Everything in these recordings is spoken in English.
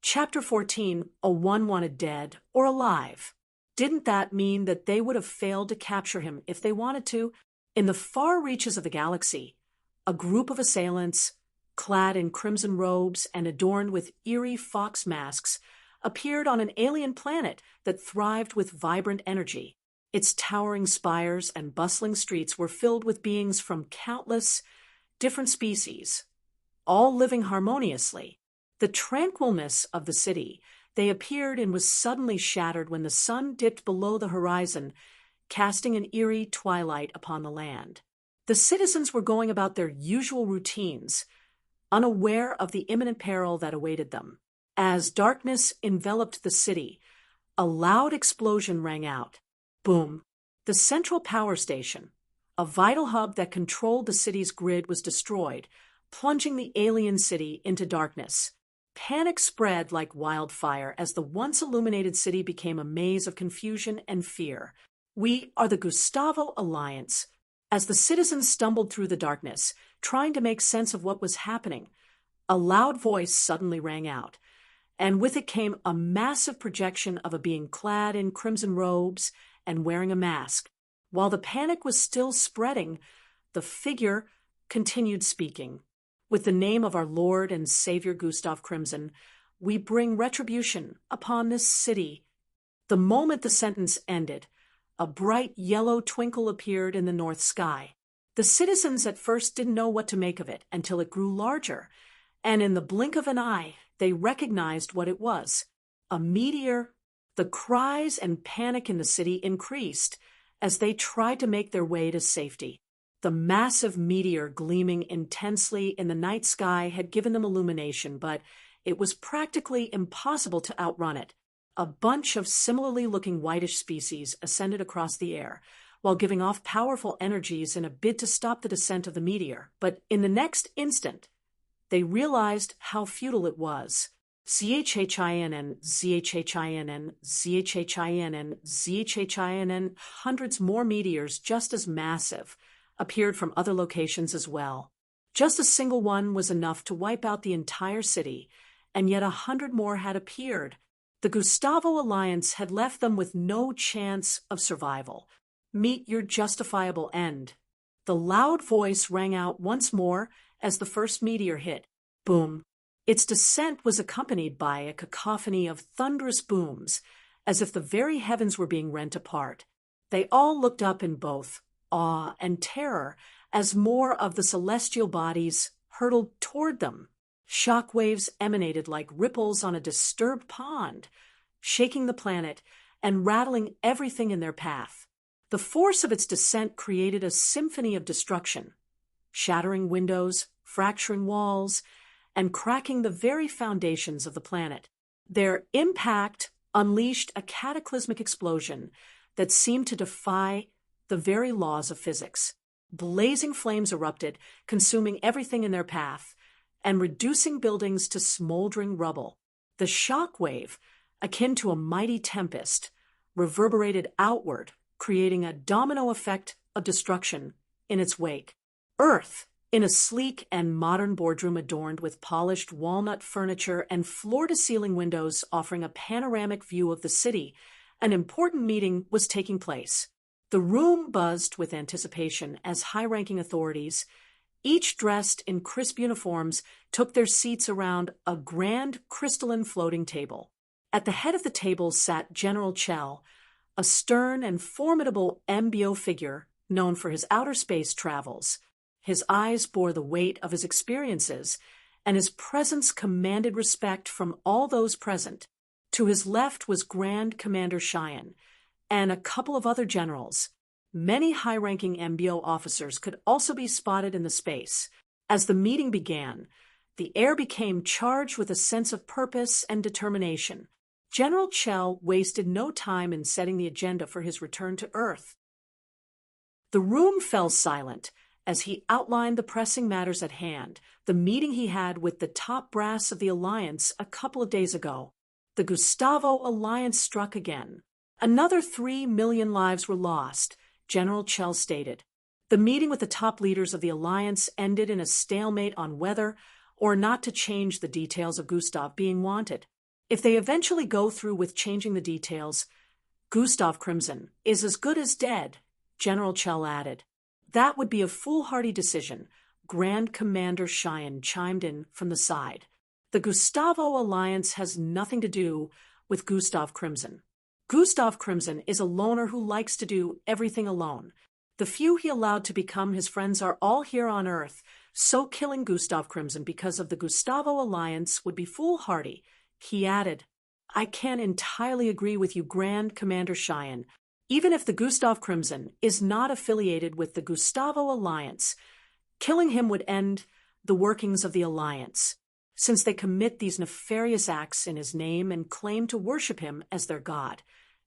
Chapter 14, A One Wanted Dead or Alive. Didn't that mean that they would have failed to capture him if they wanted to? In the far reaches of the galaxy, a group of assailants, clad in crimson robes and adorned with eerie fox masks, appeared on an alien planet that thrived with vibrant energy. Its towering spires and bustling streets were filled with beings from countless different species, all living harmoniously. The tranquilness of the city they appeared in was suddenly shattered when the sun dipped below the horizon, casting an eerie twilight upon the land. The citizens were going about their usual routines, unaware of the imminent peril that awaited them. As darkness enveloped the city, a loud explosion rang out. Boom! The central power station, a vital hub that controlled the city's grid, was destroyed, plunging the alien city into darkness. Panic spread like wildfire as the once illuminated city became a maze of confusion and fear. "We are the Gustavo Alliance." As the citizens stumbled through the darkness, trying to make sense of what was happening, a loud voice suddenly rang out, and with it came a massive projection of a being clad in crimson robes and wearing a mask. While the panic was still spreading, the figure continued speaking. "With the name of our Lord and Savior Gustav Crimson, we bring retribution upon this city." The moment the sentence ended, a bright yellow twinkle appeared in the north sky. The citizens at first didn't know what to make of it until it grew larger, and in the blink of an eye, they recognized what it was: a meteor. The cries and panic in the city increased as they tried to make their way to safety. The massive meteor gleaming intensely in the night sky had given them illumination, but it was practically impossible to outrun it. A bunch of similarly looking whitish species ascended across the air, while giving off powerful energies in a bid to stop the descent of the meteor. But in the next instant, they realized how futile it was. ZHHINN, ZHHINN, ZHHINN, ZHHINN, hundreds more meteors just as massive appeared from other locations as well. Just a single one was enough to wipe out the entire city, and yet 100 more had appeared. The Gustavo Alliance had left them with no chance of survival. "Meet your justifiable end." The loud voice rang out once more as the first meteor hit. Boom! Its descent was accompanied by a cacophony of thunderous booms, as if the very heavens were being rent apart. They all looked up in both awe and terror as more of the celestial bodies hurtled toward them. Shock waves emanated like ripples on a disturbed pond, shaking the planet and rattling everything in their path. The force of its descent created a symphony of destruction, shattering windows, fracturing walls, and cracking the very foundations of the planet. Their impact unleashed a cataclysmic explosion that seemed to defy the very laws of physics. Blazing flames erupted, consuming everything in their path and reducing buildings to smoldering rubble. The shock wave, akin to a mighty tempest, reverberated outward, creating a domino effect of destruction in its wake. Earth, in a sleek and modern boardroom adorned with polished walnut furniture and floor-to-ceiling windows offering a panoramic view of the city, an important meeting was taking place. The room buzzed with anticipation as high-ranking authorities, each dressed in crisp uniforms, took their seats around a grand crystalline floating table. At the head of the table sat General Chell, a stern and formidable MBO figure known for his outer space travels. His eyes bore the weight of his experiences, and his presence commanded respect from all those present. To his left was Grand Commander Cheyenne, and a couple of other generals. Many high-ranking MBO officers could also be spotted in the space. As the meeting began, the air became charged with a sense of purpose and determination. General Chell wasted no time in setting the agenda for his return to Earth. The room fell silent as he outlined the pressing matters at hand, the meeting he had with the top brass of the Alliance a couple of days ago. The Gustavo Alliance struck again. Another 3 million lives were lost, General Chell stated. The meeting with the top leaders of the Alliance ended in a stalemate on whether or not to change the details of Gustav being wanted. If they eventually go through with changing the details, Gustav Crimson is as good as dead, General Chell added. That would be a foolhardy decision, Grand Commander Cheyenne chimed in from the side. The Gustavo alliance has nothing to do with Gustav Crimson. Gustav Crimson is a loner who likes to do everything alone. The few he allowed to become his friends are all here on Earth, so killing Gustav Crimson because of the Gustavo alliance would be foolhardy. He added, I can't entirely agree with you, Grand Commander Cheyenne. Even if the Gustav Crimson is not affiliated with the Gustavo alliance, killing him would end the workings of the alliance, since they commit these nefarious acts in his name and claim to worship him as their god.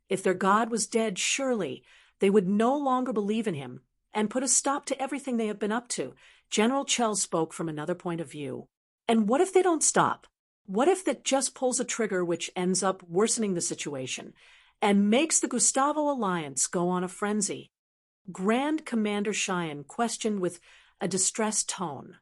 If their god was dead, surely they would no longer believe in him and put a stop to everything they have been up to. General Chell spoke from another point of view. And what if they don't stop? What if that just pulls a trigger which ends up worsening the situation and makes the Gustavo alliance go on a frenzy? Grand Commander Cheyenne questioned with a distressed tone.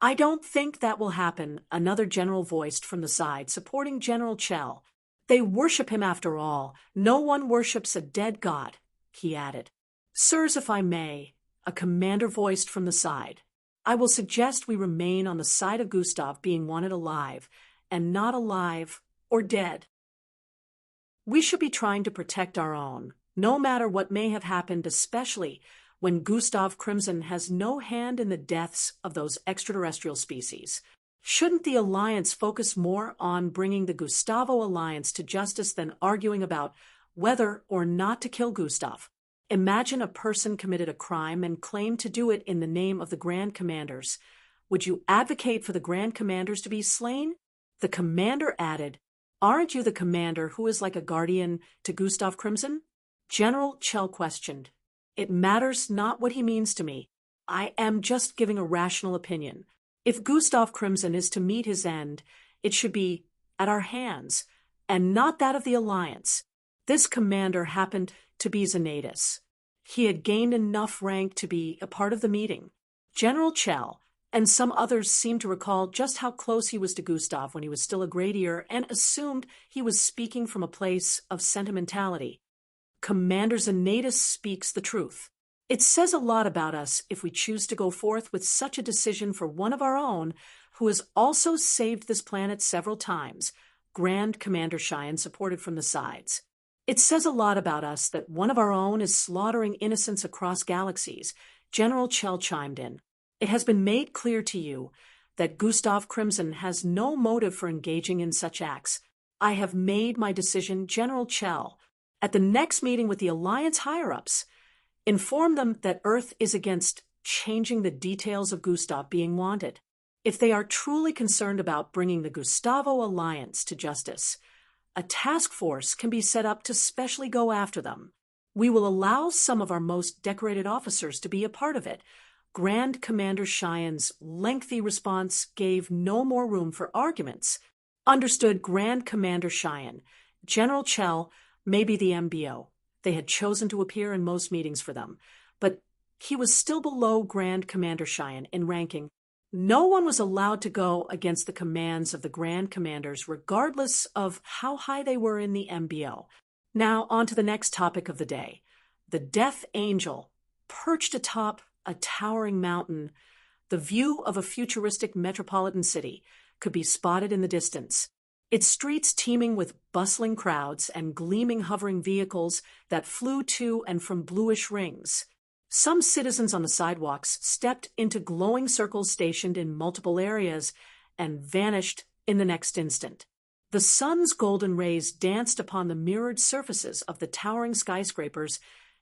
I don't think that will happen, another general voiced from the side, supporting General Chell. They worship him after all. No one worships a dead god, he added. Sirs, if I may, a commander voiced from the side, I will suggest we remain on the side of Gustav being wanted alive, and not alive or dead. We should be trying to protect our own, no matter what may have happened, especially when Gustav Crimson has no hand in the deaths of those extraterrestrial species. Shouldn't the Alliance focus more on bringing the Gustavo Alliance to justice than arguing about whether or not to kill Gustav? Imagine a person committed a crime and claimed to do it in the name of the Grand Commanders. Would you advocate for the Grand Commanders to be slain? The commander added, Aren't you the commander who is like a guardian to Gustav Crimson? General Chell questioned. It matters not what he means to me. I am just giving a rational opinion. If Gustav Crimson is to meet his end, it should be at our hands, and not that of the Alliance. This commander happened to be Xanatus. He had gained enough rank to be a part of the meeting. General Chell and some others seemed to recall just how close he was to Gustav when he was still a gradier and assumed he was speaking from a place of sentimentality. Commander Xanatus speaks the truth. It says a lot about us if we choose to go forth with such a decision for one of our own who has also saved this planet several times, Grand Commander Cheyenne supported from the sides. It says a lot about us that one of our own is slaughtering innocents across galaxies, General Chell chimed in. It has been made clear to you that Gustav Crimson has no motive for engaging in such acts. I have made my decision, General Chell. At the next meeting with the Alliance higher-ups, inform them that Earth is against changing the details of Gustav being wanted. If they are truly concerned about bringing the Gustavo Alliance to justice, a task force can be set up to specially go after them. We will allow some of our most decorated officers to be a part of it. Grand Commander Cheyenne's lengthy response gave no more room for arguments. Understood, Grand Commander Cheyenne. General Chell may be the MBO. They had chosen to appear in most meetings for them, but he was still below Grand Commander Cheyenne in ranking. No one was allowed to go against the commands of the Grand Commanders, regardless of how high they were in the MBO. Now, on to the next topic of the day. The Death Angel, perched atop a towering mountain, the view of a futuristic metropolitan city could be spotted in the distance. Its streets teeming with bustling crowds and gleaming hovering vehicles that flew to and from bluish rings. Some citizens on the sidewalks stepped into glowing circles stationed in multiple areas and vanished in the next instant. The sun's golden rays danced upon the mirrored surfaces of the towering skyscrapers,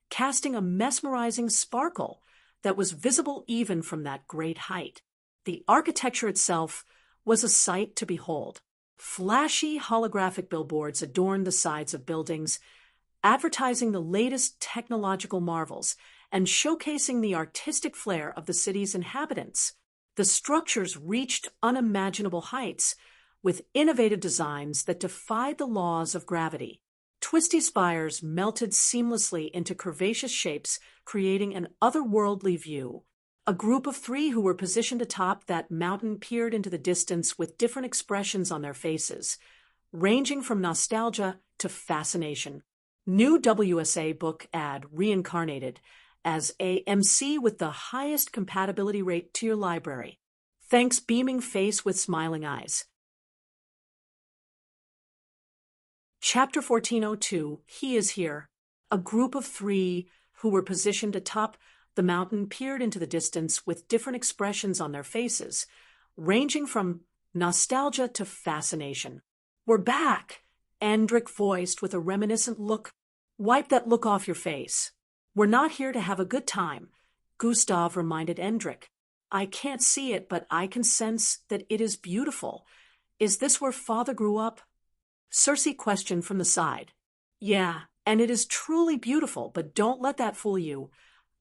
casting a mesmerizing sparkle that was visible even from that great height. The architecture itself was a sight to behold. Flashy holographic billboards adorned the sides of buildings, advertising the latest technological marvels and showcasing the artistic flair of the city's inhabitants. The structures reached unimaginable heights, with innovative designs that defied the laws of gravity. Twisty spires melted seamlessly into curvaceous shapes, creating an otherworldly view. A group of three who were positioned atop that mountain peered into the distance with different expressions on their faces. ranging from nostalgia to fascination. New WSA book ad reincarnated as a MC with the highest compatibility rate to your library. Thanks, beaming face with smiling eyes. Chapter 1402, He is Here. A group of 3 who were positioned atop the mountain peered into the distance with different expressions on their faces, ranging from nostalgia to fascination. "We're back," Endrick voiced with a reminiscent look. "Wipe that look off your face." "We're not here to have a good time," Gustav reminded Endrick. "I can't see it, but I can sense that it is beautiful. Is this where Father grew up?" Cersei questioned from the side. "Yeah, and it is truly beautiful, but don't let that fool you.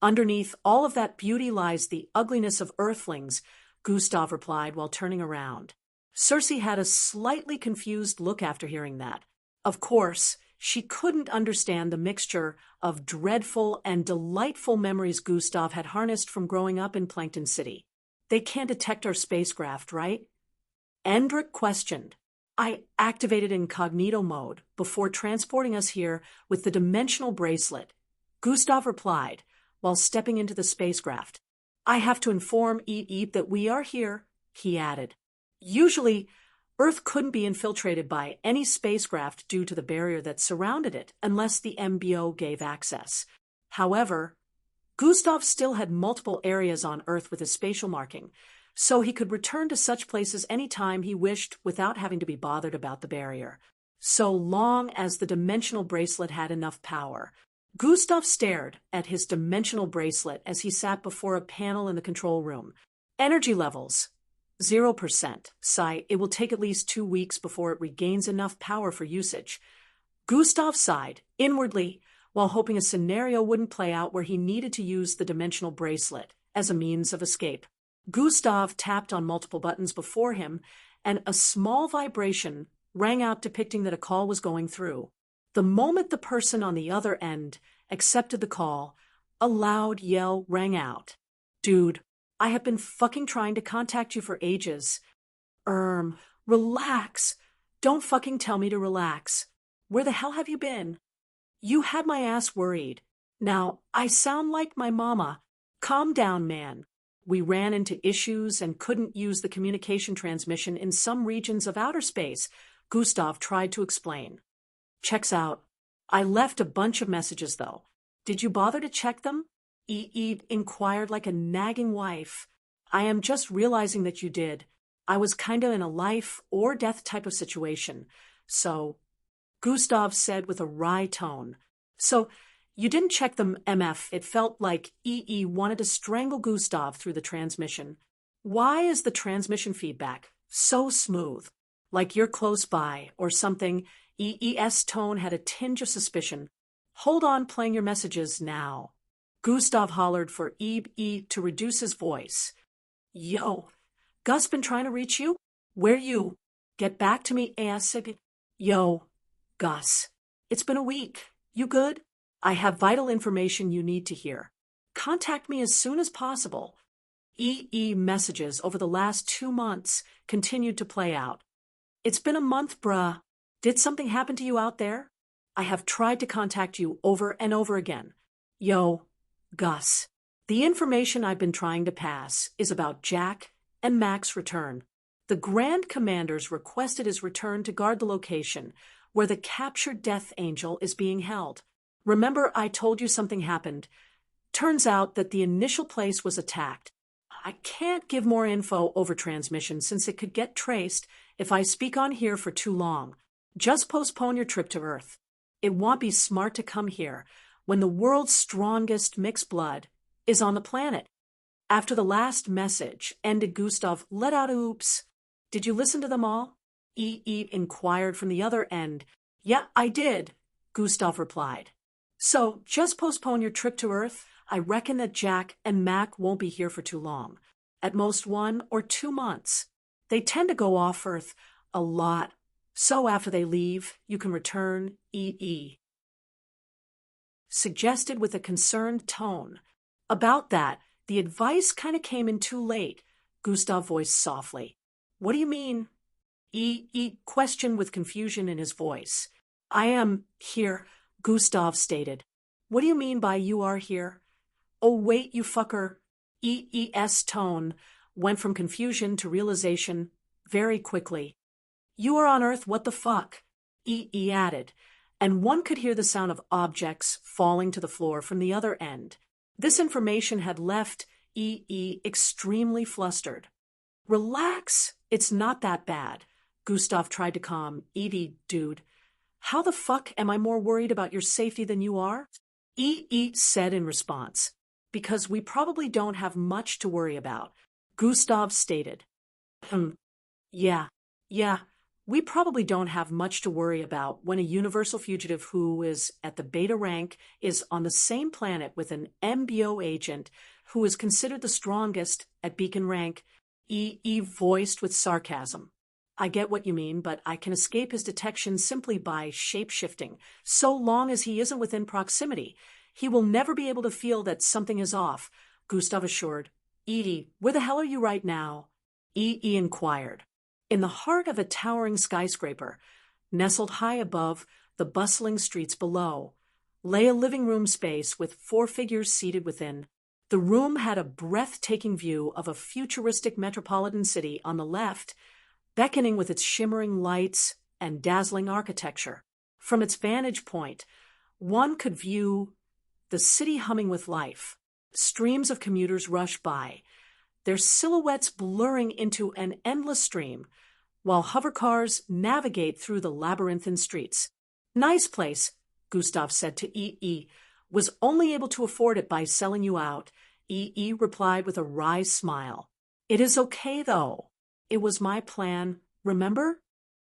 Underneath all of that beauty lies the ugliness of earthlings," Gustav replied while turning around. Cersei had a slightly confused look after hearing that. Of course, she couldn't understand the mixture of dreadful and delightful memories Gustav had harnessed from growing up in Plankton City. "They can't detect our spacecraft, right?" Endrick questioned. "I activated incognito mode before transporting us here with the dimensional bracelet," Gustav replied while stepping into the spacecraft. "I have to inform Eat Eat that we are here," he added. Usually, Earth couldn't be infiltrated by any spacecraft due to the barrier that surrounded it unless the MBO gave access. However, Gustav still had multiple areas on Earth with his spatial marking, so he could return to such places any time he wished without having to be bothered about the barrier, so long as the dimensional bracelet had enough power. Gustav stared at his dimensional bracelet as he sat before a panel in the control room. Energy levels, 0%. Sigh, it will take at least 2 weeks before it regains enough power for usage. Gustav sighed inwardly while hoping a scenario wouldn't play out where he needed to use the dimensional bracelet as a means of escape. Gustav tapped on multiple buttons before him, and a small vibration rang out depicting that a call was going through. The moment the person on the other end accepted the call, a loud yell rang out. "Dude, I have been fucking trying to contact you for ages." Relax. Don't fucking tell me to relax. Where the hell have you been?" "You had my ass worried. Now, I sound like my mama. Calm down, man. We ran into issues and couldn't use the communication transmission in some regions of outer space," Gustav tried to explain. "Checks out. I left a bunch of messages, though. Did you bother to check them?" Eat inquired like a nagging wife. "I am just realizing that you did. I was kinda in a life or death type of situation. So," Gustav said with a wry tone. "So, you didn't check them, MF." It felt like EE wanted to strangle Gustav through the transmission. Why is the transmission feedback so smooth? Like you're close by or something. EE's tone had a tinge of suspicion. "Hold on playing your messages now." Gustav hollered for E to reduce his voice. "Yo, Gus been trying to reach you? Where you? Get back to me ASAP. Yo, Gus. It's been a week. You good? I have vital information you need to hear. Contact me as soon as possible." EE messages over the last 2 months continued to play out. "It's been a month, bruh. Did something happen to you out there? I have tried to contact you over and over again. Yo, Gus. The information I've been trying to pass is about Jack and Mac's return. The Grand Commanders requested his return to guard the location where the captured Death Angel is being held. Remember I told you something happened? Turns out that the initial place was attacked. I can't give more info over transmission since it could get traced if I speak on here for too long. Just postpone your trip to Earth. It won't be smart to come here when the world's strongest mixed blood is on the planet." After the last message ended, Gustav let out a oops. "Did you listen to them all?" EE inquired from the other end. "Yeah, I did," Gustav replied. "So, just postpone your trip to Earth. I reckon that Jack and Mac won't be here for too long. At most 1 or 2 months. They tend to go off Earth a lot. So after they leave, you can return EE." Suggested with a concerned tone. "About that, the advice kind of came in too late," Gustav voiced softly. "What do you mean?" questioned with confusion in his voice. I am here, Gustav stated. What do you mean by you are here? Oh, wait, you fucker. EE's tone went from confusion to realization very quickly. You are on Earth, what the fuck? EE added, and one could hear the sound of objects falling to the floor from the other end. This information had left EE extremely flustered. Relax, it's not that bad. Gustav tried to calm EE, dude. How the fuck am I more worried about your safety than you are? EE said in response. Because we probably don't have much to worry about, Gustav stated. Yeah. We probably don't have much to worry about when a universal fugitive who is at the beta rank is on the same planet with an MBO agent who is considered the strongest at beacon rank, EE voiced with sarcasm. I get what you mean, but I can escape his detection simply by shape-shifting, so long as he isn't within proximity. He will never be able to feel that something is off, Gustav assured. EE, where the hell are you right now? EE inquired. In the heart of a towering skyscraper, nestled high above the bustling streets below, lay a living room space with 4 figures seated within. The room had a breathtaking view of a futuristic metropolitan city on the left, beckoning with its shimmering lights and dazzling architecture. From its vantage point, one could view the city humming with life. Streams of commuters rush by, their silhouettes blurring into an endless stream, while hovercars navigate through the labyrinthine streets. Nice place, Gustav said to EE. Was only able to afford it by selling you out. EE replied with a wry smile. It is okay, though. It was my plan, remember?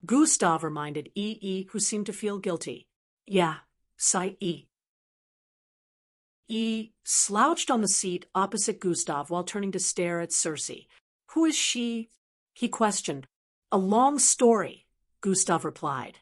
Gustav reminded EE, who seemed to feel guilty. Yeah, sighed E. E slouched on the seat opposite Gustav while turning to stare at Cersei. Who is she? He questioned. A long story, Gustav replied.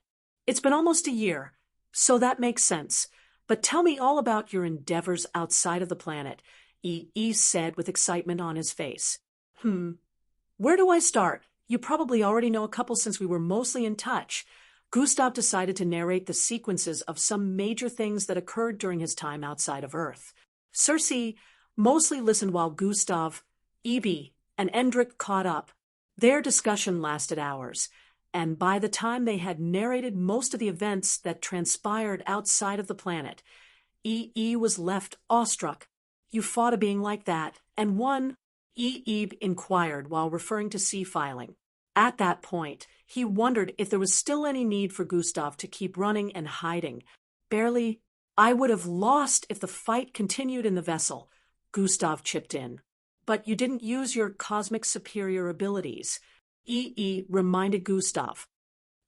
It's been almost a year, so that makes sense. But tell me all about your endeavors outside of the planet, EE said with excitement on his face. Where do I start? You probably already know a couple since we were mostly in touch. Gustav decided to narrate the sequences of some major things that occurred during his time outside of Earth. Cersei mostly listened while Gustav, Ebe, and Endrick caught up. Their discussion lasted hours, and by the time they had narrated most of the events that transpired outside of the planet, EE was left awestruck. You fought a being like that, and won? EE inquired while referring to sea filing. At that point, he wondered if there was still any need for Gustav to keep running and hiding. Barely. I would have lost if the fight continued in the vessel, Gustav chipped in. But you didn't use your cosmic superior abilities, EE reminded Gustav.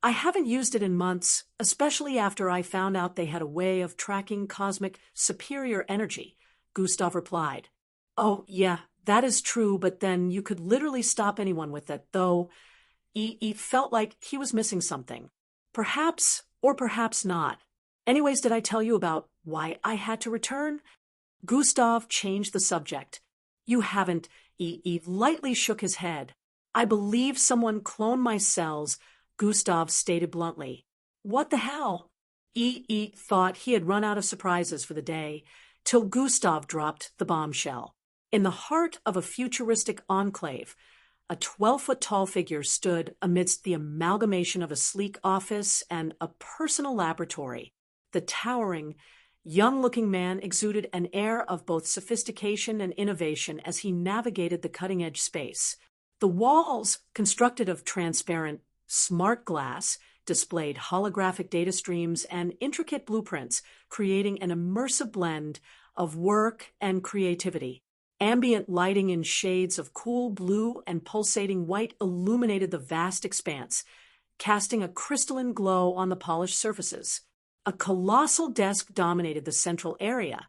I haven't used it in months, especially after I found out they had a way of tracking cosmic superior energy, Gustav replied. Oh, yeah, that is true, but then you could literally stop anyone with it, though. EE felt like he was missing something. Perhaps, or perhaps not. Anyways, did I tell you about why I had to return? Gustav changed the subject. You haven't, EE lightly shook his head. I believe someone cloned my cells, Gustav stated bluntly. What the hell? EE thought he had run out of surprises for the day, till Gustav dropped the bombshell. In the heart of a futuristic enclave, a 12-foot-tall figure stood amidst the amalgamation of a sleek office and a personal laboratory. The towering, young-looking man exuded an air of both sophistication and innovation as he navigated the cutting-edge space. The walls, constructed of transparent, smart glass, displayed holographic data streams and intricate blueprints, creating an immersive blend of work and creativity. Ambient lighting in shades of cool blue and pulsating white illuminated the vast expanse, casting a crystalline glow on the polished surfaces. A colossal desk dominated the central area,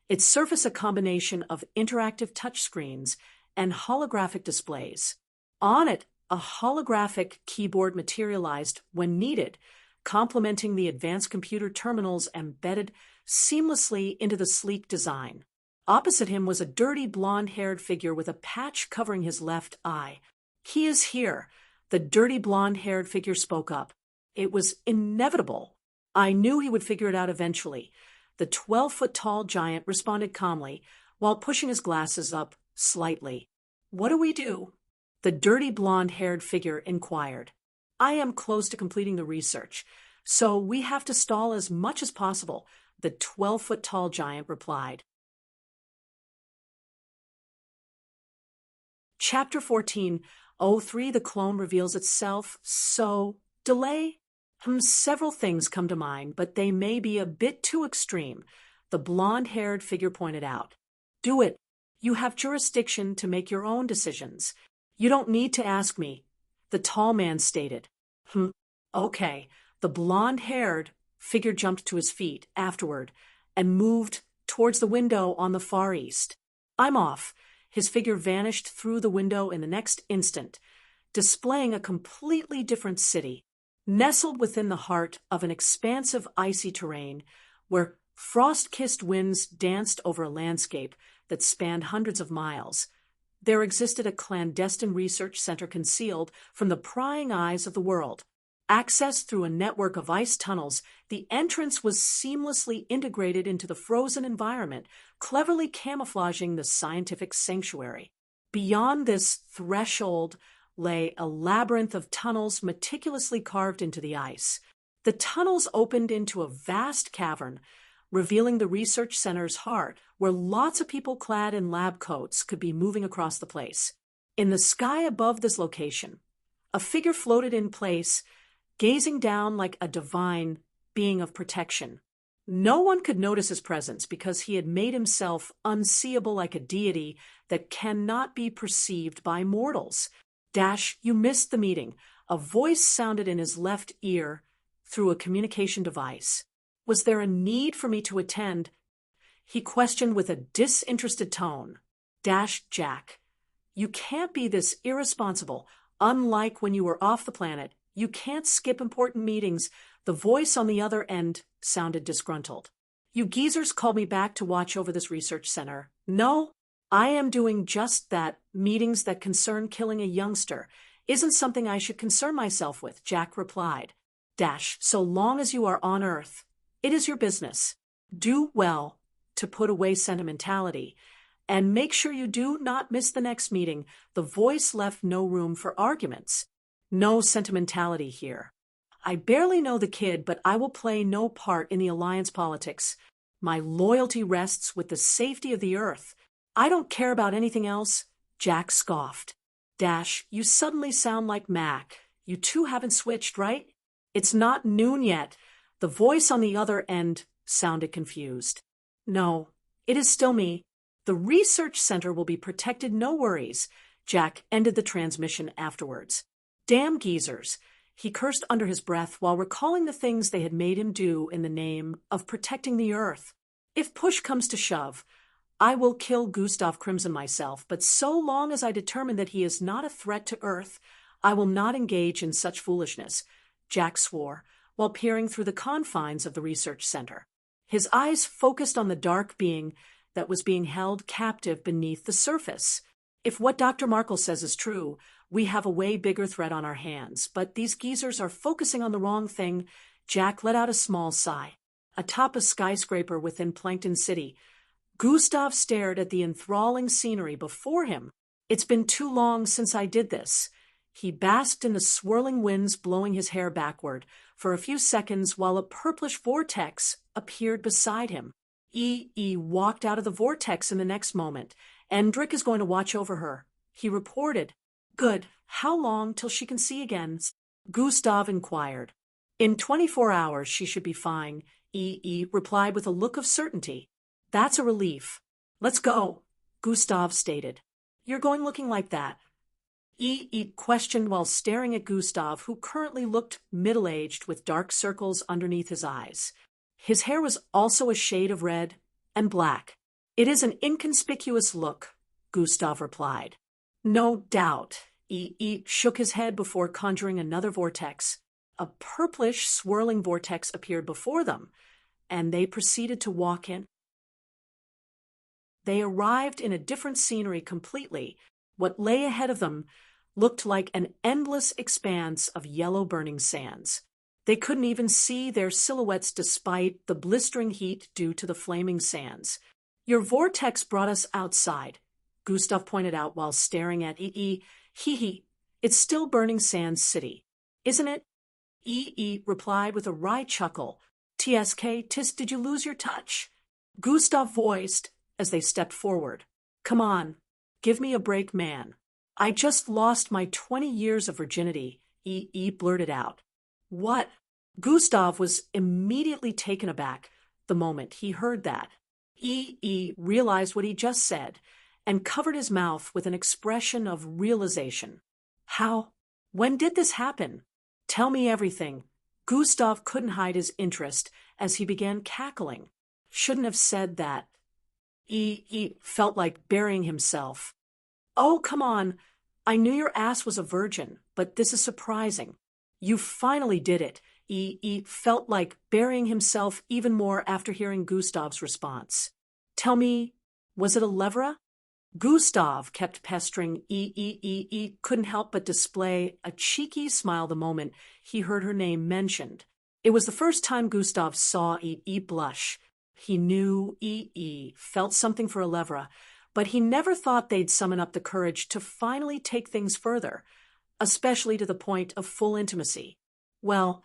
its surface a combination of interactive touchscreens and holographic displays. On it, a holographic keyboard materialized when needed, complementing the advanced computer terminals embedded seamlessly into the sleek design. Opposite him was a dirty blonde-haired figure with a patch covering his left eye. He is here, The dirty blonde-haired figure spoke up. It was inevitable. I knew he would figure it out eventually. The 12-foot-tall giant responded calmly, while pushing his glasses up slightly. What do we do? The dirty blonde-haired figure inquired. I am close to completing the research, so we have to stall as much as possible, the 12-foot-tall giant replied. Chapter 14:03 The clone reveals itself. So, delay? Several things come to mind, but they may be a bit too extreme, the blonde-haired figure pointed out. Do it. You have jurisdiction to make your own decisions. You don't need to ask me, the tall man stated. Okay. The blonde-haired figure jumped to his feet afterward and moved towards the window on the far east. I'm off. His figure vanished through the window in the next instant, displaying a completely different city, nestled within the heart of an expansive icy terrain where frost-kissed winds danced over a landscape that spanned hundreds of miles. There existed a clandestine research center concealed from the prying eyes of the world. Accessed through a network of ice tunnels, the entrance was seamlessly integrated into the frozen environment, cleverly camouflaging the scientific sanctuary. Beyond this threshold lay a labyrinth of tunnels meticulously carved into the ice. The tunnels opened into a vast cavern, revealing the research center's heart, where lots of people clad in lab coats could be moving across the place. In the sky above this location, a figure floated in place, gazing down like a divine being of protection. No one could notice his presence because he had made himself unseeable like a deity that cannot be perceived by mortals. You missed the meeting. A voice sounded in his left ear through a communication device. Was there a need for me to attend? He questioned with a disinterested tone. Jack, you can't be this irresponsible. Unlike when you were off the planet, you can't skip important meetings. The voice on the other end sounded disgruntled. You geezers called me back to watch over this research center. No, I am doing just that. Meetings that concern killing a youngster isn't something I should concern myself with, Jack replied. So long as you are on Earth, it is your business. Do well to put away sentimentality, and make sure you do not miss the next meeting. The voice left no room for arguments. No sentimentality here. I barely know the kid, but I will play no part in the alliance politics. My loyalty rests with the safety of the Earth. I don't care about anything else, Jack scoffed. You suddenly sound like Mac. You two haven't switched, right? It's not noon yet. The voice on the other end sounded confused. No, it is still me. The research center will be protected, no worries. Jack ended the transmission afterwards. Damn geezers. He cursed under his breath while recalling the things they had made him do in the name of protecting the Earth. If push comes to shove, I will kill Gustav Crimson myself, but so long as I determine that he is not a threat to Earth, I will not engage in such foolishness, Jack swore, while peering through the confines of the research center. His eyes focused on the dark being that was being held captive beneath the surface. If what Dr. Markle says is true, we have a way bigger threat on our hands, but these geezers are focusing on the wrong thing. Jack let out a small sigh. Atop a skyscraper within Plankton City, Gustav stared at the enthralling scenery before him. It's been too long since I did this. He basked in the swirling winds blowing his hair backward for a few seconds while a purplish vortex appeared beside him. Walked out of the vortex in the next moment. Endrick is going to watch over her, he reported. Good. How long till she can see again? Gustav inquired. In 24 hours she should be fine, replied with a look of certainty. That's a relief. Let's go, Gustav stated. You're going looking like that. Questioned while staring at Gustav, who currently looked middle-aged with dark circles underneath his eyes. His hair was also a shade of red and black. It is an inconspicuous look, Gustav replied. No doubt. Shook his head before conjuring another vortex. A purplish, swirling vortex appeared before them, and they proceeded to walk in. They arrived in a different scenery completely. What lay ahead of them looked like an endless expanse of yellow burning sands. They couldn't even see their silhouettes despite the blistering heat due to the flaming sands. Your vortex brought us outside, Gustav pointed out while staring at Hee. Hee. It's still Burning Sands City, isn't it? Replied with a wry chuckle. TSK, did you lose your touch? Gustav voiced as they stepped forward. Come on, give me a break, man. I just lost my 20 years of virginity, blurted out. What? Gustav was immediately taken aback the moment he heard that. Realized what he just said and covered his mouth with an expression of realization. How? When did this happen? Tell me everything. Gustav couldn't hide his interest as he began cackling. Shouldn't have said that. Felt like burying himself. Oh, come on. I knew your ass was a virgin, but this is surprising. You finally did it. Felt like burying himself even more after hearing Gustav's response. Tell me, was it a levera? Gustav kept pestering couldn't help but display a cheeky smile the moment he heard her name mentioned. It was the first time Gustav saw blush. He knew felt something for a levera, but he never thought they'd summon up the courage to finally take things further, especially to the point of full intimacy. Well,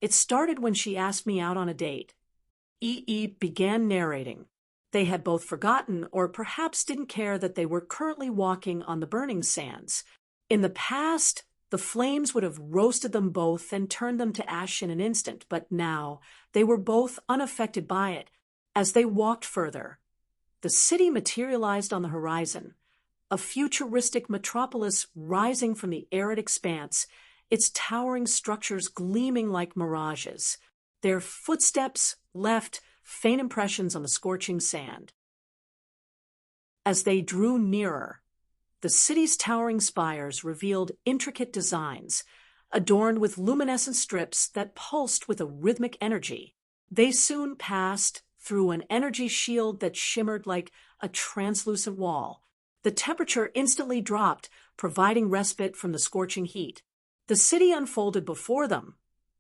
it started when she asked me out on a date. Began narrating. They had both forgotten or perhaps didn't care that they were currently walking on the burning sands. In the past, the flames would have roasted them both and turned them to ash in an instant, but now they were both unaffected by it. As they walked further, the city materialized on the horizon, a futuristic metropolis rising from the arid expanse, its towering structures gleaming like mirages. Their footsteps left faint impressions on the scorching sand. As they drew nearer, the city's towering spires revealed intricate designs, adorned with luminescent strips that pulsed with a rhythmic energy. They soon passed through an energy shield that shimmered like a translucent wall. The temperature instantly dropped, providing respite from the scorching heat. The city unfolded before them,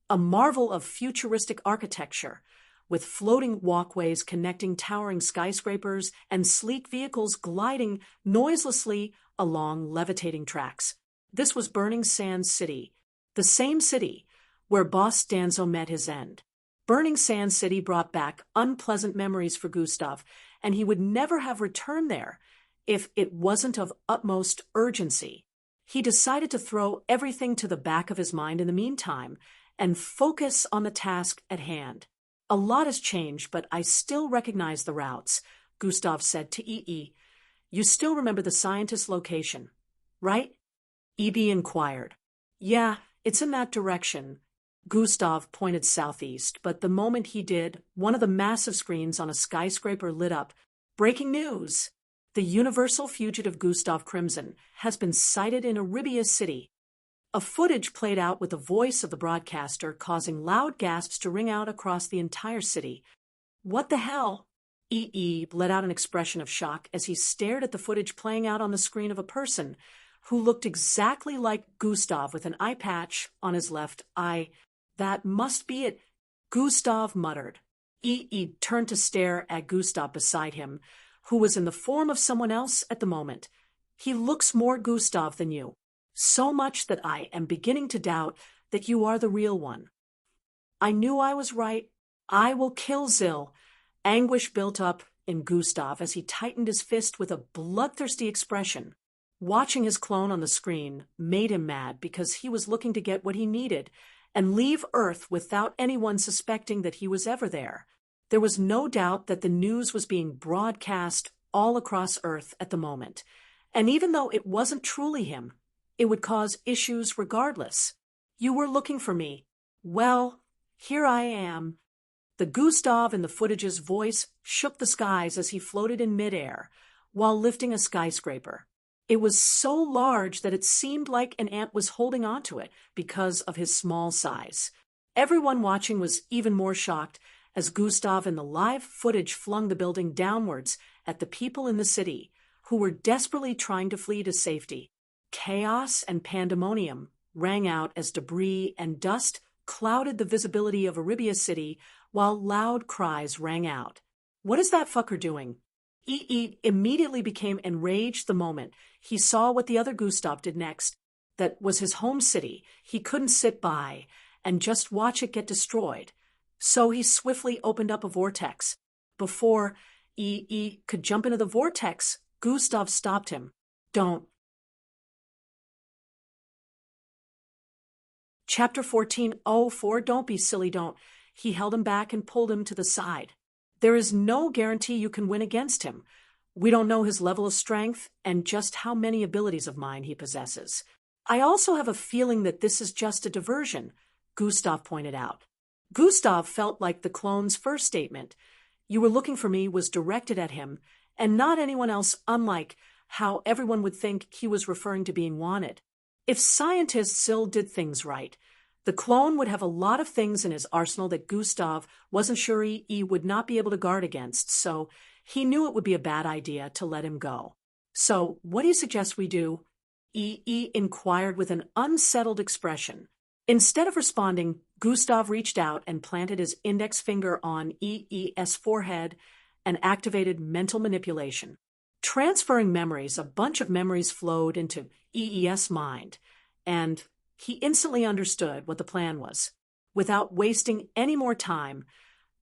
a marvel of futuristic architecture, with floating walkways connecting towering skyscrapers and sleek vehicles gliding noiselessly along levitating tracks. This was Burning Sands City, the same city where Boss Danzo met his end. Burning Sands City brought back unpleasant memories for Gustav, and he would never have returned there if it wasn't of utmost urgency. He decided to throw everything to the back of his mind in the meantime and focus on the task at hand. A lot has changed, but I still recognize the routes, Gustav said to You still remember the scientist's location, right? Inquired. Yeah, it's in that direction. Gustav pointed southeast, but the moment he did, one of the massive screens on a skyscraper lit up. Breaking news! The universal fugitive Gustav Crimson has been sighted in Arabia City. A footage played out with the voice of the broadcaster, causing loud gasps to ring out across the entire city. What the hell? Let out an expression of shock as he stared at the footage playing out on the screen of a person who looked exactly like Gustav with an eye patch on his left eye. That must be it, Gustav muttered. Turned to stare at Gustav beside him, who was in the form of someone else at the moment. He looks more Gustav than you. So much that I am beginning to doubt that you are the real one. I knew I was right. I will kill Zil. Anguish built up in Gustav as he tightened his fist with a bloodthirsty expression. Watching his clone on the screen made him mad because he was looking to get what he needed and leave Earth without anyone suspecting that he was ever there. There was no doubt that the news was being broadcast all across Earth at the moment, and even though it wasn't truly him, it would cause issues regardless. You were looking for me. Well, here I am. The Gustav in the footage's voice shook the skies as he floated in midair while lifting a skyscraper. It was so large that it seemed like an ant was holding onto it because of his small size. Everyone watching was even more shocked as Gustav in the live footage flung the building downwards at the people in the city who were desperately trying to flee to safety. Chaos and pandemonium rang out as debris and dust clouded the visibility of Arabia City while loud cries rang out. "What is that fucker doing?" E immediately became enraged the moment he saw what the other Gustav did next. That was his home city. He couldn't sit by and just watch it get destroyed. So he swiftly opened up a vortex. Before E could jump into the vortex, Gustav stopped him. "Don't." Chapter 14:04 Don't be silly, don't. He held him back and pulled him to the side. "There is no guarantee you can win against him. We don't know his level of strength and just how many abilities of mine he possesses. I also have a feeling that this is just a diversion," Gustav pointed out. Gustav felt like the clone's first statement, "You were looking for me," was directed at him and not anyone else, unlike how everyone would think he was referring to being wanted. If scientists still did things right, the clone would have a lot of things in his arsenal that Gustav wasn't sure he would not be able to guard against, so he knew it would be a bad idea to let him go. "So, what do you suggest we do?" E inquired with an unsettled expression. Instead of responding, Gustav reached out and planted his index finger on EE's forehead and activated mental manipulation. Transferring memories, a bunch of memories flowed into EE's mind, and he instantly understood what the plan was. Without wasting any more time,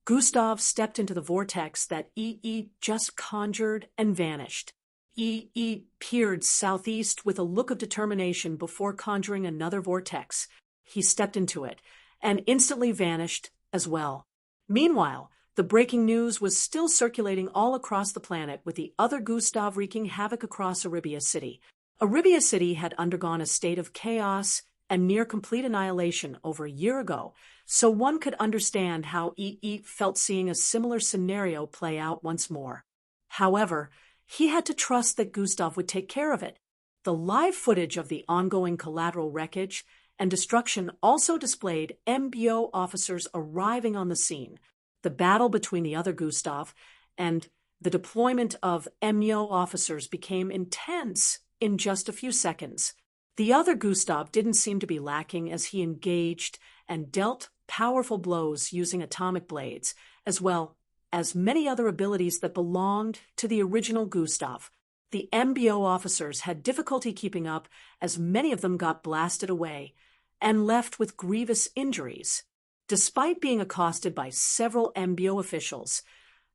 Gustav stepped into the vortex that EE just conjured and vanished. EE peered southeast with a look of determination before conjuring another vortex. He stepped into it and instantly vanished as well. Meanwhile, the breaking news was still circulating all across the planet, with the other Gustav wreaking havoc across Arabia City. Arabia City had undergone a state of chaos and near complete annihilation over a year ago, so one could understand how EE felt seeing a similar scenario play out once more. However, he had to trust that Gustav would take care of it. The live footage of the ongoing collateral wreckage and destruction also displayed MBO officers arriving on the scene. The battle between the other Gustav and the deployment of MBO officers became intense in just a few seconds. The other Gustav didn't seem to be lacking as he engaged and dealt powerful blows using atomic blades, as well as many other abilities that belonged to the original Gustav. The MBO officers had difficulty keeping up as many of them got blasted away and left with grievous injuries. Despite being accosted by several MBO officials,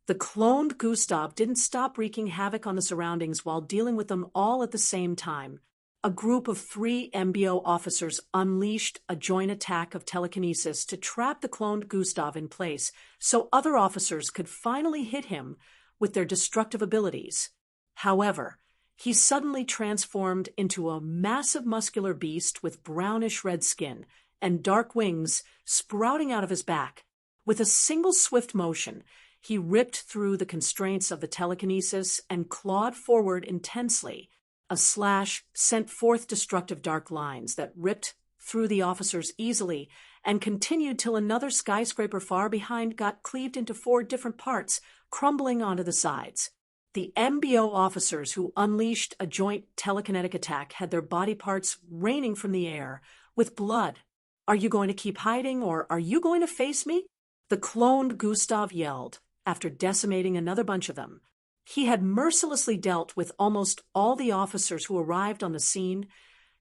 the cloned Gustav didn't stop wreaking havoc on the surroundings while dealing with them all at the same time. A group of 3 MBO officers unleashed a joint attack of telekinesis to trap the cloned Gustav in place so other officers could finally hit him with their destructive abilities. However, he suddenly transformed into a massive muscular beast with brownish-red skin and dark wings sprouting out of his back. With a single swift motion, he ripped through the constraints of the telekinesis and clawed forward intensely. A slash sent forth destructive dark lines that ripped through the officers easily and continued till another skyscraper far behind got cleaved into 4 different parts, crumbling onto the sides. The MBO officers who unleashed a joint telekinetic attack had their body parts raining from the air with blood. "Are you going to keep hiding, or are you going to face me?" the cloned Gustav yelled, after decimating another bunch of them. He had mercilessly dealt with almost all the officers who arrived on the scene,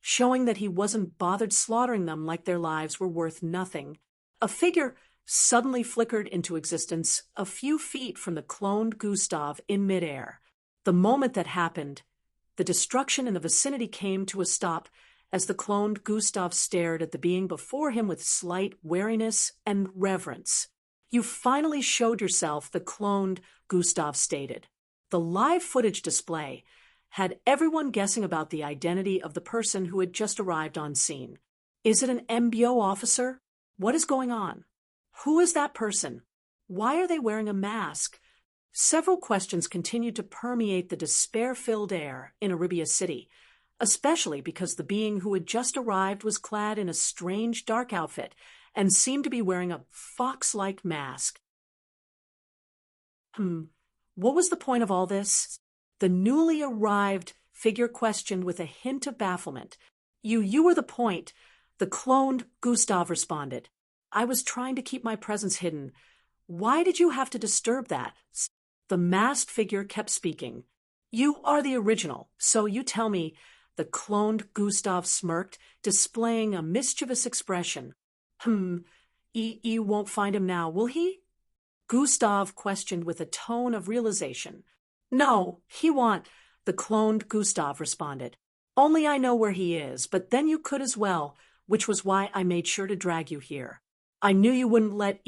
showing that he wasn't bothered slaughtering them like their lives were worth nothing. A figure suddenly flickered into existence a few feet from the cloned Gustav in midair. The moment that happened, the destruction in the vicinity came to a stop as the cloned Gustav stared at the being before him with slight wariness and reverence. "You finally showed yourself," the cloned Gustav stated. The live footage display had everyone guessing about the identity of the person who had just arrived on scene. Is it an MBO officer? What is going on? Who is that person? Why are they wearing a mask? Several questions continued to permeate the despair-filled air in Arabia City, especially because the being who had just arrived was clad in a strange dark outfit and seemed to be wearing a fox-like mask. What was the point of all this? The newly arrived figure questioned with a hint of bafflement. You were the point, the cloned Gustav responded. I was trying to keep my presence hidden. Why did you have to disturb that? The masked figure kept speaking. You are the original, so you tell me, the cloned Gustav smirked, displaying a mischievous expression. You won't find him now, will he? Gustav questioned with a tone of realization. No, he won't, the cloned Gustav responded. Only I know where he is, but then you could as well, which was why I made sure to drag you here. I knew you wouldn't let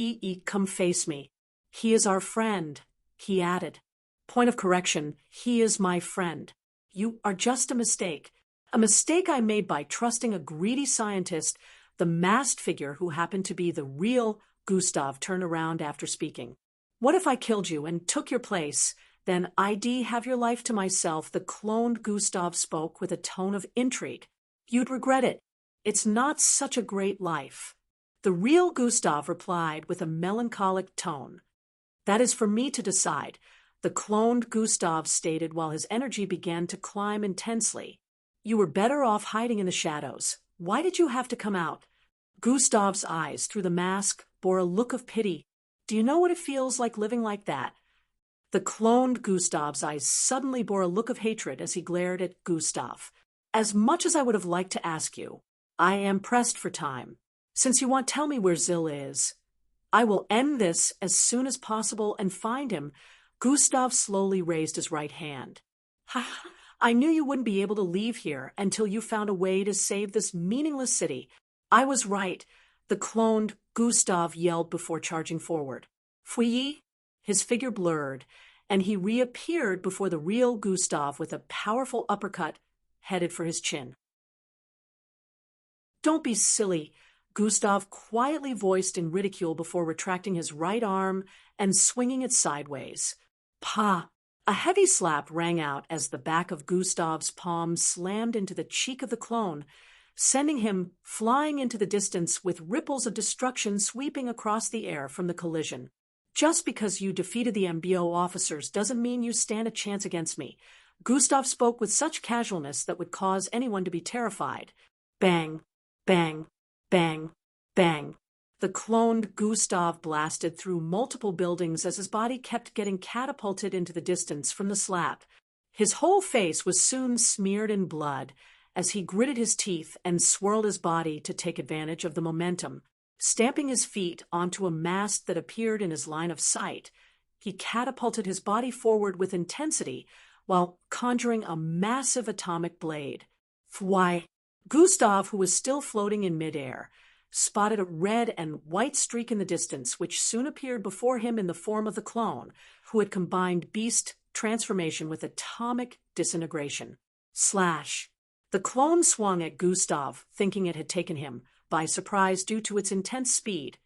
come face me. He is our friend, he added. Point of correction, he is my friend. You are just a mistake I made by trusting a greedy scientist. The masked figure, who happened to be the real Gustav, turned around after speaking. What if I killed you and took your place? Then I'd have your life to myself, the cloned Gustav spoke with a tone of intrigue. You'd regret it. It's not such a great life. The real Gustav replied with a melancholic tone. That is for me to decide, the cloned Gustav stated while his energy began to climb intensely. You were better off hiding in the shadows. Why did you have to come out? Gustav's eyes, through the mask, bore a look of pity. Do you know what it feels like living like that? The cloned Gustav's eyes suddenly bore a look of hatred as he glared at Gustav. As much as I would have liked to ask you, I am pressed for time. Since you won't tell me where Zill is, I will end this as soon as possible and find him. Gustav slowly raised his right hand. I knew you wouldn't be able to leave here until you found a way to save this meaningless city. I was right, the cloned Gustav yelled before charging forward. Fui? His figure blurred, and he reappeared before the real Gustav with a powerful uppercut headed for his chin. Don't be silly, Gustav quietly voiced in ridicule before retracting his right arm and swinging it sideways. Pa! A heavy slap rang out as the back of Gustav's palm slammed into the cheek of the clone, sending him flying into the distance with ripples of destruction sweeping across the air from the collision. Just because you defeated the MBO officers doesn't mean you stand a chance against me. Gustav spoke with such casualness that would cause anyone to be terrified. Bang, bang, bang, bang. The cloned Gustav blasted through multiple buildings as his body kept getting catapulted into the distance from the slap. His whole face was soon smeared in blood as he gritted his teeth and swirled his body to take advantage of the momentum. Stamping his feet onto a mast that appeared in his line of sight, he catapulted his body forward with intensity while conjuring a massive atomic blade. Why, Gustav, who was still floating in midair, spotted a red and white streak in the distance, which soon appeared before him in the form of the clone, who had combined beast transformation with atomic disintegration. Slash. The clone swung at Gustav, thinking it had taken him by surprise due to its intense speed,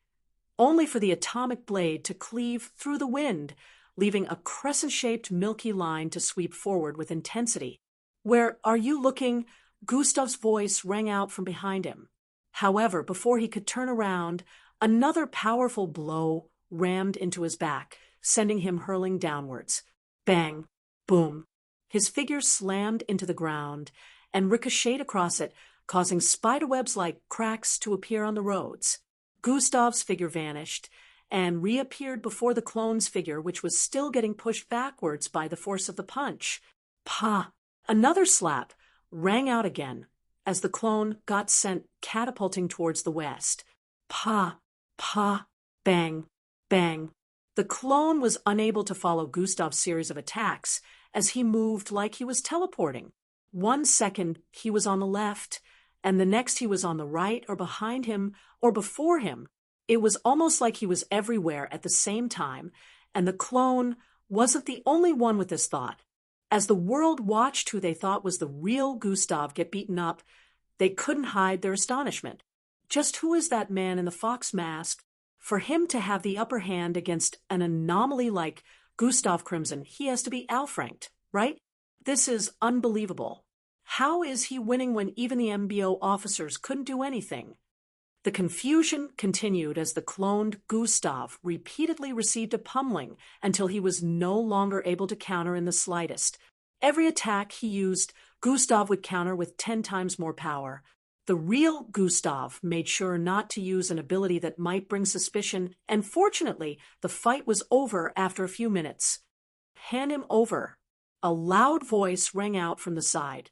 only for the atomic blade to cleave through the wind, leaving a crescent-shaped milky line to sweep forward with intensity. Where are you looking? Gustav's voice rang out from behind him. However, before he could turn around, another powerful blow rammed into his back, sending him hurling downwards. Bang! Boom! His figure slammed into the ground and ricocheted across it, causing spiderwebs like cracks to appear on the roads. Gustav's figure vanished and reappeared before the clone's figure, which was still getting pushed backwards by the force of the punch. Pa! Another slap rang out again as the clone got sent catapulting towards the west. Pa! Pa! Bang! Bang! The clone was unable to follow Gustav's series of attacks as he moved like he was teleporting. 1 second he was on the left, and the next he was on the right or behind him or before him. It was almost like he was everywhere at the same time, and the clone wasn't the only one with this thought. As the world watched who they thought was the real Gustav get beaten up, they couldn't hide their astonishment. Just who is that man in the fox mask? For him to have the upper hand against an anomaly like Gustav Crimson, he has to be outranked, right? This is unbelievable. How is he winning when even the MBO officers couldn't do anything? The confusion continued as the cloned Gustav repeatedly received a pummeling until he was no longer able to counter in the slightest. Every attack he used, Gustav would counter with 10 times more power. The real Gustav made sure not to use an ability that might bring suspicion, and fortunately, the fight was over after a few minutes. Hand him over. A loud voice rang out from the side.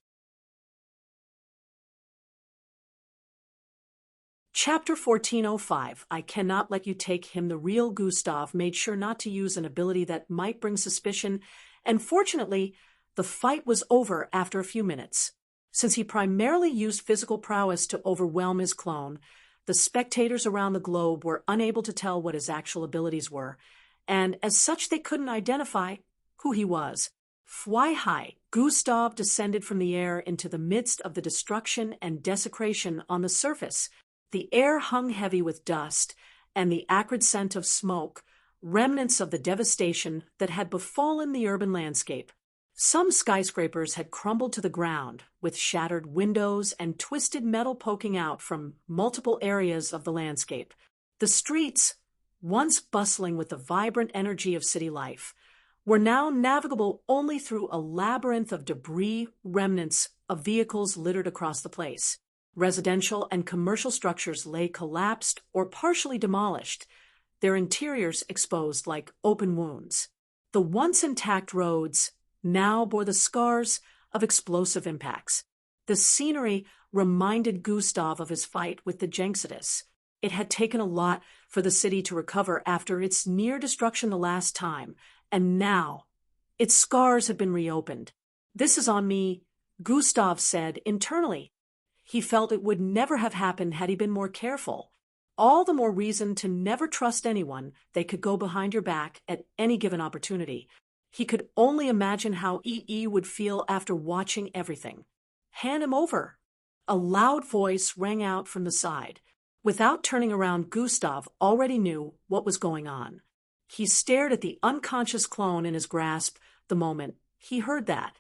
Chapter 1405. I cannot let you take him. The real Gustav made sure not to use an ability that might bring suspicion, and fortunately, the fight was over after a few minutes. Since he primarily used physical prowess to overwhelm his clone, the spectators around the globe were unable to tell what his actual abilities were, and as such they couldn't identify who he was. Fly high, Gustav descended from the air into the midst of the destruction and desecration on the surface. The air hung heavy with dust and the acrid scent of smoke, remnants of the devastation that had befallen the urban landscape. Some skyscrapers had crumbled to the ground, with shattered windows and twisted metal poking out from multiple areas of the landscape. The streets, once bustling with the vibrant energy of city life, were now navigable only through a labyrinth of debris, remnants of vehicles littered across the place. Residential and commercial structures lay collapsed or partially demolished, their interiors exposed like open wounds. The once intact roads now bore the scars of explosive impacts. The scenery reminded Gustav of his fight with the Jenxidus. It had taken a lot for the city to recover after its near destruction the last time, and now its scars have been reopened. This is on me, Gustav said internally. He felt it would never have happened had he been more careful. All the more reason to never trust anyone. They could go behind your back at any given opportunity. He could only imagine how EE would feel after watching everything. Hand him over. A loud voice rang out from the side. Without turning around, Gustav already knew what was going on. He stared at the unconscious clone in his grasp the moment he heard that.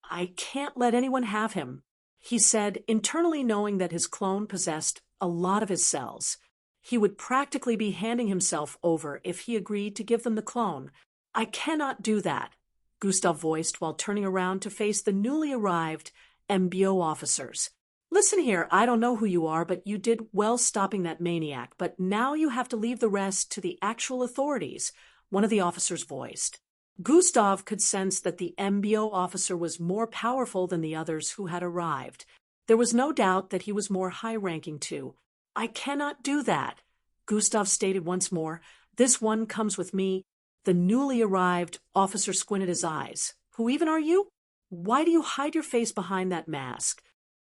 I can't let anyone have him, he said, internally knowing that his clone possessed a lot of his cells. He would practically be handing himself over if he agreed to give them the clone. I cannot do that, Gustav voiced while turning around to face the newly arrived MBO officers. Listen here, I don't know who you are, but you did well stopping that maniac, but now you have to leave the rest to the actual authorities, one of the officers voiced. Gustav could sense that the MBO officer was more powerful than the others who had arrived. There was no doubt that he was more high-ranking too. I cannot do that, Gustav stated once more. This one comes with me. The newly arrived officer squinted his eyes. Who even are you? Why do you hide your face behind that mask?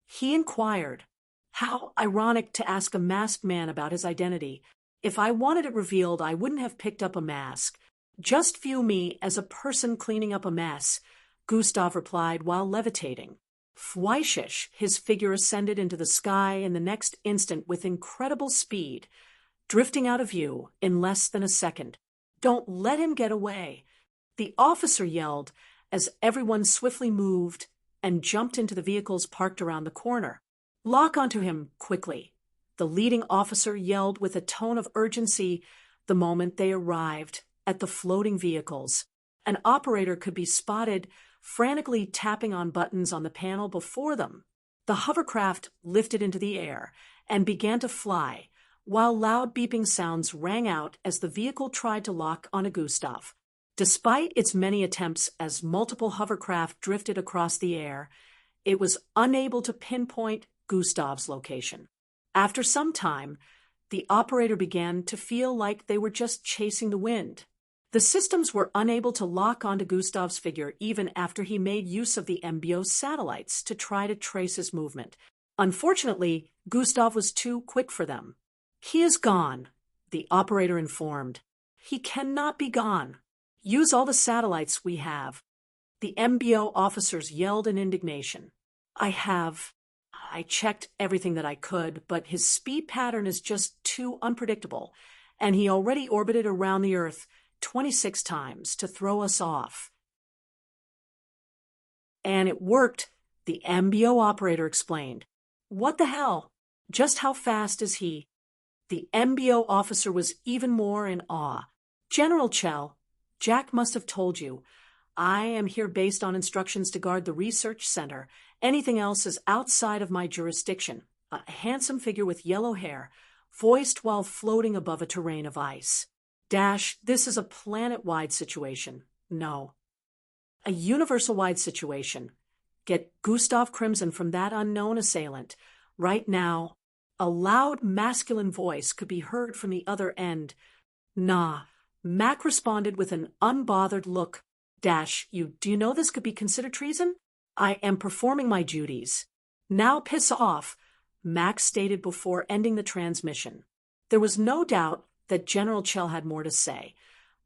He inquired. How ironic to ask a masked man about his identity. If I wanted it revealed, I wouldn't have picked up a mask. Just view me as a person cleaning up a mess, Gustav replied while levitating. Fweischisch, his figure ascended into the sky in the next instant with incredible speed, drifting out of view in less than a second. Don't let him get away, the officer yelled as everyone swiftly moved and jumped into the vehicles parked around the corner. Lock onto him quickly, the leading officer yelled with a tone of urgency the moment they arrived at the floating vehicles. An operator could be spotted frantically tapping on buttons on the panel before them. The hovercraft lifted into the air and began to fly, while loud beeping sounds rang out as the vehicle tried to lock onto Gustav. Despite its many attempts as multiple hovercraft drifted across the air, it was unable to pinpoint Gustav's location. After some time, the operator began to feel like they were just chasing the wind. The systems were unable to lock onto Gustav's figure even after he made use of the MBO satellites to try to trace his movement. Unfortunately, Gustav was too quick for them. He is gone, the operator informed. He cannot be gone. Use all the satellites we have. The MBO officers yelled in indignation. I checked everything that I could, but his speed pattern is just too unpredictable, and he already orbited around the Earth 26 times to throw us off. And it worked, the MBO operator explained. What the hell? Just how fast is he? The MBO officer was even more in awe. General Chell, Jack must have told you. I am here based on instructions to guard the research center. Anything else is outside of my jurisdiction. A handsome figure with yellow hair, voiced while floating above a terrain of ice. This is a planet-wide situation. No. A universal-wide situation. Get Gustav Crimson from that unknown assailant. Right now. A loud masculine voice could be heard from the other end. Nah. Mac responded with an unbothered look. Do you know this could be considered treason? I am performing my duties. Now piss off, Mac stated before ending the transmission. There was no doubt that General Chell had more to say,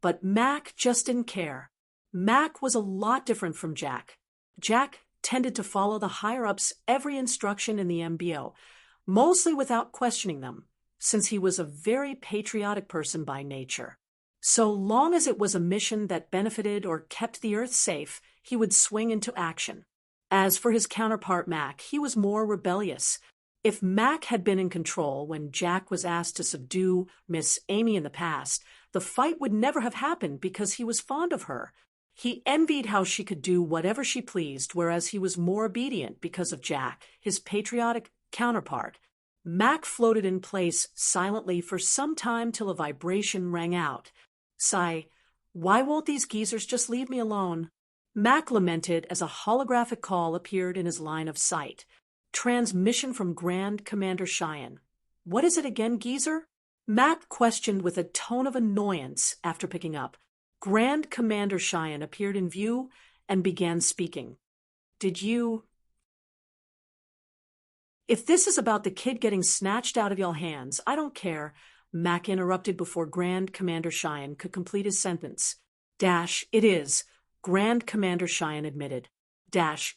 but Mac just didn't care. Mac was a lot different from Jack. Jack tended to follow the higher-ups' every instruction in the MBO, mostly without questioning them, since he was a very patriotic person by nature. So long as it was a mission that benefited or kept the Earth safe, he would swing into action. As for his counterpart Mac, he was more rebellious. If Mac had been in control when Jack was asked to subdue Miss Amy in the past, the fight would never have happened because he was fond of her. He envied how she could do whatever she pleased, whereas he was more obedient because of Jack, his patriotic counterpart. Mac floated in place silently for some time till a vibration rang out. Sigh, why won't these geezers just leave me alone? Mac lamented as a holographic call appeared in his line of sight. Transmission from Grand Commander Cheyenne. What is it again, geezer? Mac questioned with a tone of annoyance after picking up. Grand Commander Cheyenne appeared in view and began speaking. If this is about the kid getting snatched out of y'all hands, I don't care, Mac interrupted before Grand Commander Cheyenne could complete his sentence. It is, Grand Commander Cheyenne admitted.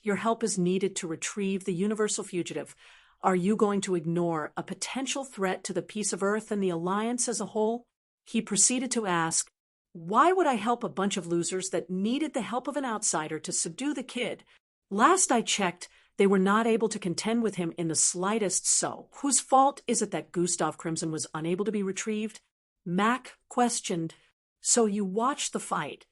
Your help is needed to retrieve the Universal Fugitive. Are you going to ignore a potential threat to the peace of Earth and the Alliance as a whole? He proceeded to ask, why would I help a bunch of losers that needed the help of an outsider to subdue the kid? Last I checked, they were not able to contend with him in the slightest, so whose fault is it that Gustav Crimson was unable to be retrieved? Mac questioned. So you watched the fight.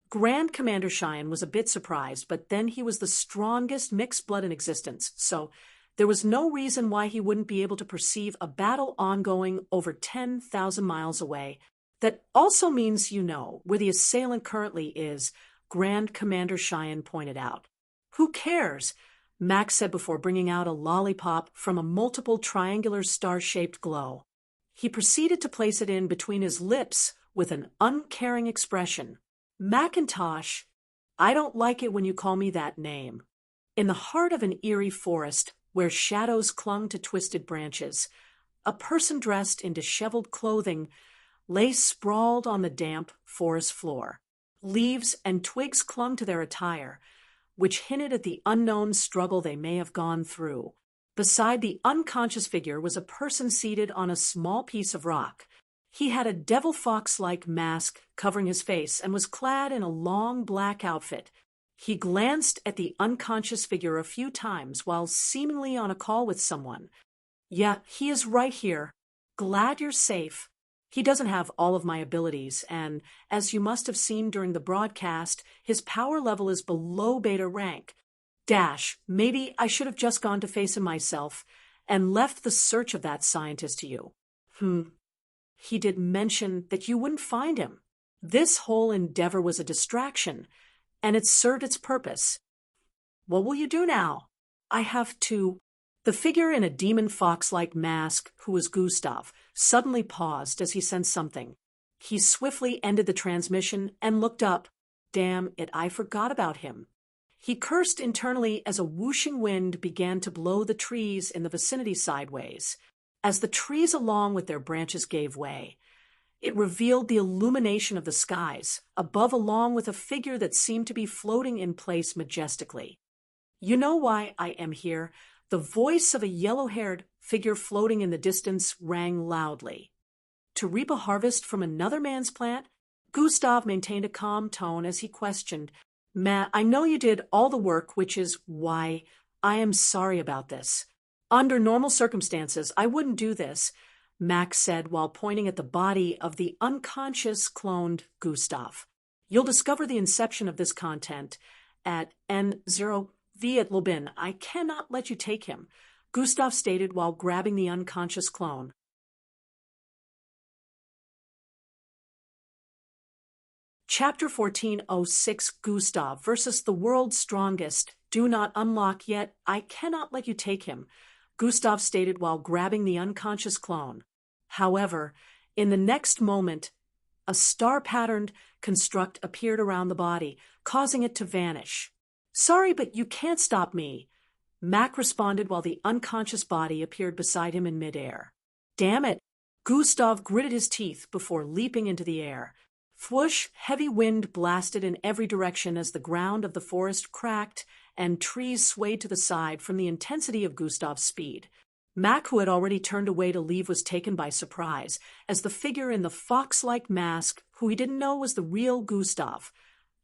Grand Commander Cheyenne was a bit surprised, but then he was the strongest mixed blood in existence, so there was no reason why he wouldn't be able to perceive a battle ongoing over 10,000 miles away. That also means you know where the assailant currently is, Grand Commander Cheyenne pointed out. Who cares? Mac said before bringing out a lollipop from a multiple triangular star-shaped glow. He proceeded to place it in between his lips with an uncaring expression. Macintosh, I don't like it when you call me that name. In the heart of an eerie forest, where shadows clung to twisted branches, a person dressed in disheveled clothing lay sprawled on the damp forest floor. Leaves and twigs clung to their attire, which hinted at the unknown struggle they may have gone through. Beside the unconscious figure was a person seated on a small piece of rock. He had a devil fox-like mask covering his face and was clad in a long black outfit. He glanced at the unconscious figure a few times while seemingly on a call with someone. Yeah, he is right here. Glad you're safe. He doesn't have all of my abilities, and, as you must have seen during the broadcast, his power level is below beta rank. Maybe I should have just gone to face him myself and left the search of that scientist to you. He did mention that you wouldn't find him. This whole endeavor was a distraction, and it served its purpose. What will you do now? I have to. The figure in a demon fox-like mask, who was Gustav, suddenly paused as he sensed something. He swiftly ended the transmission and looked up. Damn it, I forgot about him. He cursed internally as a whooshing wind began to blow the trees in the vicinity sideways. As the trees along with their branches gave way, it revealed the illumination of the skies, above along with a figure that seemed to be floating in place majestically. You know why I am here? The voice of a yellow-haired figure floating in the distance rang loudly. To reap a harvest from another man's plant? Gustav maintained a calm tone as he questioned, Matt, I know you did all the work, which is why I am sorry about this. Under normal circumstances, I wouldn't do this, Max said while pointing at the body of the unconscious cloned Gustav. You'll discover the inception of this content at N0V at Lubin. I cannot let you take him, Gustav stated while grabbing the unconscious clone. Chapter 1406 Gustav versus the world's strongest. Do not unlock yet. I cannot let you take him, Gustav stated while grabbing the unconscious clone. However, in the next moment, a star-patterned construct appeared around the body, causing it to vanish. Sorry, but you can't stop me, Mac responded while the unconscious body appeared beside him in midair. Damn it! Gustav gritted his teeth before leaping into the air. Whoosh! Heavy wind blasted in every direction as the ground of the forest cracked and trees swayed to the side from the intensity of Gustav's speed. Mac, who had already turned away to leave, was taken by surprise as the figure in the fox-like mask, who he didn't know was the real Gustav,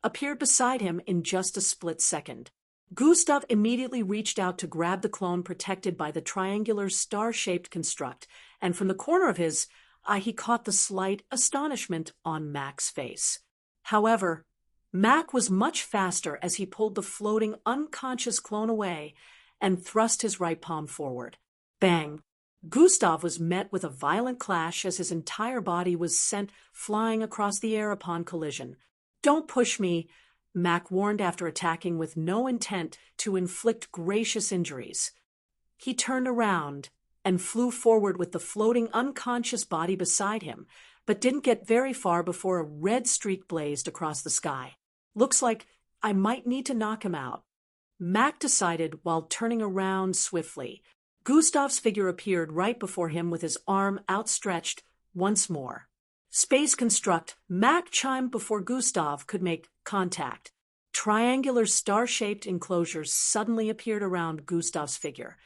appeared beside him in just a split second. Gustav immediately reached out to grab the clone protected by the triangular star-shaped construct, and from the corner of his eye he caught the slight astonishment on Mac's face. However, Mac was much faster as he pulled the floating, unconscious clone away and thrust his right palm forward. Bang! Gustav was met with a violent clash as his entire body was sent flying across the air upon collision. Don't push me, Mac warned after attacking with no intent to inflict gracious injuries. He turned around and flew forward with the floating unconscious body beside him, but didn't get very far before a red streak blazed across the sky. Looks like I might need to knock him out, Mac decided while turning around swiftly. Gustav's figure appeared right before him with his arm outstretched once more. Space construct, Mac chimed before Gustav could make contact. Triangular star-shaped enclosures suddenly appeared around Gustav's figure,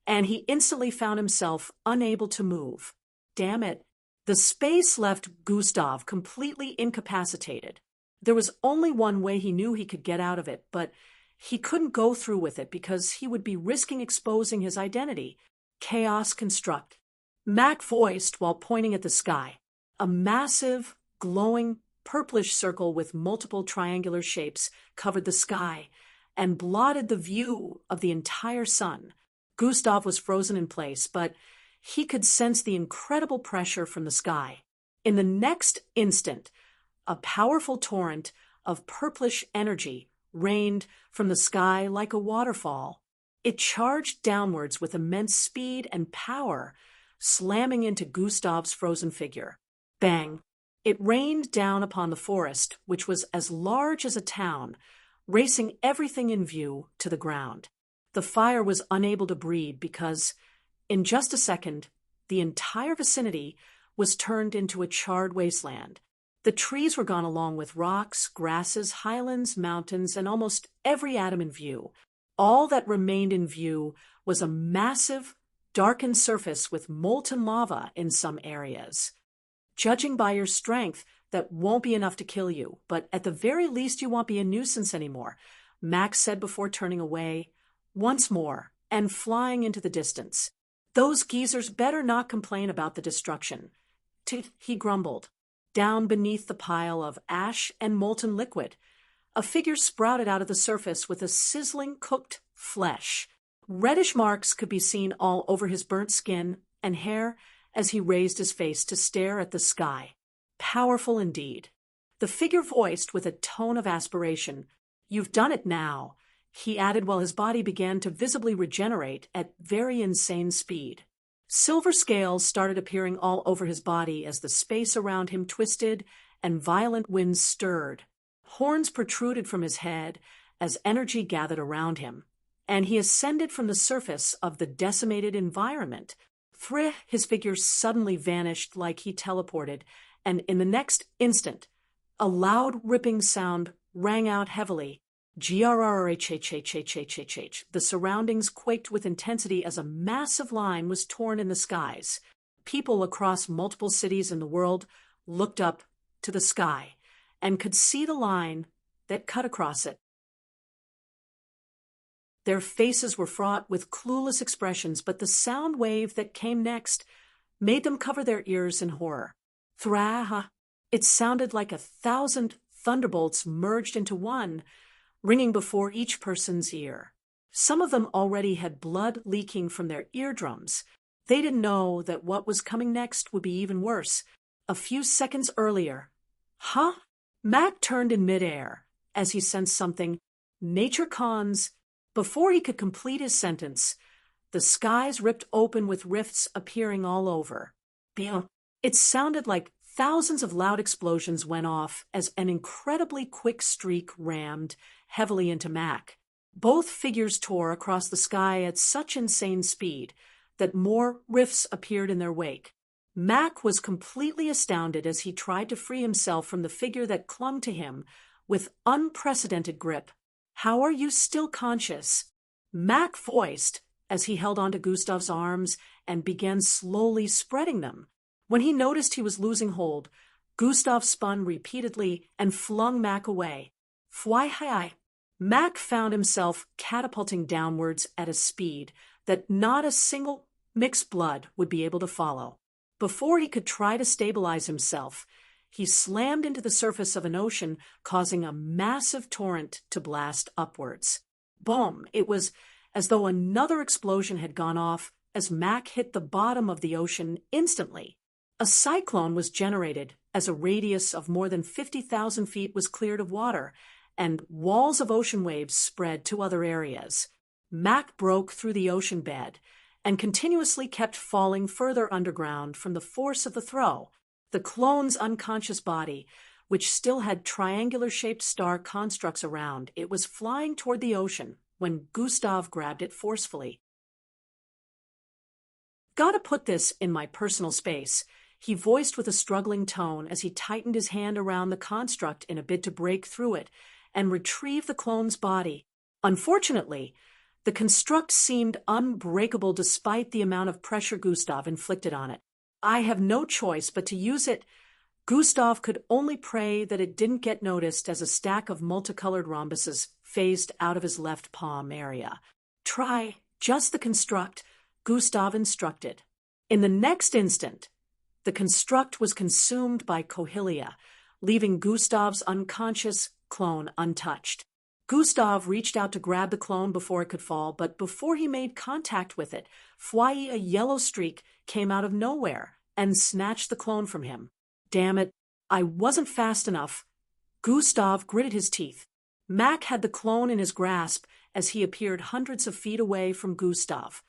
and he instantly found himself unable to move. Damn it. The space left Gustav completely incapacitated. There was only one way he knew he could get out of it, but he couldn't go through with it because he would be risking exposing his identity. Chaos construct, Mac voiced while pointing at the sky. A massive, glowing, purplish circle with multiple triangular shapes covered the sky and blotted the view of the entire sun. Gustav was frozen in place, but he could sense the incredible pressure from the sky. In the next instant, a powerful torrent of purplish energy rained from the sky like a waterfall. It charged downwards with immense speed and power, slamming into Gustav's frozen figure. Bang! It rained down upon the forest, which was as large as a town, racing everything in view to the ground. The fire was unable to breed because, in just a second, the entire vicinity was turned into a charred wasteland. The trees were gone along with rocks, grasses, highlands, mountains, and almost every atom in view. All that remained in view was a massive, darkened surface with molten lava in some areas. Judging by your strength, that won't be enough to kill you, but at the very least you won't be a nuisance anymore, Max said before turning away, once more, and flying into the distance. Those geezers better not complain about the destruction, he grumbled. Down beneath the pile of ash and molten liquid, a figure sprouted out of the surface with a sizzling cooked flesh. Reddish marks could be seen all over his burnt skin and hair as he raised his face to stare at the sky. Powerful indeed. The figure voiced with a tone of aspiration, "You've done it now," he added while his body began to visibly regenerate at very insane speed. Silver scales started appearing all over his body as the space around him twisted and violent winds stirred. Horns protruded from his head as energy gathered around him, and he ascended from the surface of the decimated environment. His figure suddenly vanished like he teleported, and in the next instant, a loud ripping sound rang out heavily. Grrrhhhhhhh. The surroundings quaked with intensity as a massive line was torn in the skies. People across multiple cities in the world looked up to the sky and could see the line that cut across it. Their faces were fraught with clueless expressions, but the sound wave that came next made them cover their ears in horror. Thraha! It sounded like 1,000 thunderbolts merged into one, ringing before each person's ear. Some of them already had blood leaking from their eardrums. They didn't know that what was coming next would be even worse. A few seconds earlier. Huh? Mac turned in midair as he sensed something. Nature cons. Before he could complete his sentence, the skies ripped open with rifts appearing all over. It sounded like thousands of loud explosions went off as an incredibly quick streak rammed heavily into Mac. Both figures tore across the sky at such insane speed that more rifts appeared in their wake. Mac was completely astounded as he tried to free himself from the figure that clung to him with unprecedented grip. "How are you still conscious?" Mac voiced as he held onto Gustav's arms and began slowly spreading them. When he noticed he was losing hold, Gustav spun repeatedly and flung Mac away. Fwai. Mac found himself catapulting downwards at a speed that not a single mixed blood would be able to follow. Before he could try to stabilize himself, he slammed into the surface of an ocean, causing a massive torrent to blast upwards. Boom! It was as though another explosion had gone off as Mac hit the bottom of the ocean instantly. A cyclone was generated as a radius of more than 50,000 feet was cleared of water, and walls of ocean waves spread to other areas. Mac broke through the ocean bed and continuously kept falling further underground from the force of the throw. The clone's unconscious body, which still had triangular-shaped star constructs around, it was flying toward the ocean when Gustav grabbed it forcefully. "Gotta put this in my personal space," he voiced with a struggling tone as he tightened his hand around the construct in a bid to break through it and retrieve the clone's body. Unfortunately, the construct seemed unbreakable despite the amount of pressure Gustav inflicted on it. "I have no choice but to use it." Gustav could only pray that it didn't get noticed as a stack of multicolored rhombuses phased out of his left palm area. "Try just the construct," Gustav instructed. In the next instant, the construct was consumed by Cohelia, leaving Gustav's unconscious clone untouched. Gustav reached out to grab the clone before it could fall, but before he made contact with it, Fwai, a yellow streak, came out of nowhere and snatched the clone from him. "Damn it, I wasn't fast enough." Gustav gritted his teeth. Mac had the clone in his grasp as he appeared hundreds of feet away from Gustav.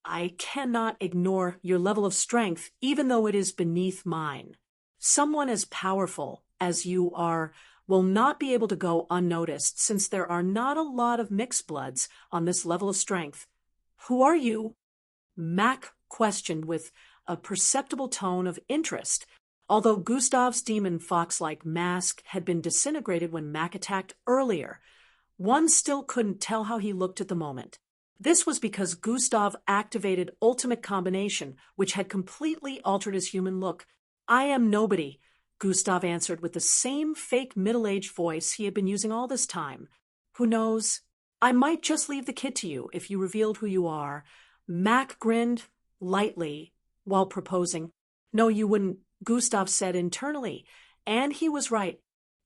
I cannot ignore your level of strength, even though it is beneath mine. Someone as powerful as you are will not be able to go unnoticed since there are not a lot of mixed bloods on this level of strength. Who are you?" Mac questioned with a perceptible tone of interest. Although Gustav's demon fox-like mask had been disintegrated when Mac attacked earlier, one still couldn't tell how he looked at the moment. This was because Gustav activated Ultimate Combination, which had completely altered his human look. "I am nobody," Gustav answered with the same fake middle-aged voice he had been using all this time. "Who knows? I might just leave the kid to you if you revealed who you are." Mac grinned lightly while proposing. "No, you wouldn't," Gustav said internally, and he was right.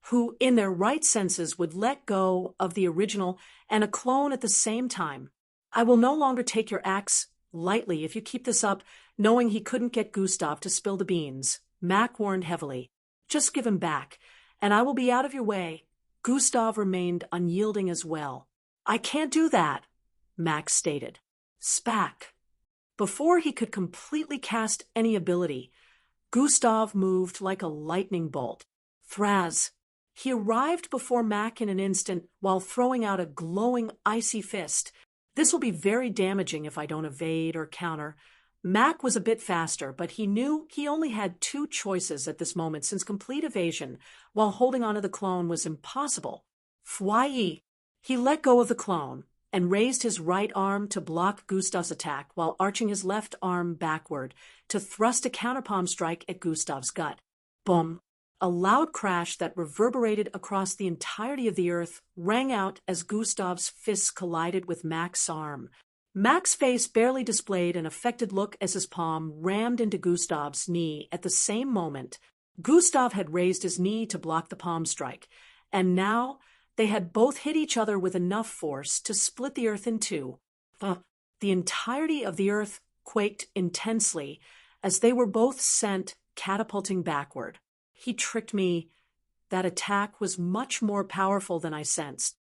Who in their right senses would let go of the original and a clone at the same time? "I will no longer take your acts lightly if you keep this up," knowing he couldn't get Gustav to spill the beans. Mac warned heavily. "Just give him back, and I will be out of your way." Gustav remained unyielding as well. "I can't do that," Mac stated. Spack. Before he could completely cast any ability, Gustav moved like a lightning bolt. Thraz. He arrived before Mac in an instant while throwing out a glowing icy fist. "This will be very damaging if I don't evade or counter." Mac was a bit faster, but he knew he only had two choices at this moment since complete evasion while holding onto the clone was impossible. Fwai. He let go of the clone and raised his right arm to block Gustav's attack while arching his left arm backward to thrust a counterpalm strike at Gustav's gut. Boom. A loud crash that reverberated across the entirety of the earth rang out as Gustav's fists collided with Mac's arm. Mac's face barely displayed an affected look as his palm rammed into Gustav's knee at the same moment. Gustav had raised his knee to block the palm strike, and now they had both hit each other with enough force to split the earth in two. The entirety of the earth quaked intensely as they were both sent catapulting backward. He tricked me. That attack was much more powerful than I sensed.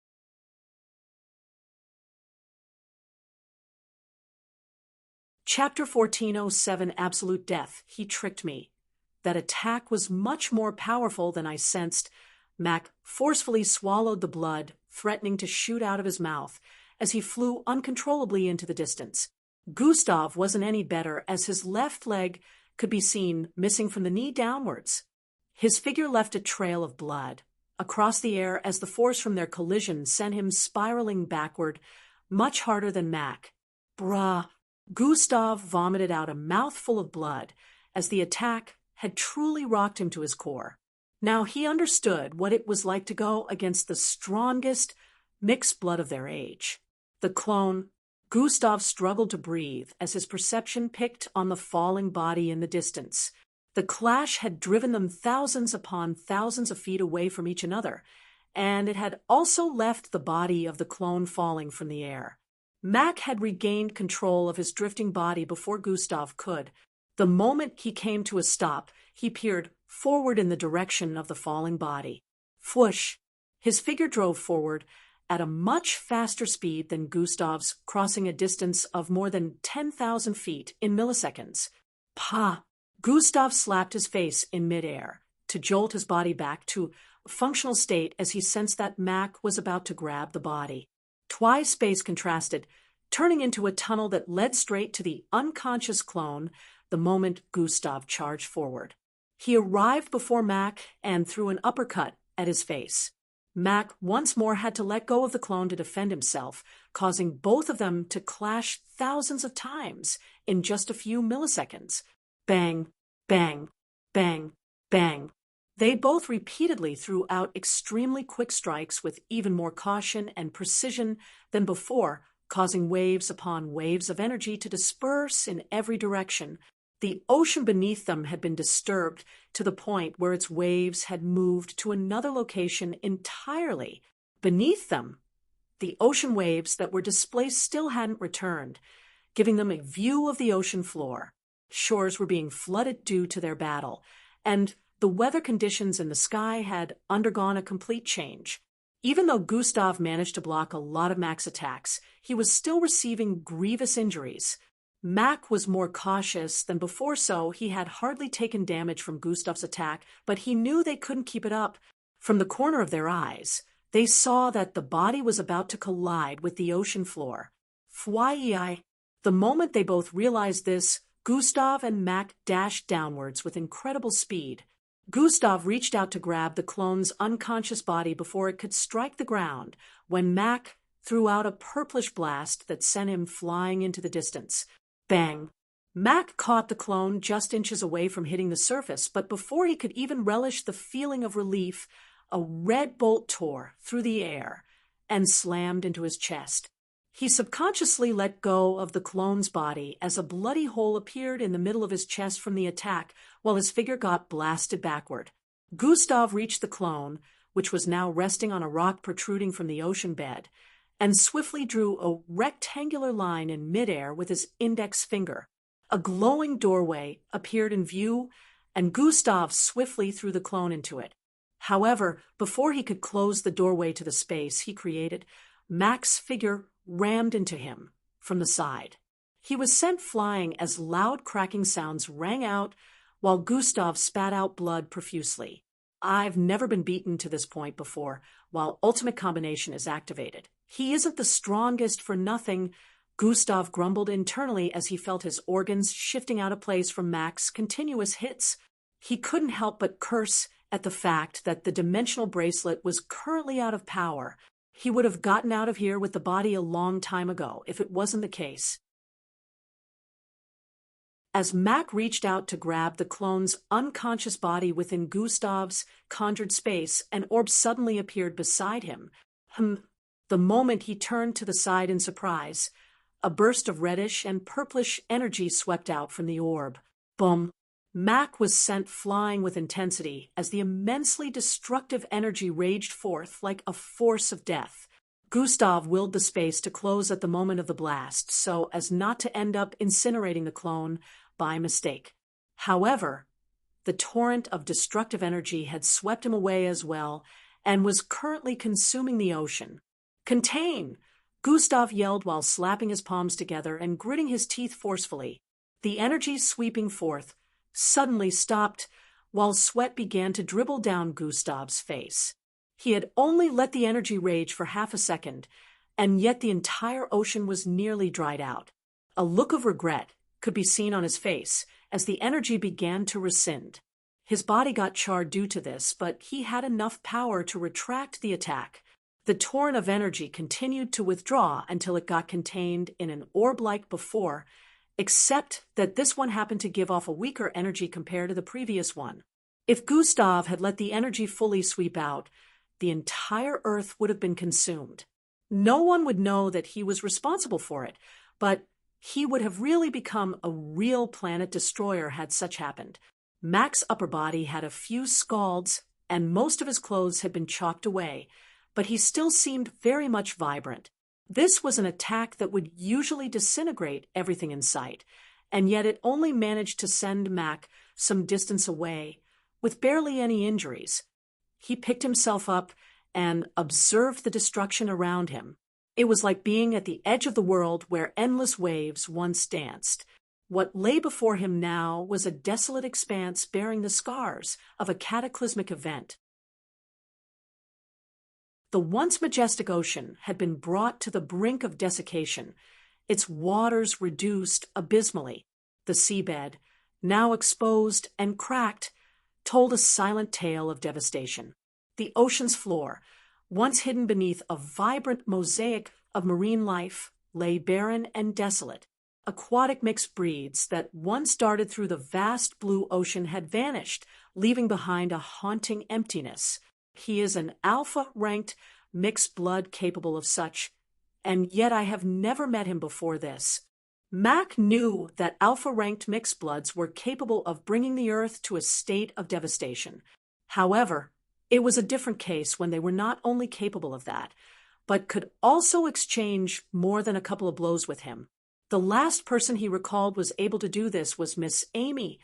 Chapter 1407, Absolute Death. He tricked me. That attack was much more powerful than I sensed. Mac forcefully swallowed the blood, threatening to shoot out of his mouth, as he flew uncontrollably into the distance. Gustav wasn't any better, as his left leg could be seen missing from the knee downwards. His figure left a trail of blood across the air as the force from their collision sent him spiraling backward, much harder than Mac. Bruh. Gustav vomited out a mouthful of blood, as the attack had truly rocked him to his core. Now he understood what it was like to go against the strongest mixed blood of their age. The clone, Gustav, struggled to breathe as his perception picked on the falling body in the distance. The clash had driven them thousands upon thousands of feet away from each another, and it had also left the body of the clone falling from the air. Mac had regained control of his drifting body before Gustav could. The moment he came to a stop, he peered forward in the direction of the falling body. Whoosh! His figure drove forward at a much faster speed than Gustav's, crossing a distance of more than 10,000 feet in milliseconds. Pah! Gustav slapped his face in midair to jolt his body back to a functional state as he sensed that Mac was about to grab the body. Twice space contrasted, turning into a tunnel that led straight to the unconscious clone the moment Gustav charged forward. He arrived before Mac and threw an uppercut at his face. Mac once more had to let go of the clone to defend himself, causing both of them to clash thousands of times in just a few milliseconds. Bang, bang, bang, bang. They both repeatedly threw out extremely quick strikes with even more caution and precision than before, causing waves upon waves of energy to disperse in every direction. The ocean beneath them had been disturbed to the point where its waves had moved to another location entirely. Beneath them, the ocean waves that were displaced still hadn't returned, giving them a view of the ocean floor. Shores were being flooded due to their battle, and the weather conditions in the sky had undergone a complete change. Even though Gustav managed to block a lot of Mac's attacks, he was still receiving grievous injuries. Mac was more cautious than before, so he had hardly taken damage from Gustav's attack, but he knew they couldn't keep it up. From the corner of their eyes, they saw that the body was about to collide with the ocean floor. Fwai! The moment they both realized this, Gustav and Mac dashed downwards with incredible speed. Gustav reached out to grab the clone's unconscious body before it could strike the ground, when Mac threw out a purplish blast that sent him flying into the distance. Bang! Mac caught the clone just inches away from hitting the surface, but before he could even relish the feeling of relief, a red bolt tore through the air and slammed into his chest. He subconsciously let go of the clone's body as a bloody hole appeared in the middle of his chest from the attack, while his figure got blasted backward. Gustav reached the clone, which was now resting on a rock protruding from the ocean bed, and swiftly drew a rectangular line in midair with his index finger. A glowing doorway appeared in view, and Gustav swiftly threw the clone into it. However, before he could close the doorway to the space he created, Mac's figure rammed into him from the side. He was sent flying as loud cracking sounds rang out while Gustav spat out blood profusely. I've never been beaten to this point before, while Ultimate Combination is activated. He isn't the strongest for nothing, Gustav grumbled internally as he felt his organs shifting out of place from Mac's continuous hits. He couldn't help but curse at the fact that the dimensional bracelet was currently out of power. He would have gotten out of here with the body a long time ago if it wasn't the case. As Mac reached out to grab the clone's unconscious body within Gustav's conjured space, an orb suddenly appeared beside him. The moment he turned to the side in surprise, a burst of reddish and purplish energy swept out from the orb. Boom! Mac was sent flying with intensity as the immensely destructive energy raged forth like a force of death. Gustav willed the space to close at the moment of the blast so as not to end up incinerating the clone by mistake. However, the torrent of destructive energy had swept him away as well and was currently consuming the ocean. "Contain!" Gustav yelled while slapping his palms together and gritting his teeth forcefully. The energy sweeping forth suddenly stopped while sweat began to dribble down Gustav's face. He had only let the energy rage for half a second, and yet the entire ocean was nearly dried out. A look of regret could be seen on his face as the energy began to rescind. His body got charred due to this, but he had enough power to retract the attack. The torrent of energy continued to withdraw until it got contained in an orb like before, except that this one happened to give off a weaker energy compared to the previous one. If Gustav had let the energy fully sweep out, the entire Earth would have been consumed. No one would know that he was responsible for it, but he would have really become a real planet destroyer had such happened. Mac's upper body had a few scalds, and most of his clothes had been chopped away, but he still seemed very much vibrant. This was an attack that would usually disintegrate everything in sight, and yet it only managed to send Mac some distance away, with barely any injuries. He picked himself up and observed the destruction around him. It was like being at the edge of the world where endless waves once danced. What lay before him now was a desolate expanse bearing the scars of a cataclysmic event. The once majestic ocean had been brought to the brink of desiccation, its waters reduced abysmally. The seabed, now exposed and cracked, told a silent tale of devastation. The ocean's floor, once hidden beneath a vibrant mosaic of marine life, lay barren and desolate. Aquatic mixed breeds that once darted through the vast blue ocean had vanished, leaving behind a haunting emptiness. He is an alpha-ranked mixed blood capable of such, and yet I have never met him before this. Mac knew that alpha-ranked mixed bloods were capable of bringing the Earth to a state of devastation. However, it was a different case when they were not only capable of that, but could also exchange more than a couple of blows with him. The last person he recalled was able to do this was Miss Amy,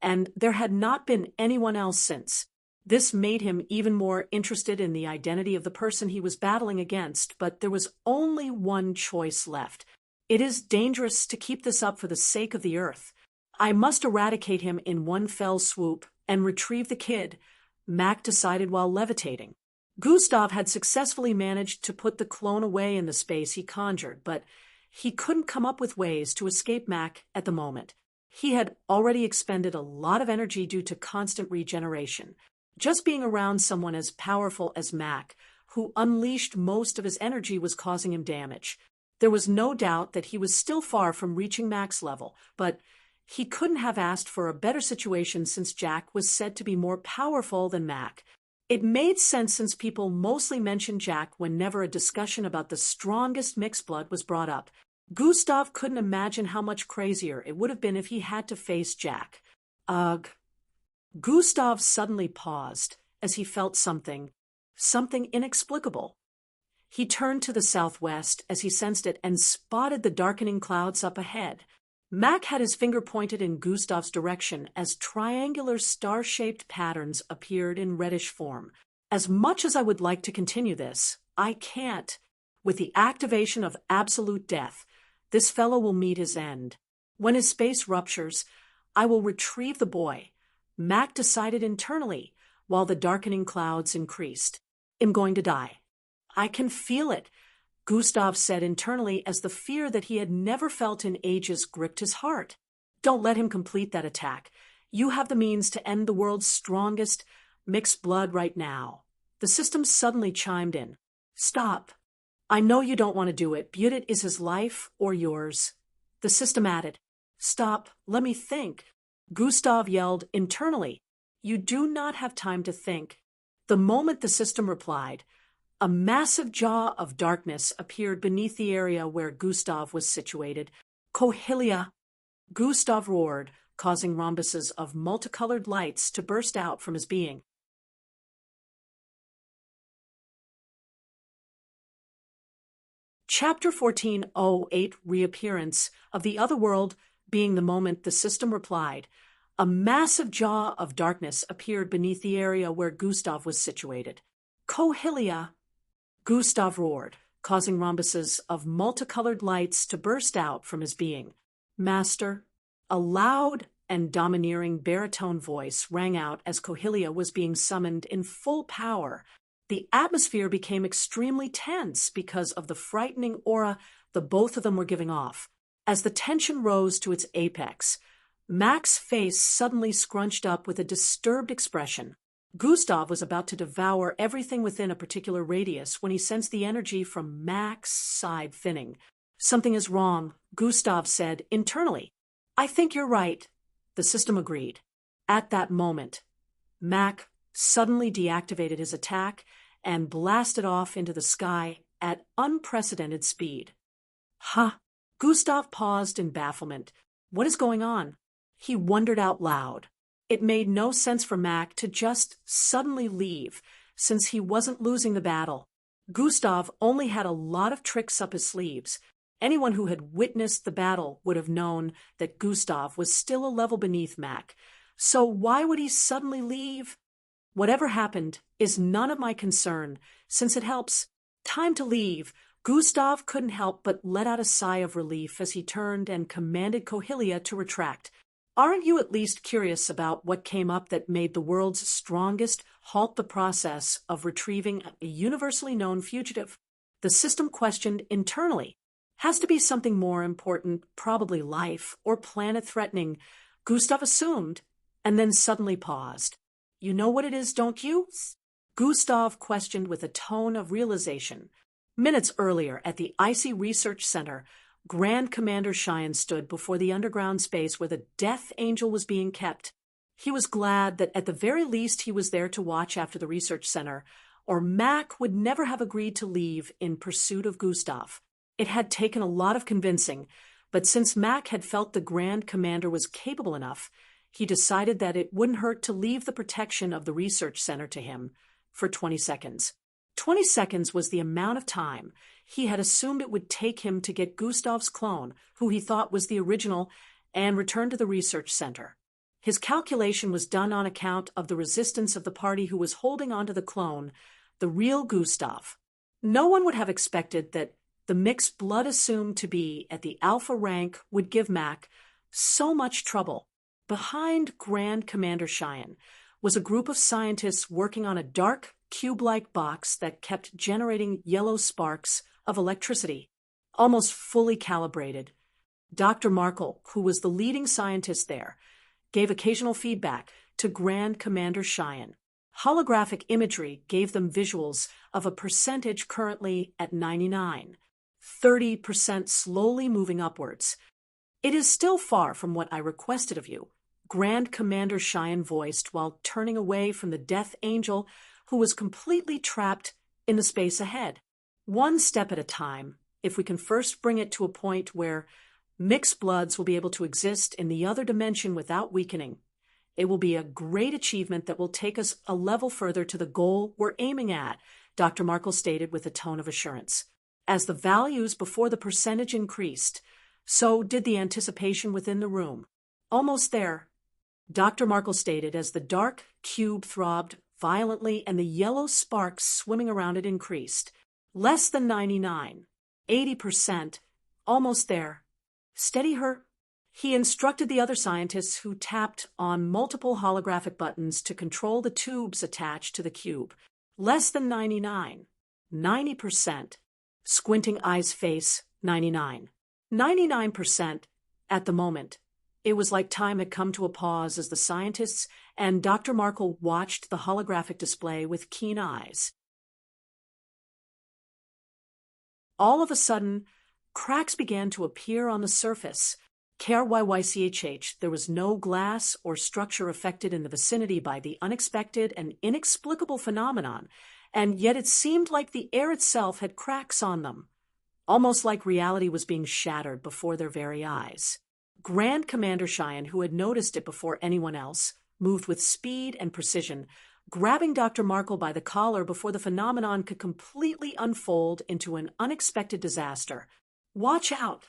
and there had not been anyone else since. This made him even more interested in the identity of the person he was battling against, but there was only one choice left. It is dangerous to keep this up for the sake of the Earth. I must eradicate him in one fell swoop and retrieve the kid, Mac decided while levitating. Gustav had successfully managed to put the clone away in the space he conjured, but he couldn't come up with ways to escape Mac at the moment. He had already expended a lot of energy due to constant regeneration. Just being around someone as powerful as Mac, who unleashed most of his energy, was causing him damage. There was no doubt that he was still far from reaching Mac's level, but he couldn't have asked for a better situation since Jack was said to be more powerful than Mac. It made sense since people mostly mentioned Jack whenever a discussion about the strongest mixed blood was brought up. Gustav couldn't imagine how much crazier it would have been if he had to face Jack. Ugh. Gustav suddenly paused as he felt something inexplicable. He turned to the southwest as he sensed it and spotted the darkening clouds up ahead. Mac had his finger pointed in Gustav's direction as triangular star-shaped patterns appeared in reddish form. As much as I would like to continue this, I can't. With the activation of absolute death, this fellow will meet his end. When his space ruptures, I will retrieve the boy. Mac decided internally, while the darkening clouds increased. I'm going to die. I can feel it, Gustav said internally as the fear that he had never felt in ages gripped his heart. Don't let him complete that attack. You have the means to end the world's strongest mixed blood right now. The system suddenly chimed in. Stop. I know you don't want to do it, but it is his life or yours. The system added. Stop. Let me think. Gustav yelled internally. You do not have time to think. The moment the system replied, a massive jaw of darkness appeared beneath the area where Gustav was situated. Kohelia! Gustav roared, causing rhombuses of multicolored lights to burst out from his being. Chapter 1408, Reappearance of the Otherworld being the moment the system replied. A massive jaw of darkness appeared beneath the area where Gustav was situated. Cohelia! Gustav roared, causing rhombuses of multicolored lights to burst out from his being. Master! A loud and domineering baritone voice rang out as Cohelia was being summoned in full power. The atmosphere became extremely tense because of the frightening aura the both of them were giving off. As the tension rose to its apex, Mac's face suddenly scrunched up with a disturbed expression. Gustav was about to devour everything within a particular radius when he sensed the energy from Mac's side thinning. Something is wrong, Gustav said internally. I think you're right, the system agreed. At that moment, Mac suddenly deactivated his attack and blasted off into the sky at unprecedented speed. Ha! Gustav paused in bafflement. What is going on? He wondered out loud. It made no sense for Mac to just suddenly leave, since he wasn't losing the battle. Gustav only had a lot of tricks up his sleeves. Anyone who had witnessed the battle would have known that Gustav was still a level beneath Mac. So why would he suddenly leave? Whatever happened is none of my concern, since it helps. Time to leave. Gustav couldn't help but let out a sigh of relief as he turned and commanded Cohelia to retract. Aren't you at least curious about what came up that made the world's strongest halt the process of retrieving a universally known fugitive? The system questioned internally. Has to be something more important, probably life or planet-threatening, Gustav assumed, and then suddenly paused. You know what it is, don't you? Gustav questioned with a tone of realization. Minutes earlier, at the Icy Research Center, Grand Commander Cheyenne stood before the underground space where the Death Angel was being kept. He was glad that at the very least he was there to watch after the research center, or Mac would never have agreed to leave in pursuit of Gustav. It had taken a lot of convincing, but since Mac had felt the Grand Commander was capable enough, he decided that it wouldn't hurt to leave the protection of the research center to him for 20 seconds. 20 seconds was the amount of time he had assumed it would take him to get Gustav's clone, who he thought was the original, and return to the research center. His calculation was done on account of the resistance of the party who was holding onto the clone, the real Gustav. No one would have expected that the mixed blood assumed to be at the alpha rank would give Mac so much trouble. Behind Grand Commander Cheyenne was a group of scientists working on a dark, cube-like box that kept generating yellow sparks of electricity, almost fully calibrated. Dr. Markle, who was the leading scientist there, gave occasional feedback to Grand Commander Cheyenne. Holographic imagery gave them visuals of a percentage currently at 99, 30% slowly moving upwards. It is still far from what I requested of you, Grand Commander Cheyenne voiced while turning away from the Death Angel, who was completely trapped in the space ahead. One step at a time, if we can first bring it to a point where mixed bloods will be able to exist in the other dimension without weakening. It will be a great achievement that will take us a level further to the goal we're aiming at, Dr. Markle stated with a tone of assurance. As the values before the percentage increased, so did the anticipation within the room. Almost there, Dr. Markle stated as the dark cube throbbed violently and the yellow sparks swimming around it increased. Less than 99, 80%, almost there. Steady her. He instructed the other scientists who tapped on multiple holographic buttons to control the tubes attached to the cube. Less than 99, 90%. Squinting eyes face, 99. 99% at the moment. It was like time had come to a pause as the scientists and Dr. Markle watched the holographic display with keen eyes. All of a sudden, cracks began to appear on the surface. KRYYCHH, there was no glass or structure affected in the vicinity by the unexpected and inexplicable phenomenon, and yet it seemed like the air itself had cracks on them, almost like reality was being shattered before their very eyes. Grand Commander Cheyenne, who had noticed it before anyone else, moved with speed and precision, grabbing Dr. Markle by the collar before the phenomenon could completely unfold into an unexpected disaster. "Watch out!"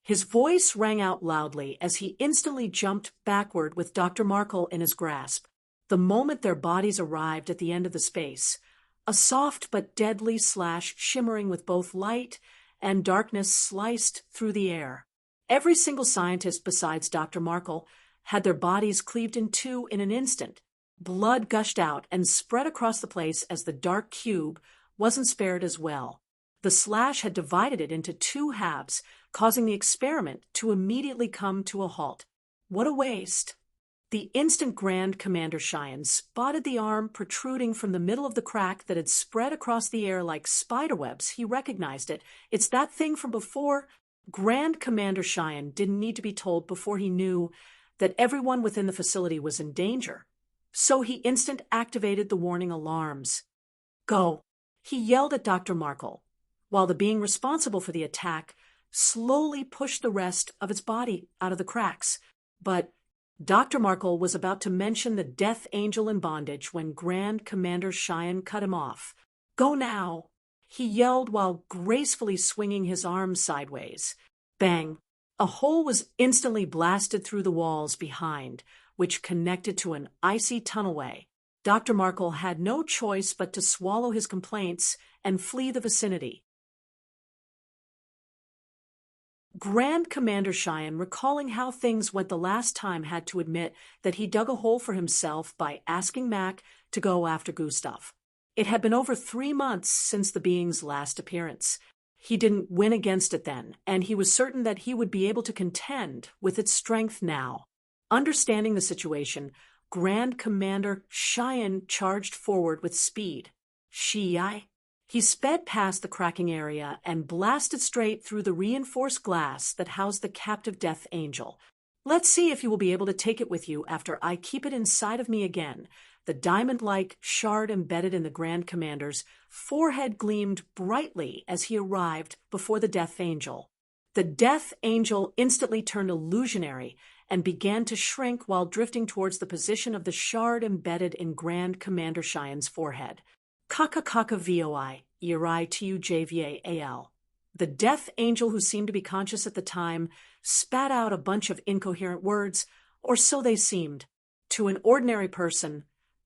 His voice rang out loudly as he instantly jumped backward with Dr. Markle in his grasp. The moment their bodies arrived at the end of the space, a soft but deadly slash shimmering with both light and darkness sliced through the air. Every single scientist besides Dr. Markle had their bodies cleaved in two in an instant. Blood gushed out and spread across the place as the dark cube wasn't spared as well. The slash had divided it into two halves, causing the experiment to immediately come to a halt. What a waste! The instant Grand Commander Cheyenne spotted the arm protruding from the middle of the crack that had spread across the air like spiderwebs, he recognized it. "It's that thing from before." Grand Commander Cheyenne didn't need to be told before he knew that everyone within the facility was in danger. So he instant activated the warning alarms. "Go," he yelled at Dr. Markle, while the being responsible for the attack slowly pushed the rest of its body out of the cracks. But Dr. Markle was about to mention the Death Angel in bondage when Grand Commander Cheyenne cut him off. "Go now," he yelled while gracefully swinging his arms sideways. Bang! A hole was instantly blasted through the walls behind, which connected to an icy tunnelway. Dr. Markle had no choice but to swallow his complaints and flee the vicinity. Grand Commander Cheyenne, recalling how things went the last time, had to admit that he dug a hole for himself by asking Mac to go after Gustav. It had been over 3 months since the being's last appearance. He didn't win against it then, and he was certain that he would be able to contend with its strength now. Understanding the situation, Grand Commander Cheyenne charged forward with speed. He sped past the cracking area and blasted straight through the reinforced glass that housed the captive Death Angel. "Let's see if you will be able to take it with you after I keep it inside of me again." The diamond-like shard embedded in the Grand Commander's forehead gleamed brightly as he arrived before the Death Angel. The Death Angel instantly turned illusionary and began to shrink while drifting towards the position of the shard embedded in Grand Commander Cheyenne's forehead. "Kakakaka-voi, Eri-tujval." The Death Angel, who seemed to be conscious at the time, spat out a bunch of incoherent words, or so they seemed. To an ordinary person,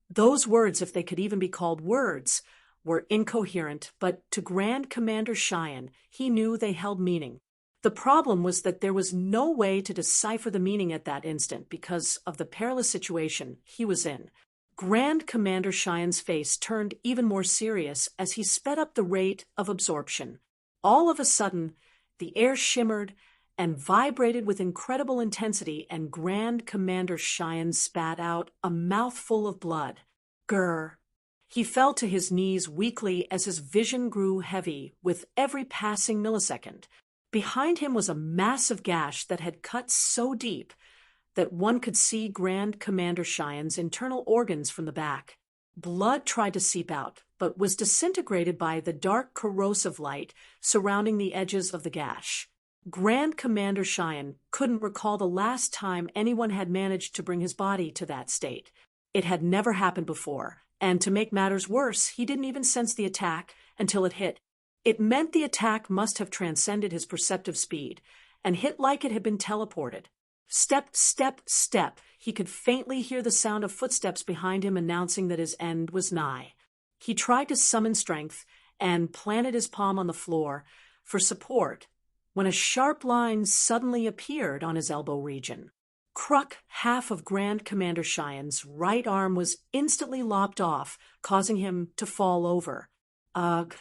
those words, if they could even be called words, were incoherent, but to Grand Commander Cheyenne, he knew they held meaning. The problem was that there was no way to decipher the meaning at that instant because of the perilous situation he was in. Grand Commander Cheyenne's face turned even more serious as he sped up the rate of absorption. All of a sudden, the air shimmered and vibrated with incredible intensity, and Grand Commander Cheyenne spat out a mouthful of blood. Grr! He fell to his knees weakly as his vision grew heavy with every passing millisecond. Behind him was a massive gash that had cut so deep that one could see Grand Commander Cheyenne's internal organs from the back. Blood tried to seep out, but was disintegrated by the dark corrosive light surrounding the edges of the gash. Grand Commander Cheyenne couldn't recall the last time anyone had managed to bring his body to that state. It had never happened before, and to make matters worse, he didn't even sense the attack until it hit. It meant the attack must have transcended his perceptive speed, and hit like it had been teleported. Step, step, step. He could faintly hear the sound of footsteps behind him announcing that his end was nigh. He tried to summon strength and planted his palm on the floor for support when a sharp line suddenly appeared on his elbow region. Cruck, half of Grand Commander Cheyenne's right arm was instantly lopped off, causing him to fall over. Ugh.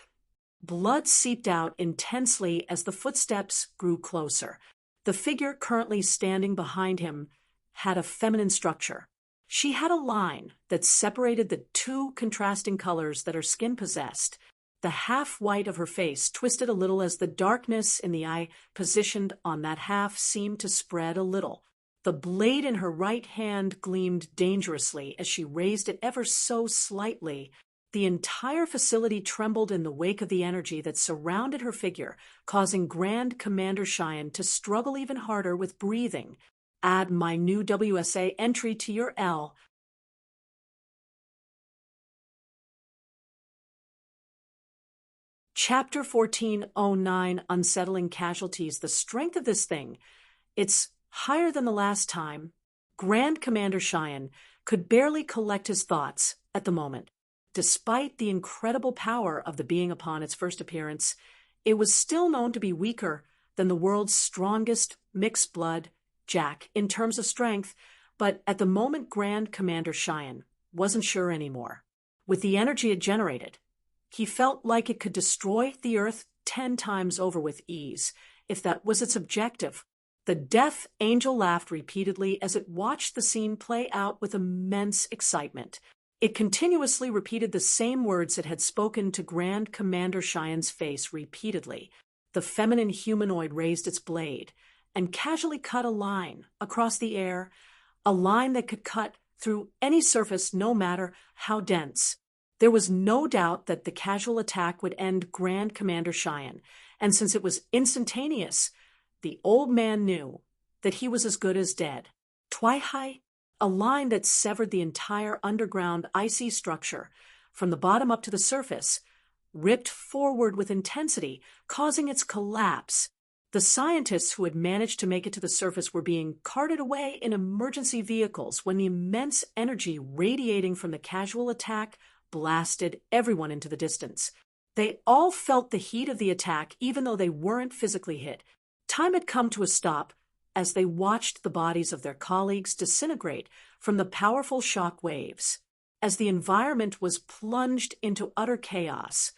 Blood seeped out intensely as the footsteps grew closer. The figure currently standing behind him had a feminine structure. She had a line that separated the two contrasting colors that her skin possessed. The half-white of her face twisted a little as the darkness in the eye positioned on that half seemed to spread a little. The blade in her right hand gleamed dangerously as she raised it ever so slightly The entire facility trembled in the wake of the energy that surrounded her figure, causing Grand Commander Cheyenne to struggle even harder with breathing. Add my new WSA entry to your L. Chapter 1409, Unsettling Casualties. The strength of this thing. It's higher than the last time. Grand Commander Cheyenne could barely collect his thoughts at the moment. Despite the incredible power of the being upon its first appearance, it was still known to be weaker than the world's strongest mixed blood Jack in terms of strength, but at the moment Grand Commander Cheyenne wasn't sure anymore. With the energy it generated, he felt like it could destroy the Earth 10 times over with ease, if that was its objective. The Death Angel laughed repeatedly as it watched the scene play out with immense excitement. It continuously repeated the same words it had spoken to Grand Commander Cheyenne's face repeatedly. The feminine humanoid raised its blade and casually cut a line across the air, a line that could cut through any surface no matter how dense. There was no doubt that the casual attack would end Grand Commander Cheyenne, and since it was instantaneous, the old man knew that he was as good as dead. Twihai, a line that severed the entire underground icy structure from the bottom up to the surface, ripped forward with intensity, causing its collapse. The scientists who had managed to make it to the surface were being carted away in emergency vehicles when the immense energy radiating from the casual attack blasted everyone into the distance. They all felt the heat of the attack even though they weren't physically hit. Time had come to a stop as they watched the bodies of their colleagues disintegrate from the powerful shock waves. As the environment was plunged into utter chaos,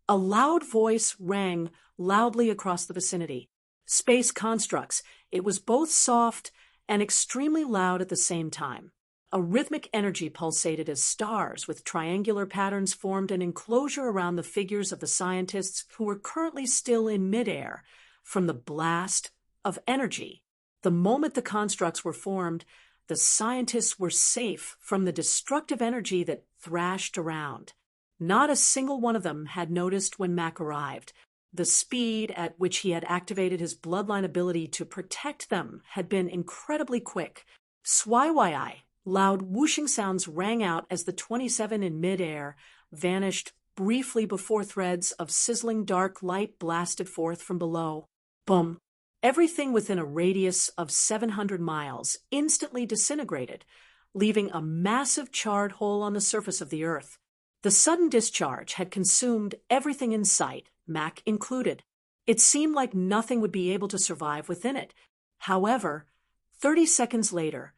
a loud voice rang loudly across the vicinity. Space constructs. It was both soft and extremely loud at the same time. A rhythmic energy pulsated as stars with triangular patterns formed an enclosure around the figures of the scientists who were currently still in midair from the blast of energy. The moment the constructs were formed, the scientists were safe from the destructive energy that thrashed around. Not a single one of them had noticed when Mac arrived. The speed at which he had activated his bloodline ability to protect them had been incredibly quick. Swaiwai, loud whooshing sounds rang out as the 27 in midair vanished briefly before threads of sizzling dark light blasted forth from below. Boom! Everything within a radius of 700 miles instantly disintegrated, leaving a massive charred hole on the surface of the Earth. The sudden discharge had consumed everything in sight, Mac included. It seemed like nothing would be able to survive within it. However, 30 seconds later,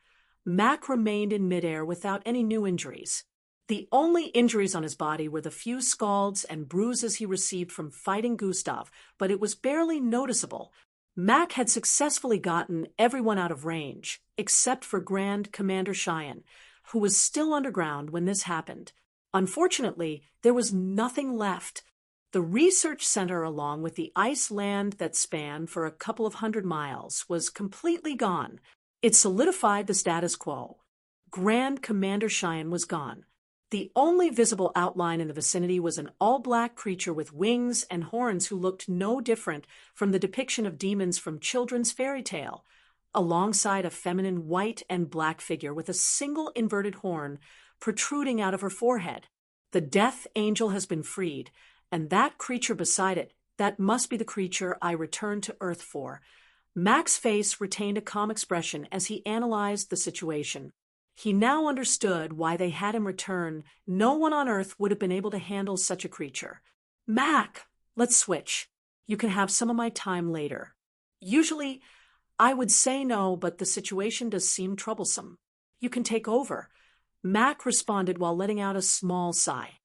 Mac remained in midair without any new injuries. The only injuries on his body were the few scalds and bruises he received from fighting Gustav, but it was barely noticeable. Mac had successfully gotten everyone out of range, except for Grand Commander Cheyenne, who was still underground when this happened. Unfortunately, there was nothing left. The research center, along with the ice land that spanned for a couple of 100 miles, was completely gone. It solidified the status quo. Grand Commander Cheyenne was gone. The only visible outline in the vicinity was an all-black creature with wings and horns who looked no different from the depiction of demons from children's fairy tale, alongside a feminine white and black figure with a single inverted horn protruding out of her forehead. The Death Angel has been freed, and that creature beside it, that must be the creature I returned to Earth for. Mac's face retained a calm expression as he analyzed the situation. He now understood why they had him return. No one on Earth would have been able to handle such a creature. Mac, let's switch. You can have some of my time later. Usually, I would say no, but the situation does seem troublesome. You can take over. Mac responded while letting out a small sigh.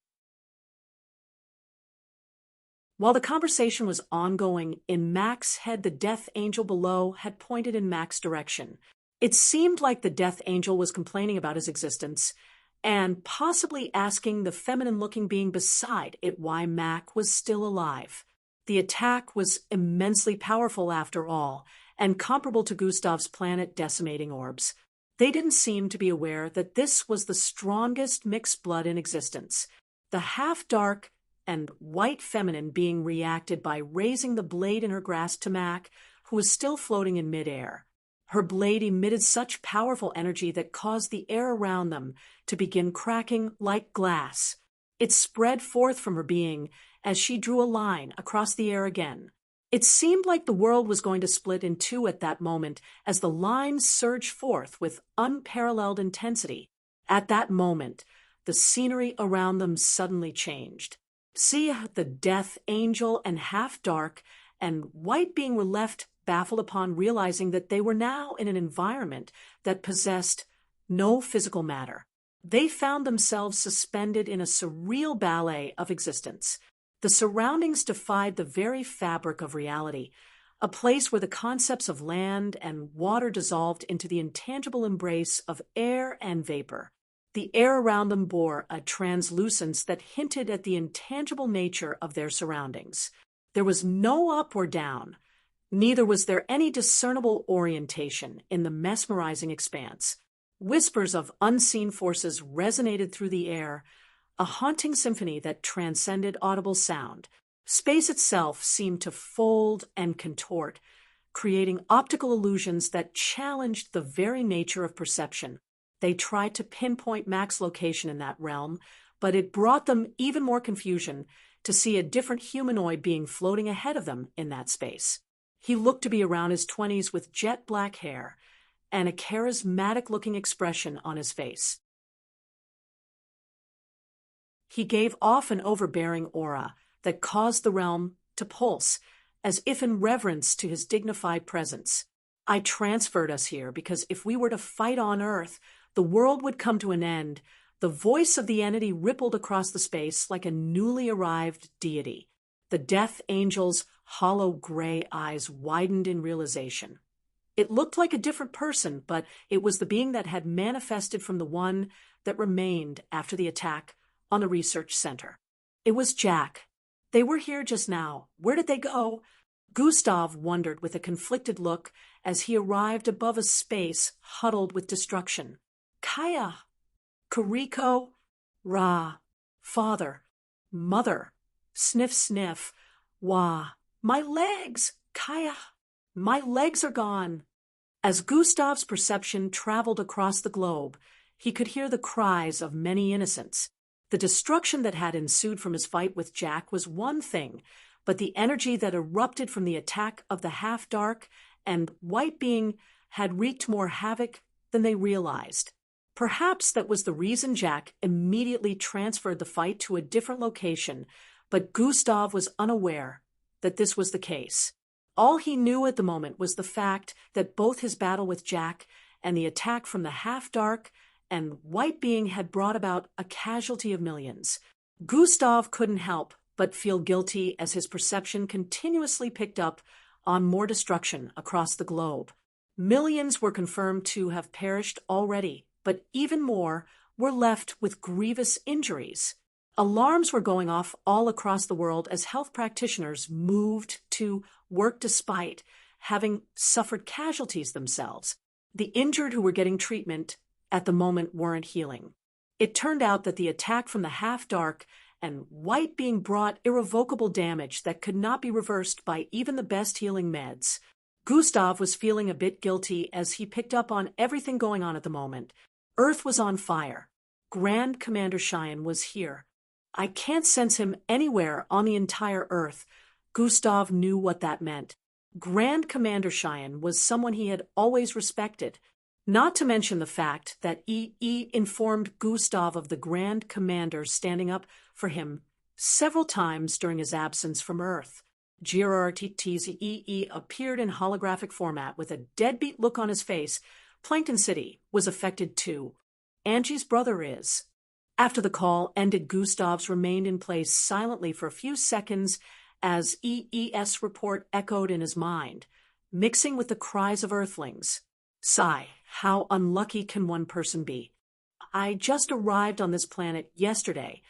While the conversation was ongoing, in Mac's head the Death Angel below had pointed in Mac's direction. It seemed like the Death Angel was complaining about his existence and possibly asking the feminine-looking being beside it why Mac was still alive. The attack was immensely powerful after all, and comparable to Gustav's planet-decimating orbs. They didn't seem to be aware that this was the strongest mixed blood in existence. the half-dark and white feminine being reacted by raising the blade in her grasp to Mac, who was still floating in midair. Her blade emitted such powerful energy that caused the air around them to begin cracking like glass. It spread forth from her being as she drew a line across the air again. It seemed like the world was going to split in two at that moment as the line surged forth with unparalleled intensity. At that moment, the scenery around them suddenly changed. See, the death angel and half-dark and white being were left baffled upon realizing that they were now in an environment that possessed no physical matter. They found themselves suspended in a surreal ballet of existence. The surroundings defied the very fabric of reality, a place where the concepts of land and water dissolved into the intangible embrace of air and vapor. The air around them bore a translucence that hinted at the intangible nature of their surroundings. There was no up or down. Neither was there any discernible orientation in the mesmerizing expanse. Whispers of unseen forces resonated through the air, a haunting symphony that transcended audible sound. Space itself seemed to fold and contort, creating optical illusions that challenged the very nature of perception. They tried to pinpoint Mac's location in that realm, but it brought them even more confusion to see a different humanoid being floating ahead of them in that space. He looked to be around his 20s with jet black hair and a charismatic-looking expression on his face. He gave off an overbearing aura that caused the realm to pulse, as if in reverence to his dignified presence. I transferred us here because if we were to fight on Earth, the world would come to an end. The voice of the entity rippled across the space like a newly arrived deity. The death angel's hollow gray eyes widened in realization. It looked like a different person, but it was the being that had manifested from the one that remained after the attack on the research center. It was Jack. They were here just now. Where did they go? Gustav wondered with a conflicted look as he arrived above a space huddled with destruction. Kaya, Kariko, Ra, father, mother, sniff, sniff, wah, my legs, Kaya, my legs are gone. As Gustav's perception traveled across the globe, he could hear the cries of many innocents. The destruction that had ensued from his fight with Jack was one thing, but the energy that erupted from the attack of the half-dark and white being had wreaked more havoc than they realized. Perhaps that was the reason Jack immediately transferred the fight to a different location, but Gustav was unaware that this was the case. All he knew at the moment was the fact that both his battle with Jack and the attack from the half-dark and white being had brought about a casualty of millions. Gustav couldn't help but feel guilty as his perception continuously picked up on more destruction across the globe. Millions were confirmed to have perished already, but even more were left with grievous injuries. Alarms were going off all across the world as health practitioners moved to work despite having suffered casualties themselves. The injured who were getting treatment at the moment weren't healing. It turned out that the attack from the half-dark and white being brought irrevocable damage that could not be reversed by even the best healing meds. Gustav was feeling a bit guilty as he picked up on everything going on at the moment. Earth was on fire. Grand Commander Cheyenne was here. I can't sense him anywhere on the entire Earth. Gustav knew what that meant. Grand Commander Cheyenne was someone he had always respected. Not to mention the fact that E.E. informed Gustav of the Grand Commander standing up for him several times during his absence from Earth. GRRTT's E.E. appeared in holographic format with a deadbeat look on his face. Plankton City was affected too. Angie's brother is. After the call ended, Gustav's remained in place silently for a few seconds as EES report echoed in his mind, mixing with the cries of Earthlings. Sigh, how unlucky can one person be? I just arrived on this planet yesterday,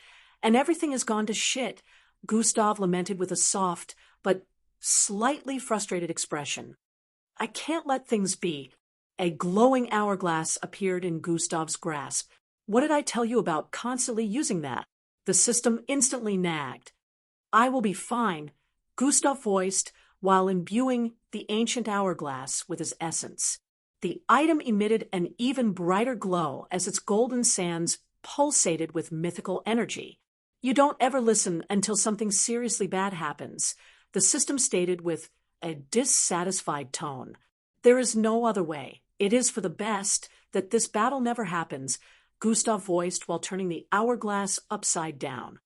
and everything has gone to shit, Gustav lamented with a soft but slightly frustrated expression. I can't let things be. A glowing hourglass appeared in Gustav's grasp. What did I tell you about constantly using that? The system instantly nagged. I will be fine, Gustav voiced while imbuing the ancient hourglass with his essence. The item emitted an even brighter glow as its golden sands pulsated with mythical energy. You don't ever listen until something seriously bad happens, the system stated with a dissatisfied tone. There is no other way. It is for the best that this battle never happens, Gustav voiced while turning the hourglass upside down.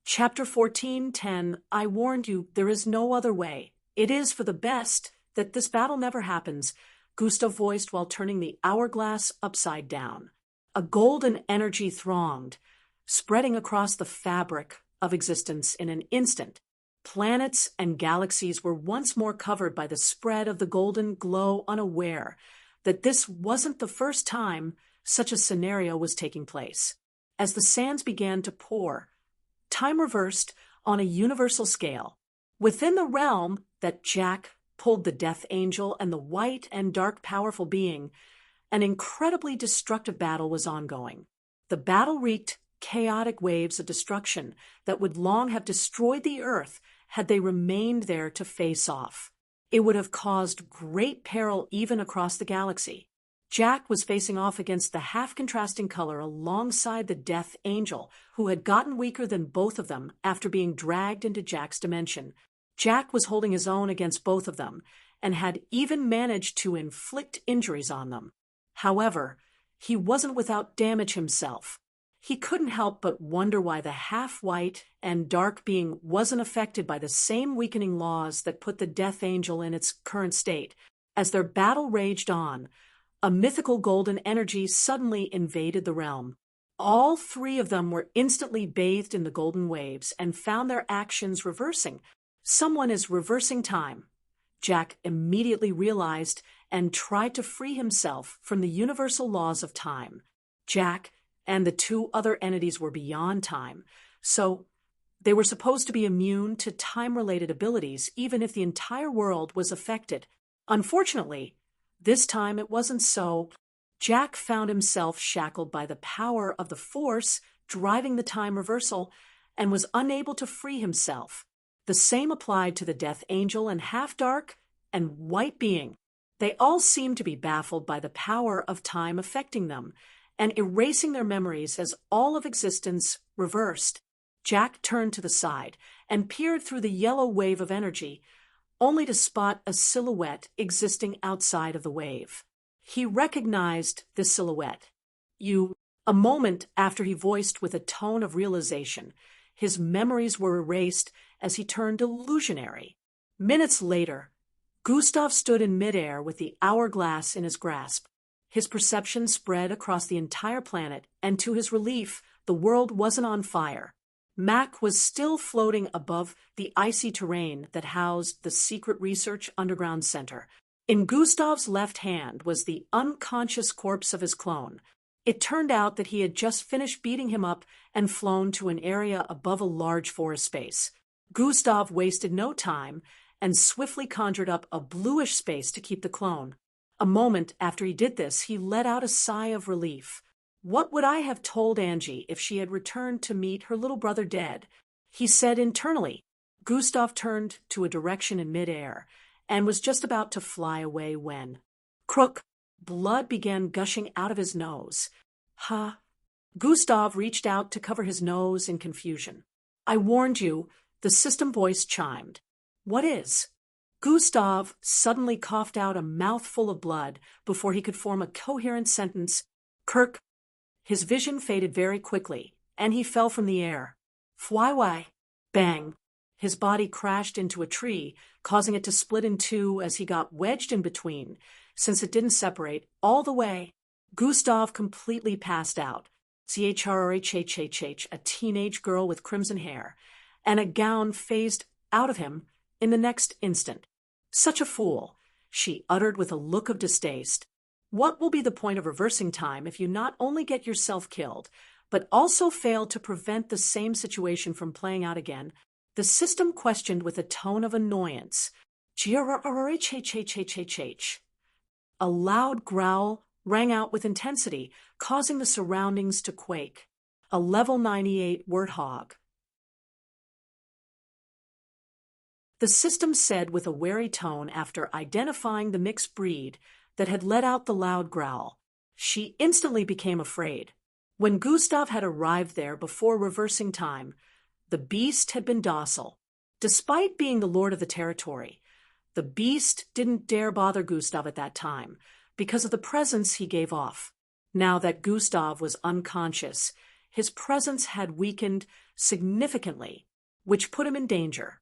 Chapter 14:10 I warned you, there is no other way. It is for the best that this battle never happens, Gustav voiced while turning the hourglass upside down. A golden energy thronged, spreading across the fabric of existence in an instant. Planets and galaxies were once more covered by the spread of the golden glow, unaware that this wasn't the first time such a scenario was taking place. As the sands began to pour, time reversed on a universal scale. Within the realm that Jack pulled the Death Angel and the white and dark powerful being, an incredibly destructive battle was ongoing. The battle wreaked chaotic waves of destruction that would long have destroyed the Earth had they remained there to face off. It would have caused great peril even across the galaxy. Jack was facing off against the half-contrasting color alongside the Death Angel, who had gotten weaker than both of them after being dragged into Jack's dimension. Jack was holding his own against both of them and had even managed to inflict injuries on them. However, he wasn't without damage himself. He couldn't help but wonder why the half-white and dark being wasn't affected by the same weakening laws that put the Death Angel in its current state. As their battle raged on, a mythical golden energy suddenly invaded the realm. All three of them were instantly bathed in the golden waves and found their actions reversing. Someone is reversing time, Jack immediately realized and tried to free himself from the universal laws of time. Jack and the two other entities were beyond time, so they were supposed to be immune to time-related abilities even if the entire world was affected. Unfortunately, this time it wasn't so. Jack found himself shackled by the power of the Force driving the time reversal and was unable to free himself. The same applied to the Death Angel and Half-Dark and White Being. They all seemed to be baffled by the power of time affecting them and erasing their memories as all of existence reversed. Jack turned to the side and peered through the yellow wave of energy, only to spot a silhouette existing outside of the wave. He recognized this silhouette. A moment after he voiced with a tone of realization, his memories were erased as he turned illusionary. Minutes later, Gustav stood in midair with the hourglass in his grasp. His perception spread across the entire planet, and to his relief, the world wasn't on fire. Mac was still floating above the icy terrain that housed the Secret Research Underground Center. In Gustav's left hand was the unconscious corpse of his clone. It turned out that he had just finished beating him up and flown to an area above a large forest space. Gustav wasted no time and swiftly conjured up a bluish space to keep the clone. A moment after he did this, he let out a sigh of relief. What would I have told Angie if she had returned to meet her little brother dead? He said internally. Gustav turned to a direction in midair and was just about to fly away when, crook, blood began gushing out of his nose. Ha! Gustav reached out to cover his nose in confusion. I warned you, the system voice chimed. What is? Gustav suddenly coughed out a mouthful of blood before he could form a coherent sentence. Kirk. His vision faded very quickly, and he fell from the air. Fwywhy. Bang. His body crashed into a tree, causing it to split in two as he got wedged in between, since it didn't separate all the way. Gustav completely passed out. CHRHHHH, a teenage girl with crimson hair, and a gown phased out of him in the next instant. Such a fool, she uttered with a look of distaste. What will be the point of reversing time if you not only get yourself killed, but also fail to prevent the same situation from playing out again? The system questioned with a tone of annoyance. GRRHHHHH. A loud growl rang out with intensity, causing the surroundings to quake. A level 98 warthog. The system said with a wary tone after identifying the mixed breed that had let out the loud growl. She instantly became afraid. When Gustav had arrived there before reversing time, the beast had been docile. Despite being the lord of the territory, the beast didn't dare bother Gustav at that time because of the presence he gave off. Now that Gustav was unconscious, his presence had weakened significantly, which put him in danger.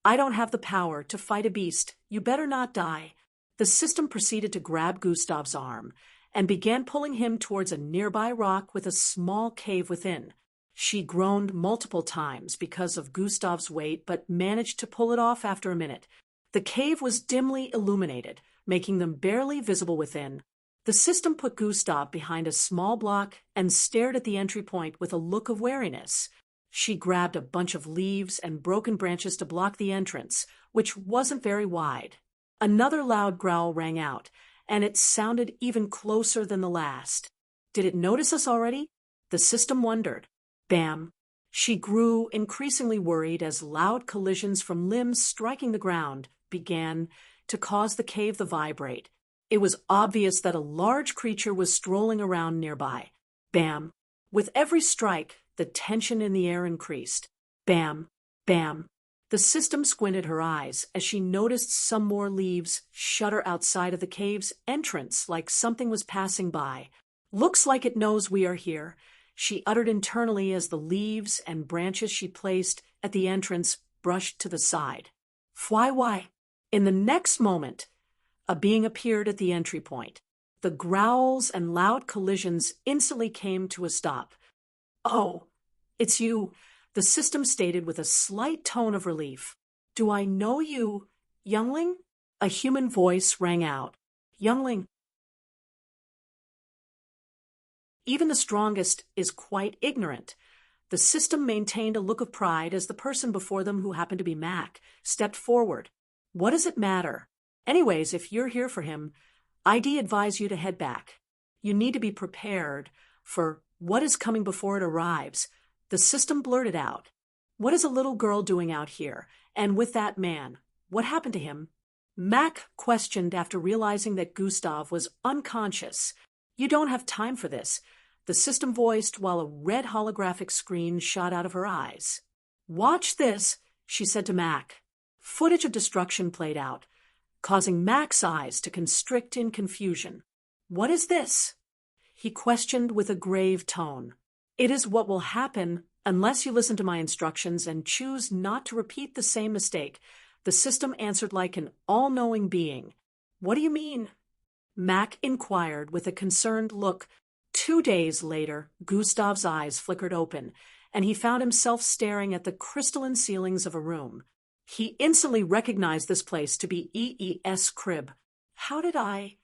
I don't have the power to fight a beast. You better not die. The system proceeded to grab Gustav's arm and began pulling him towards a nearby rock with a small cave within. She groaned multiple times because of Gustav's weight, but managed to pull it off after a minute. The cave was dimly illuminated, making them barely visible within. The system put Gustav behind a small block and stared at the entry point with a look of wariness. She grabbed a bunch of leaves and broken branches to block the entrance, which wasn't very wide. Another loud growl rang out, and it sounded even closer than the last. Did it notice us already? The system wondered. Bam! She grew increasingly worried as loud collisions from limbs striking the ground began to cause the cave to vibrate. It was obvious that a large creature was strolling around nearby. Bam! With every strike, the tension in the air increased. Bam! Bam! The system squinted her eyes as she noticed some more leaves shudder outside of the cave's entrance like something was passing by. Looks like it knows we are here, she uttered internally as the leaves and branches she placed at the entrance brushed to the side. Why? In the next moment, a being appeared at the entry point. The growls and loud collisions instantly came to a stop. Oh, it's you, the system stated with a slight tone of relief. Do I know you, youngling? A human voice rang out. Youngling. Even the strongest is quite ignorant. The system maintained a look of pride as the person before them, who happened to be Mac, stepped forward. What does it matter? Anyways, if you're here for him, I'd advise you to head back. You need to be prepared for what is coming before it arrives. The system blurted out. What is a little girl doing out here? And with that man? What happened to him? Mac questioned after realizing that Gustav was unconscious. You don't have time for this, the system voiced while a red holographic screen shot out of her eyes. Watch this, she said to Mac. Footage of destruction played out, causing Mac's eyes to constrict in confusion. What is this? He questioned with a grave tone. It is what will happen unless you listen to my instructions and choose not to repeat the same mistake, the system answered like an all-knowing being. What do you mean? Mac inquired with a concerned look. 2 days later, Gustav's eyes flickered open, and he found himself staring at the crystalline ceilings of a room. He instantly recognized this place to be EE's crib. How did I?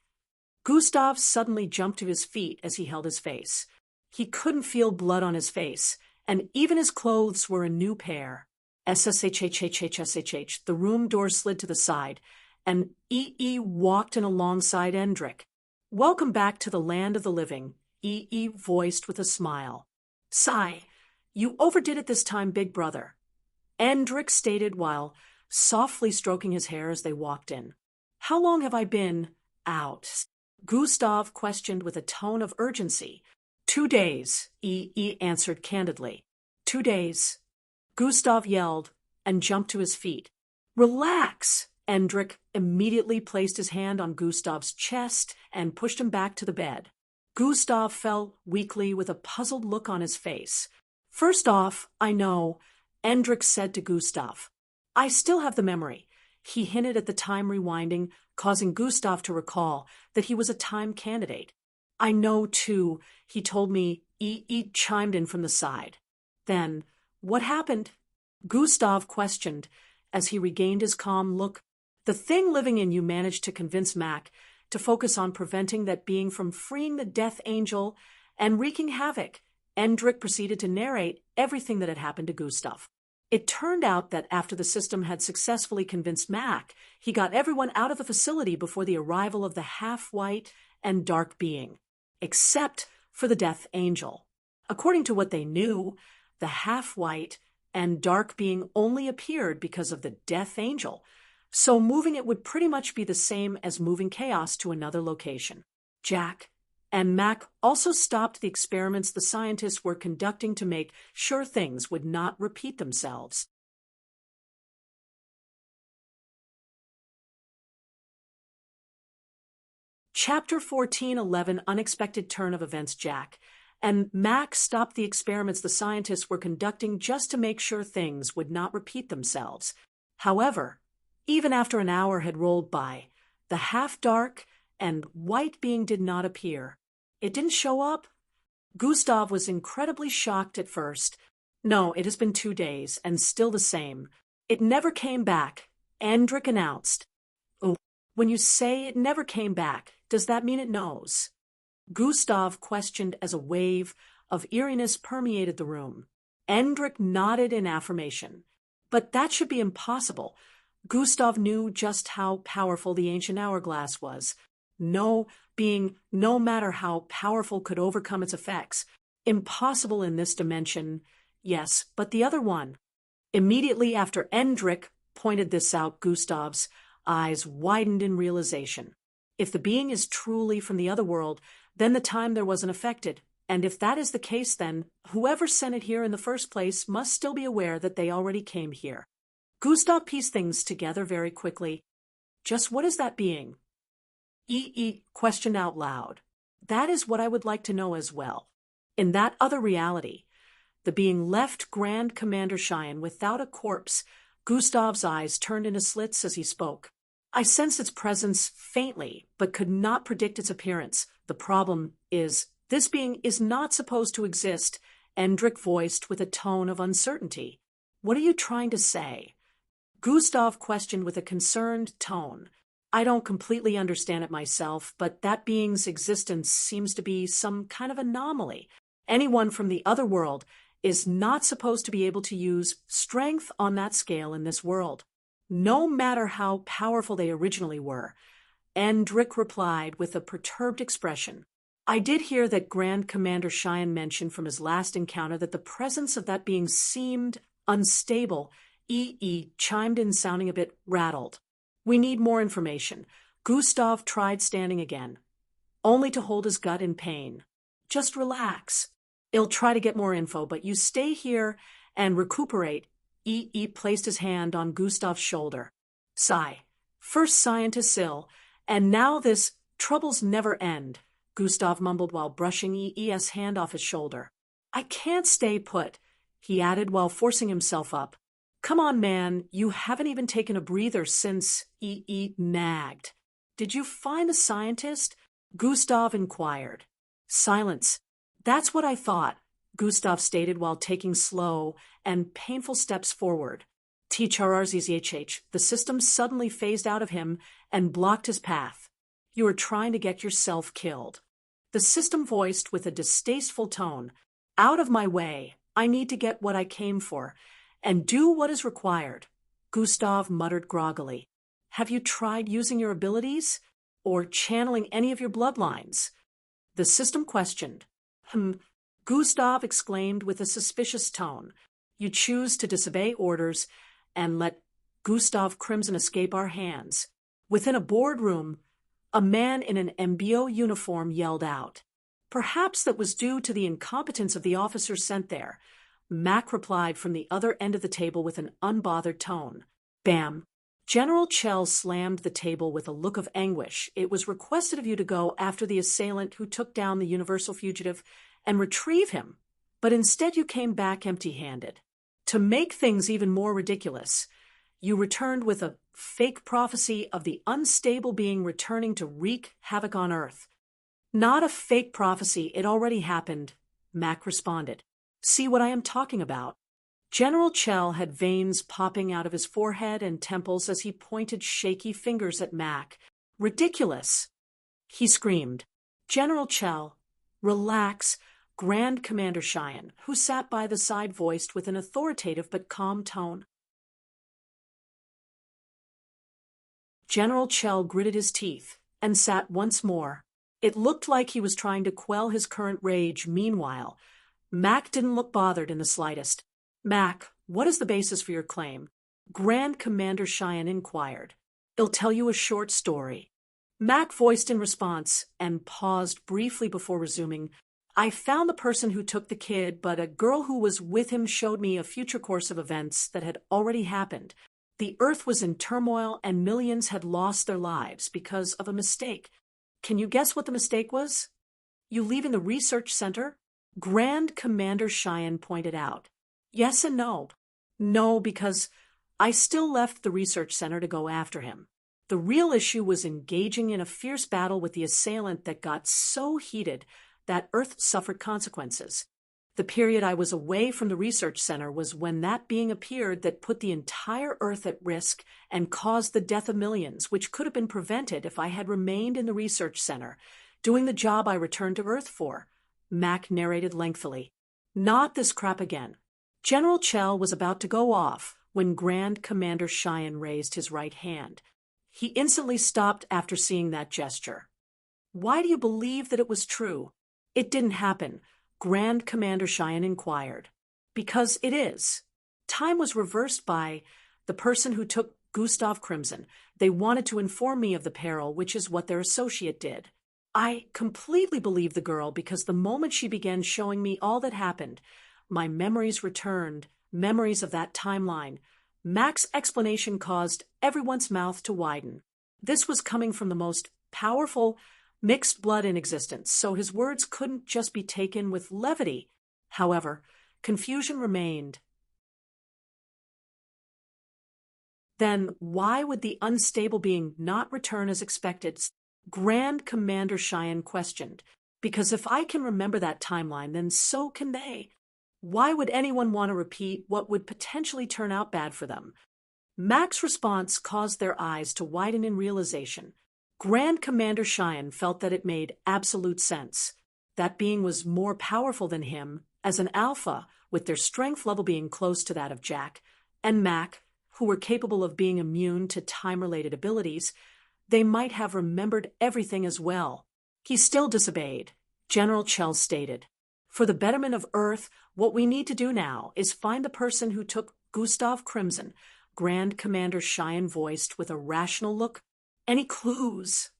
Gustav suddenly jumped to his feet as he held his face. He couldn't feel blood on his face, and even his clothes were a new pair. SSHHHHSHH, the room door slid to the side, and EE walked in alongside Endrick. Welcome back to the land of the living, EE voiced with a smile. Sigh, you overdid it this time, big brother, Endrick stated while softly stroking his hair as they walked in. How long have I been out? Gustav questioned with a tone of urgency. 2 days, EE answered candidly. 2 days. Gustav yelled and jumped to his feet. Relax! Endrick immediately placed his hand on Gustav's chest and pushed him back to the bed. Gustav fell weakly with a puzzled look on his face. First off, I know, Endrick said to Gustav. I still have the memory. He hinted at the time rewinding, causing Gustav to recall that he was a time candidate. I know, too, he told me. EE chimed in from the side. Then, what happened? Gustav questioned as he regained his calm look. The thing living in you managed to convince Mac to focus on preventing that being from freeing the Death Angel and wreaking havoc. Endrick proceeded to narrate everything that had happened to Gustav. It turned out that after the system had successfully convinced Mac, he got everyone out of the facility before the arrival of the half-white and dark being, except for the Death Angel. According to what they knew, the half-white and dark being only appeared because of the Death Angel, so moving it would pretty much be the same as moving chaos to another location. Jack and Mac also stopped the experiments the scientists were conducting to make sure things would not repeat themselves. Chapter 14:11 Unexpected Turn of Events. Jack and Mac stopped the experiments the scientists were conducting just to make sure things would not repeat themselves. However, even after an hour had rolled by, the half-dark and white being did not appear. It didn't show up? Gustav was incredibly shocked at first. No, it has been 2 days, and still the same. It never came back, Endrick announced. Oh, when you say it never came back, does that mean it knows? Gustav questioned as a wave of eeriness permeated the room. Endrick nodded in affirmation. But that should be impossible. Gustav knew just how powerful the ancient hourglass was. No being, no matter how powerful, could overcome its effects. Impossible in this dimension, yes, but the other one. Immediately after Endrick pointed this out, Gustav's eyes widened in realization. If the being is truly from the other world, then the time there wasn't affected. And if that is the case, then whoever sent it here in the first place must still be aware that they already came here. Gustav pieced things together very quickly. Just what is that being? Questioned out loud. That is what I would like to know as well. In that other reality, the being left Grand Commander Cheyenne without a corpse. Gustav's eyes turned into slits as he spoke. I sensed its presence faintly, but could not predict its appearance. The problem is, this being is not supposed to exist, Endrick voiced with a tone of uncertainty. What are you trying to say? Gustav questioned with a concerned tone. I don't completely understand it myself, but that being's existence seems to be some kind of anomaly. Anyone from the other world is not supposed to be able to use strength on that scale in this world, no matter how powerful they originally were. Endrick replied with a perturbed expression. I did hear that Grand Commander Cheyenne mentioned from his last encounter that the presence of that being seemed unstable. Chimed in, sounding a bit rattled. We need more information. Gustav tried standing again, only to hold his gut in pain. Just relax. I'll try to get more info, but you stay here and recuperate. Placed his hand on Gustav's shoulder. Sigh. First scientist ill, and now this. Troubles never end, Gustav mumbled while brushing EE's hand off his shoulder. I can't stay put, he added while forcing himself up. Come on, man, you haven't even taken a breather since. Nagged. Did you find the scientist? Gustav inquired. Silence. That's what I thought, Gustav stated while taking slow and painful steps forward. THRRZZHH, the system suddenly phased out of him and blocked his path. You are trying to get yourself killed. The system voiced with a distasteful tone. Out of my way, I need to get what I came for, and do what is required. Gustav muttered groggily. Have you tried using your abilities? Or channeling any of your bloodlines? The system questioned. Gustav exclaimed with a suspicious tone. You choose to disobey orders and let Gustav Crimson escape our hands. Within a boardroom, a man in an MBO uniform yelled out. Perhaps that was due to the incompetence of the officer sent there. Mac replied from the other end of the table with an unbothered tone. Bam. General Chell slammed the table with a look of anguish. It was requested of you to go after the assailant who took down the Universal Fugitive and retrieve him, but instead you came back empty-handed. To make things even more ridiculous, you returned with a fake prophecy of the unstable being returning to wreak havoc on Earth. Not a fake prophecy, it already happened, Mac responded. See what I am talking about? General Chell had veins popping out of his forehead and temples as he pointed shaky fingers at Mac. Ridiculous! He screamed. General Chell, relax. Grand Commander Cheyenne, who sat by the side, voiced with an authoritative but calm tone. General Chell gritted his teeth and sat once more. It looked like he was trying to quell his current rage. Meanwhile, Mac didn't look bothered in the slightest. "Mac, what is the basis for your claim?" Grand Commander Cheyenne inquired. "I'll tell you a short story," Mac voiced in response, and paused briefly before resuming. "I found the person who took the kid, but a girl who was with him showed me a future course of events that had already happened. The Earth was in turmoil and millions had lost their lives because of a mistake. Can you guess what the mistake was?" "You leaving the research center?" Grand Commander Cheyenne pointed out. "Yes and no. No, because I still left the research center to go after him. The real issue was engaging in a fierce battle with the assailant that got so heated that Earth suffered consequences. The period I was away from the research center was when that being appeared that put the entire Earth at risk and caused the death of millions, which could have been prevented if I had remained in the research center, doing the job I returned to Earth for," Mac narrated lengthily. "Not this crap again." General Chell was about to go off when Grand Commander Cheyenne raised his right hand. He instantly stopped after seeing that gesture. "Why do you believe that it was true?" "It didn't happen," Grand Commander Cheyenne inquired. "Because it is. Time was reversed by the person who took Gustav Crimson. They wanted to inform me of the peril, which is what their associate did. I completely believed the girl because the moment she began showing me all that happened, my memories returned, memories of that timeline." Mac's explanation caused everyone's mouth to widen. This was coming from the most powerful mixed blood in existence, so his words couldn't just be taken with levity. However, confusion remained. Then why would the unstable being not return as expected? Grand Commander Cheyenne questioned. "Because if I can remember that timeline, then so can they. Why would anyone want to repeat what would potentially turn out bad for them?" Mac's response caused their eyes to widen in realization. Grand Commander Cheyenne felt that it made absolute sense. That being was more powerful than him, as an alpha, with their strength level being close to that of Jack, and Mac, who were capable of being immune to time-related abilities. They might have remembered everything as well. He still disobeyed. General Chell stated, "For the betterment of Earth, what we need to do now is find the person who took Gustav Crimson," Grand Commander Cheyenne voiced with a rational look. "Any clues?"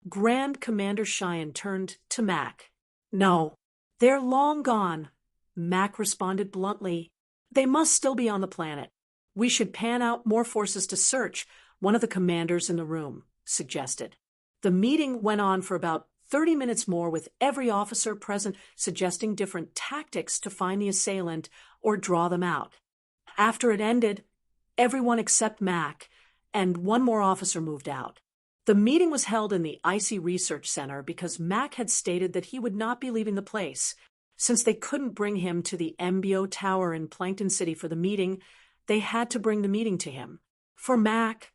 Grand Commander Cheyenne turned to Mac. "No, they're long gone," Mac responded bluntly. "They must still be on the planet. We should pan out more forces to search," one of the commanders in the room suggested. The meeting went on for about 30 minutes more, with every officer present suggesting different tactics to find the assailant or draw them out. After it ended, everyone except Mac and one more officer moved out. The meeting was held in the Icy Research Center because Mac had stated that he would not be leaving the place. Since they couldn't bring him to the MBO Tower in Plankton City for the meeting, they had to bring the meeting to him. For Mac,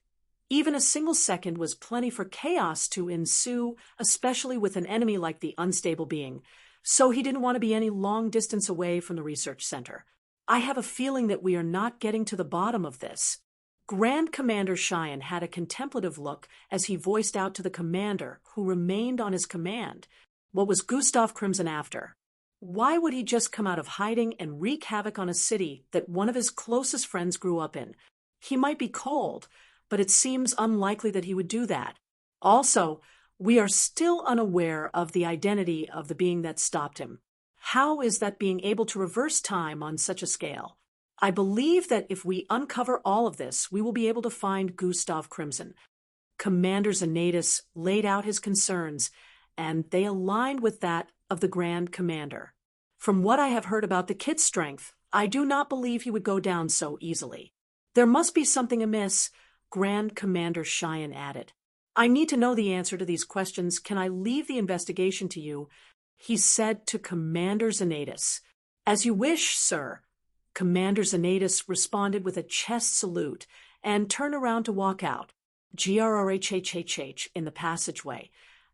even a single second was plenty for chaos to ensue, especially with an enemy like the unstable being, so he didn't want to be any long distance away from the research center. "I have a feeling that we are not getting to the bottom of this." Grand Commander Cheyenne had a contemplative look as he voiced out to the commander, who remained on his command. What was Gustav Crimson after? Why would he just come out of hiding and wreak havoc on a city that one of his closest friends grew up in? He might be cold, but it seems unlikely that he would do that. Also, we are still unaware of the identity of the being that stopped him. How is that being able to reverse time on such a scale? I believe that if we uncover all of this, we will be able to find Gustav Crimson. Commander Zanatus laid out his concerns, and they aligned with that of the Grand Commander. "From what I have heard about the kid's strength, I do not believe he would go down so easily. There must be something amiss," Grand Commander Cheyenne added. "I need to know the answer to these questions. Can I leave the investigation to you?" he said to Commander Zanatus. "As you wish, sir." Commander Zanatus responded with a chest salute and turned around to walk out. GRRHHHH in the passageway.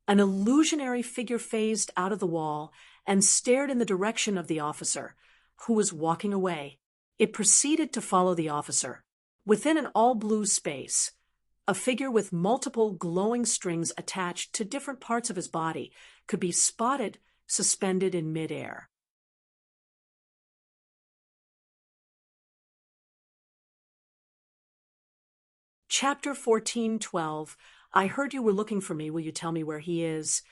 An illusionary figure phased out of the wall, and stared in the direction of the officer, who was walking away. It proceeded to follow the officer. Within an all-blue space, a figure with multiple glowing strings attached to different parts of his body could be spotted suspended in midair. Chapter 14:12. I heard you were looking for me. Will you tell me where he is?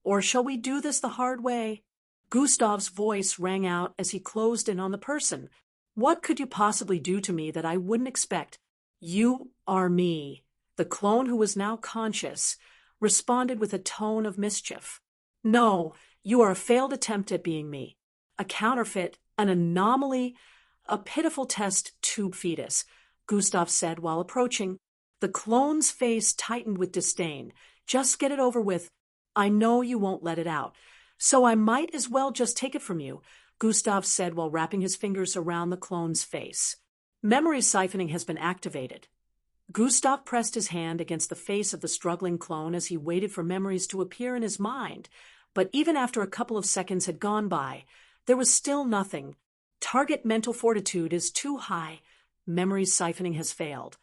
Or shall we do this the hard way? Gustav's voice rang out as he closed in on the person. What could you possibly do to me that I wouldn't expect? You are me. The clone, who was now conscious, responded with a tone of mischief. No, you are a failed attempt at being me. A counterfeit, an anomaly, a pitiful test tube fetus, Gustav said while approaching. The clone's face tightened with disdain. Just get it over with. I know you won't let it out. So I might as well just take it from you, Gustav said while wrapping his fingers around the clone's face. Memory siphoning has been activated. Gustav pressed his hand against the face of the struggling clone as he waited for memories to appear in his mind. But even after a couple of seconds had gone by, there was still nothing. Target mental fortitude is too high. Memory siphoning has failed.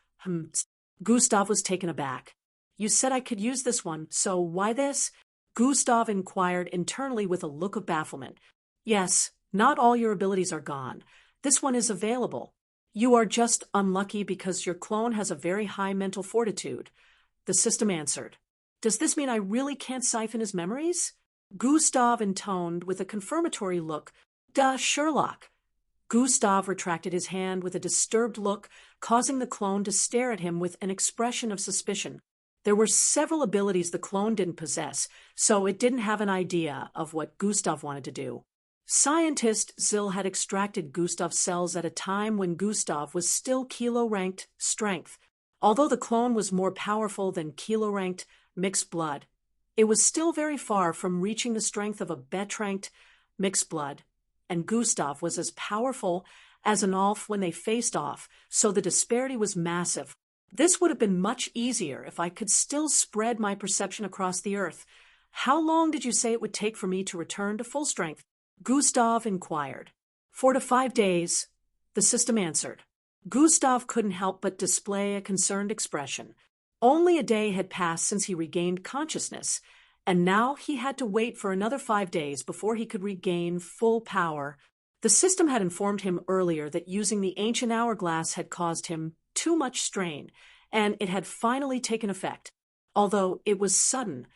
Gustav was taken aback. You said I could use this one, so why this? Gustav inquired internally with a look of bafflement. Yes, not all your abilities are gone. This one is available. You are just unlucky because your clone has a very high mental fortitude. The system answered. Does this mean I really can't siphon his memories? Gustav intoned with a confirmatory look. Duh, Sherlock. Gustav retracted his hand with a disturbed look, causing the clone to stare at him with an expression of suspicion. There were several abilities the clone didn't possess, so it didn't have an idea of what Gustav wanted to do. Scientist Zill had extracted Gustav's cells at a time when Gustav was still kilo-ranked strength. Although the clone was more powerful than kilo-ranked mixed blood, it was still very far from reaching the strength of a bet-ranked mixed blood, and Gustav was as powerful as an Alf when they faced off, so the disparity was massive. This would have been much easier if I could still spread my perception across the earth. How long did you say it would take for me to return to full strength? Gustav inquired. 4 to 5 days, the system answered. Gustav couldn't help but display a concerned expression. Only a day had passed since he regained consciousness, and now he had to wait for another 5 days before he could regain full power. The system had informed him earlier that using the ancient hourglass had caused him too much strain, and it had finally taken effect. Although it was sudden,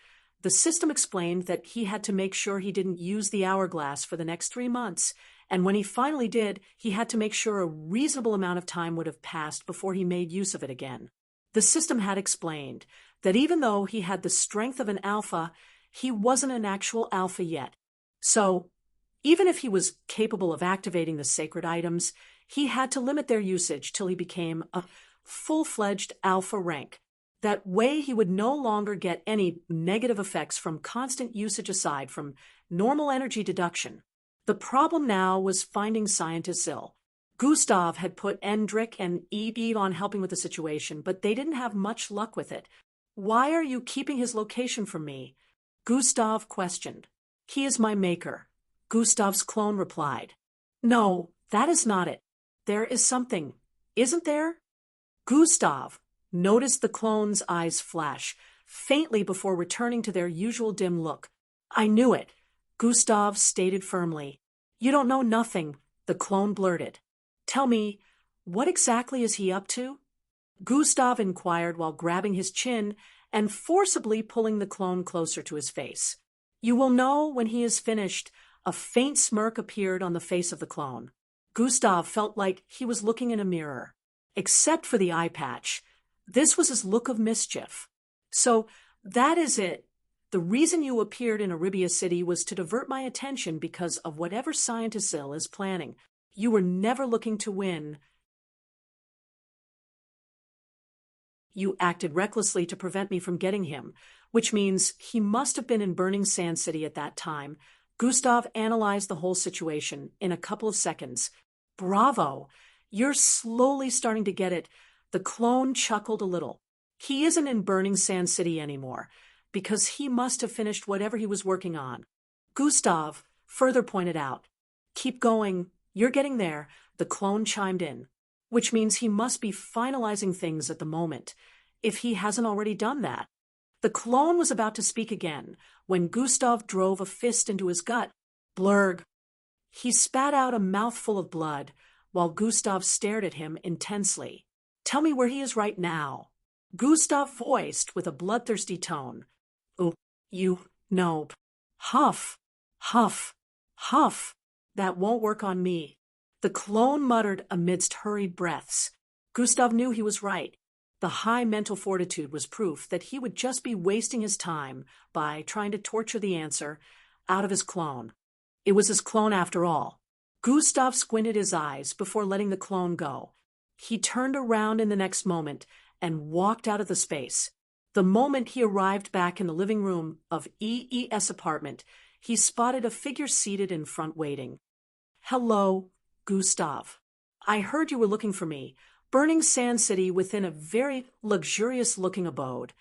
the system explained that he had to make sure he didn't use the hourglass for the next 3 months, and when he finally did, he had to make sure a reasonable amount of time would have passed before he made use of it again. The system had explained that even though he had the strength of an alpha, he wasn't an actual alpha yet. So, even if he was capable of activating the sacred items, he had to limit their usage till he became a full-fledged alpha rank. That way he would no longer get any negative effects from constant usage aside from normal energy deduction. The problem now was finding Scientist Zill. Gustav had put Endrick and Eve on helping with the situation, but they didn't have much luck with it. Why are you keeping his location from me? Gustav questioned. He is my maker, Gustav's clone replied. No, that is not it. There is something, isn't there? Gustav noticed the clone's eyes flash, faintly before returning to their usual dim look. I knew it, Gustav stated firmly. You don't know nothing, the clone blurted. Tell me, what exactly is he up to? Gustav inquired while grabbing his chin and forcibly pulling the clone closer to his face. You will know when he is finished. A faint smirk appeared on the face of the clone. Gustav felt like he was looking in a mirror. Except for the eye patch, this was his look of mischief. So, that is it. The reason you appeared in Arabia City was to divert my attention because of whatever Scientist Zill is planning. You were never looking to win. You acted recklessly to prevent me from getting him, which means he must have been in Burning Sand City at that time. Gustav analyzed the whole situation in a couple of seconds. Bravo! You're slowly starting to get it. The clone chuckled a little. He isn't in Burning Sand City anymore, because he must have finished whatever he was working on. Gustav further pointed out. Keep going, you're getting there, the clone chimed in, which means he must be finalizing things at the moment, if he hasn't already done that. The clone was about to speak again when Gustav drove a fist into his gut. Blurg. He spat out a mouthful of blood while Gustav stared at him intensely. Tell me where he is right now. Gustav voiced with a bloodthirsty tone. Oh, nope. Huff, huff, huff. That won't work on me. The clone muttered amidst hurried breaths. Gustav knew he was right. The high mental fortitude was proof that he would just be wasting his time by trying to torture the answer out of his clone. It was his clone after all. Gustav squinted his eyes before letting the clone go. He turned around in the next moment and walked out of the space. The moment he arrived back in the living room of EE's apartment, he spotted a figure seated in front waiting. Hello, Gustav. I heard you were looking for me. Burning Sand City within a very luxurious-looking abode.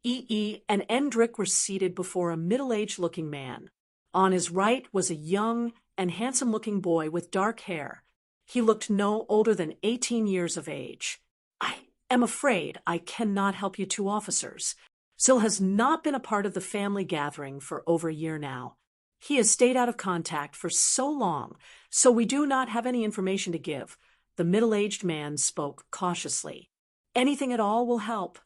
EE and Endrick were seated before a middle-aged-looking man. On his right was a young and handsome-looking boy with dark hair. He looked no older than 18 years of age. I am afraid I cannot help you two officers. Sil has not been a part of the family gathering for over a year now. He has stayed out of contact for so long, so we do not have any information to give. The middle-aged man spoke cautiously. Anything at all will help.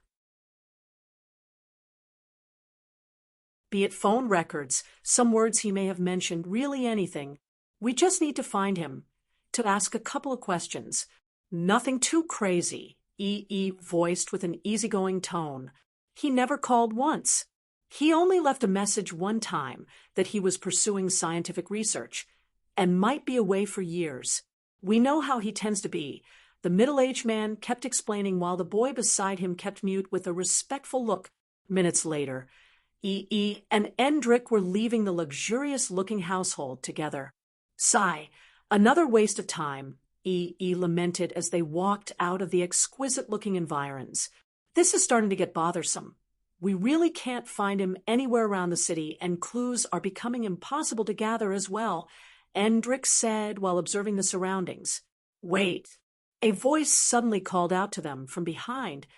Be it phone records, some words he may have mentioned, really anything. We just need to find him, to ask a couple of questions. Nothing too crazy, EE voiced with an easygoing tone. He never called once. He only left a message one time that he was pursuing scientific research and might be away for years. We know how he tends to be. The middle-aged man kept explaining while the boy beside him kept mute with a respectful look. Minutes later, EE and Endrick were leaving the luxurious-looking household together. Sigh, another waste of time, EE lamented as they walked out of the exquisite-looking environs. This is starting to get bothersome. We really can't find him anywhere around the city, and clues are becoming impossible to gather as well, Endrick said while observing the surroundings. Wait. A voice suddenly called out to them from behind.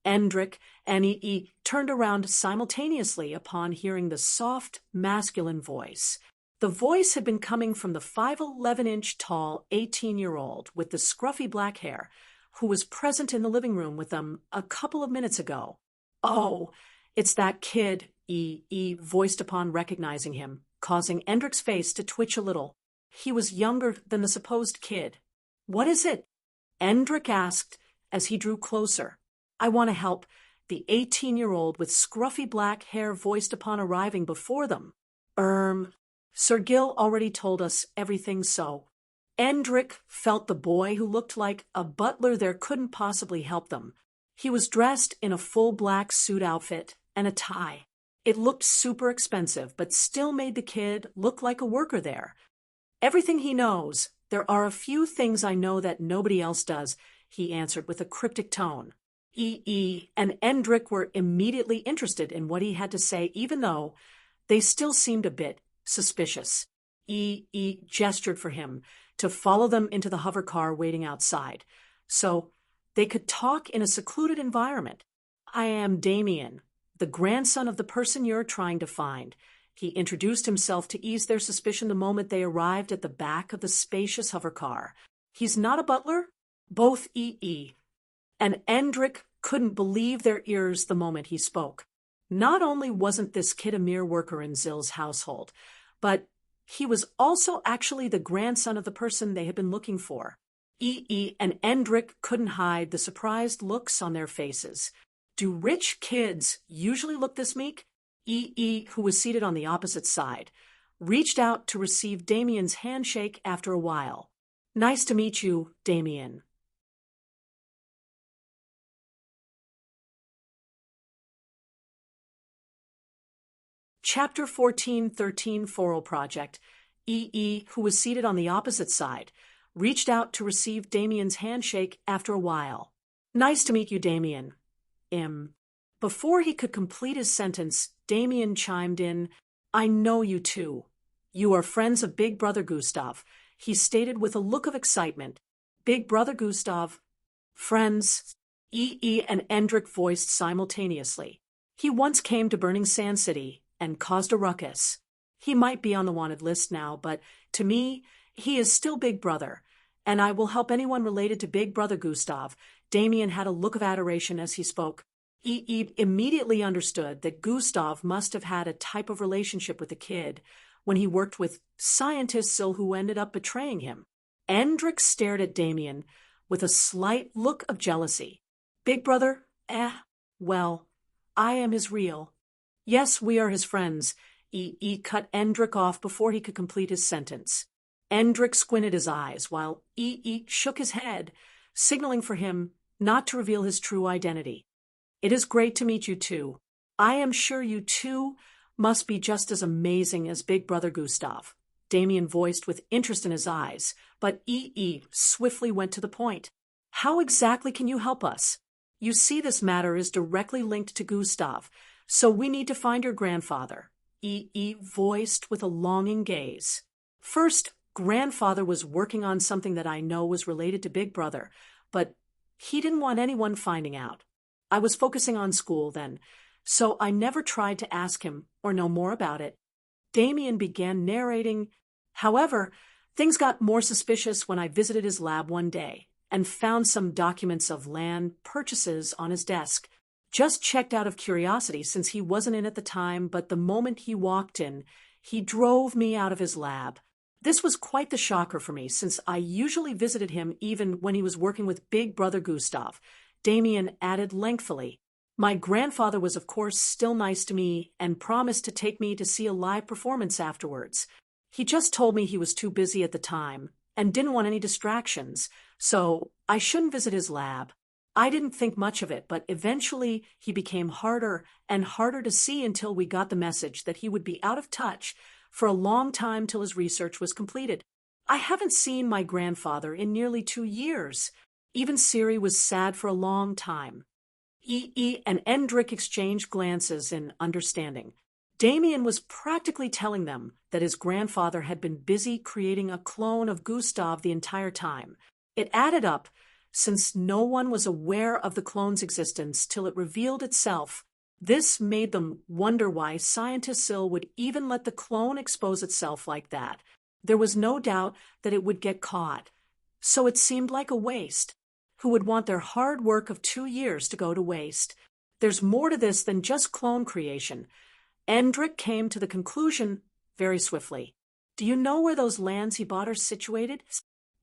Endrick and EE turned around simultaneously upon hearing the soft, masculine voice. The voice had been coming from the 5'11" tall 18-year-old with the scruffy black hair, who was present in the living room with them a couple of minutes ago. Oh, it's that kid, EE voiced upon recognizing him, causing Endrick's face to twitch a little. He was younger than the supposed kid. What is it? Endrick asked as he drew closer. I want to help, the 18-year-old with scruffy black hair voiced upon arriving before them. Sir Gil already told us everything, so. Endrick felt the boy who looked like a butler there couldn't possibly help them. He was dressed in a full black suit outfit and a tie. It looked super expensive, but still made the kid look like a worker there. Everything he knows. There are a few things I know that nobody else does, he answered with a cryptic tone. EE and Endrick were immediately interested in what he had to say, even though they still seemed a bit suspicious. EE gestured for him to follow them into the hover car waiting outside, so they could talk in a secluded environment. I am Damien, the grandson of the person you're trying to find. He introduced himself to ease their suspicion the moment they arrived at the back of the spacious hover car. He's not a butler? Both EE and Endrick couldn't believe their ears the moment he spoke. Not only wasn't this kid a mere worker in Zill's household, but he was also actually the grandson of the person they had been looking for. EE and Endrick couldn't hide the surprised looks on their faces. Do rich kids usually look this meek? EE, who was seated on the opposite side, reached out to receive Damien's handshake after a while. Nice to meet you, Damien. Chapter 1413 Foral Project. EE, who was seated on the opposite side, reached out to receive Damien's handshake after a while. Nice to meet you, Damien. Before he could complete his sentence, Damien chimed in, I know you too. You are friends of Big Brother Gustav, he stated with a look of excitement. Big Brother Gustav. Friends, E.E. and Endrik voiced simultaneously. He once came to Burning Sand City and caused a ruckus. He might be on the wanted list now, but to me, he is still Big Brother, and I will help anyone related to Big Brother Gustav. Damien had a look of adoration as he spoke. E.E. immediately understood that Gustav must have had a type of relationship with the kid when he worked with scientist Sil, who ended up betraying him. Endrik stared at Damien with a slight look of jealousy. Big Brother? Well, I am his real. Yes, we are his friends. E.E. cut Endrik off before he could complete his sentence. Endrik squinted his eyes while E.E. shook his head, signaling for him not to reveal his true identity. It is great to meet you too. I am sure you too must be just as amazing as Big Brother Gustav, Damien voiced with interest in his eyes, but E.E. swiftly went to the point. How exactly can you help us? You see, this matter is directly linked to Gustav, so we need to find your grandfather, E.E. voiced with a longing gaze. First, grandfather was working on something that I know was related to Big Brother, but he didn't want anyone finding out. I was focusing on school then, so I never tried to ask him or know more about it. Damien began narrating. However, things got more suspicious when I visited his lab one day and found some documents of land purchases on his desk. Just checked out of curiosity since he wasn't in at the time, but the moment he walked in, he drove me out of his lab. This was quite the shocker for me, since I usually visited him even when he was working with Big Brother Gustav. Damien added lengthily. My grandfather was of course still nice to me and promised to take me to see a live performance afterwards. He just told me he was too busy at the time and didn't want any distractions, so I shouldn't visit his lab. I didn't think much of it, but eventually he became harder and harder to see until we got the message that he would be out of touch for a long time till his research was completed. I haven't seen my grandfather in nearly 2 years. Even Siri was sad for a long time. E.E. and Endrik exchanged glances in understanding. Damien was practically telling them that his grandfather had been busy creating a clone of Gustav the entire time. It added up, since no one was aware of the clone's existence till it revealed itself. This made them wonder why scientist Sil would even let the clone expose itself like that. There was no doubt that it would get caught, so it seemed like a waste. Who would want their hard work of 2 years to go to waste? There's more to this than just clone creation. Endrik came to the conclusion very swiftly. Do you know where those lands he bought are situated?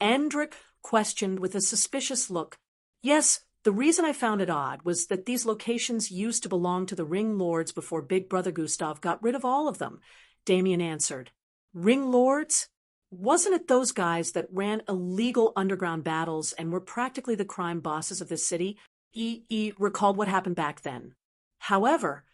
Endrik questioned with a suspicious look. Yes, the reason I found it odd was that these locations used to belong to the Ring Lords before Big Brother Gustav got rid of all of them, Damien answered. Ring Lords? Wasn't it those guys that ran illegal underground battles and were practically the crime bosses of this city? E.E. recalled what happened back then. However,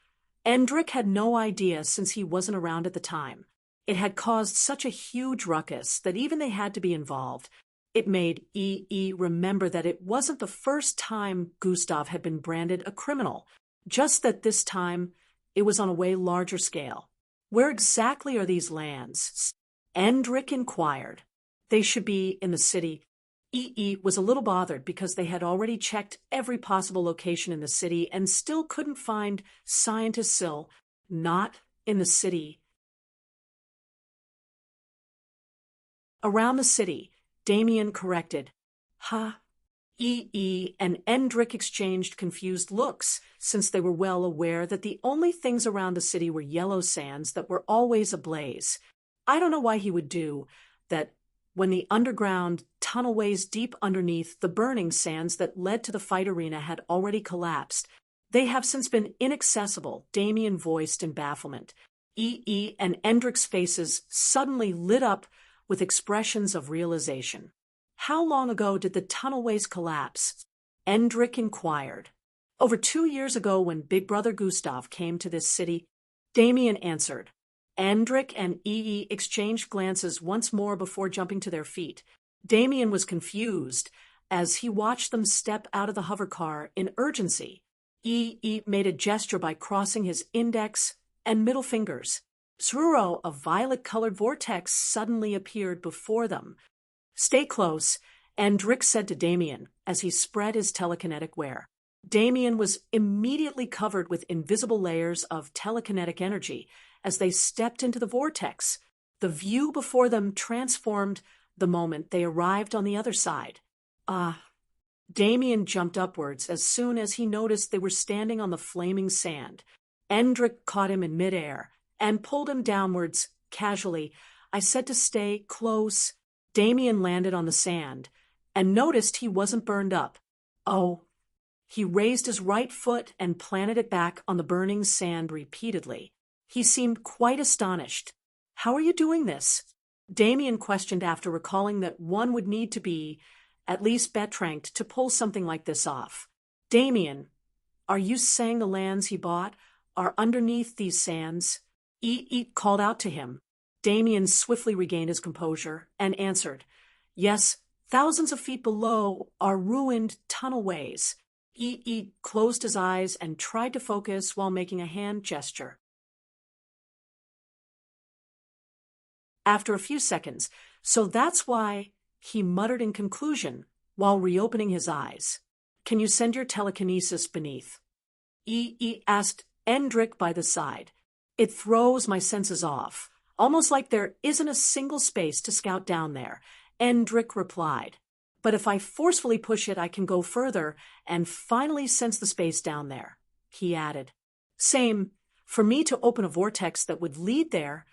Endrik had no idea since he wasn't around at the time. It had caused such a huge ruckus that even they had to be involved. It made E.E. remember that it wasn't the first time Gustav had been branded a criminal, just that this time it was on a way larger scale. Where exactly are these lands? Endrik inquired. They should be in the city. E.E. was a little bothered because they had already checked every possible location in the city and still couldn't find scientist Sil. Not in the city. Around the city, Damien corrected. E.E. and Endrik exchanged confused looks, since they were well aware that the only things around the city were yellow sands that were always ablaze. I don't know why he would do that when the underground tunnelways deep underneath the burning sands that led to the fight arena had already collapsed. They have since been inaccessible, Damien voiced in bafflement. E.E. and Endrik's faces suddenly lit up with expressions of realization. How long ago did the tunnelways collapse? Endrik inquired. Over 2 years ago when Big Brother Gustav came to this city, Damien answered. Endrik and E.E. exchanged glances once more before jumping to their feet. Damien was confused as he watched them step out of the hover car in urgency. E.E. made a gesture by crossing his index and middle fingers. Zero, a violet-colored vortex suddenly appeared before them. "Stay close," Endrick said to Damien as he spread his telekinetic wear. Damien was immediately covered with invisible layers of telekinetic energy as they stepped into the vortex. The view before them transformed the moment they arrived on the other side. Damien jumped upwards as soon as he noticed they were standing on the flaming sand. Endrick caught him in midair and pulled him downwards casually. "I said to stay close." Damien landed on the sand and noticed he wasn't burned up. Oh. He raised his right foot and planted it back on the burning sand repeatedly. He seemed quite astonished. "How are you doing this?" Damien questioned after recalling that one would need to be at least betranked to pull something like this off. "Damien, are you saying the lands he bought are underneath these sands?" Eat called out to him. Damien swiftly regained his composure and answered, "Yes, thousands of feet below are ruined tunnelways." Eat closed his eyes and tried to focus while making a hand gesture. After a few seconds, "So that's why," he muttered in conclusion while reopening his eyes. "Can you send your telekinesis beneath?" Asked Endrick by the side. "It throws my senses off, almost like there isn't a single space to scout down there," Endrick replied. "But if I forcefully push it, I can go further and finally sense the space down there," he added. "Same. For me to open a vortex that would lead there,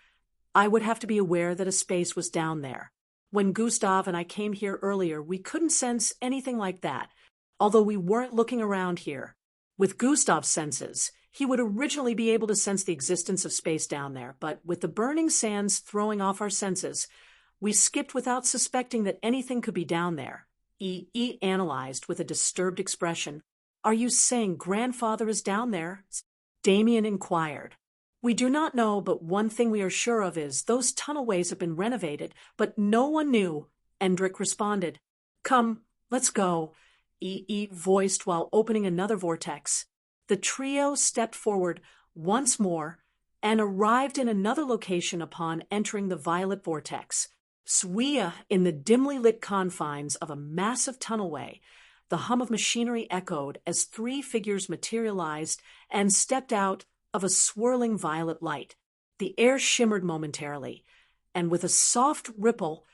I would have to be aware that a space was down there. When Gustav and I came here earlier, we couldn't sense anything like that, although we weren't looking around here. With Gustav's senses, he would originally be able to sense the existence of space down there, but with the burning sands throwing off our senses, we skipped without suspecting that anything could be down there." Analyzed with a disturbed expression. "Are you saying grandfather is down there?" Damien inquired. "We do not know, but one thing we are sure of is those tunnelways have been renovated, but no one knew," Endrick responded. "Come, let's go," voiced while opening another vortex. The trio stepped forward once more and arrived in another location upon entering the violet vortex. Swea, in the dimly lit confines of a massive tunnelway, the hum of machinery echoed as three figures materialized and stepped out of a swirling violet light. The air shimmered momentarily, and with a soft ripple,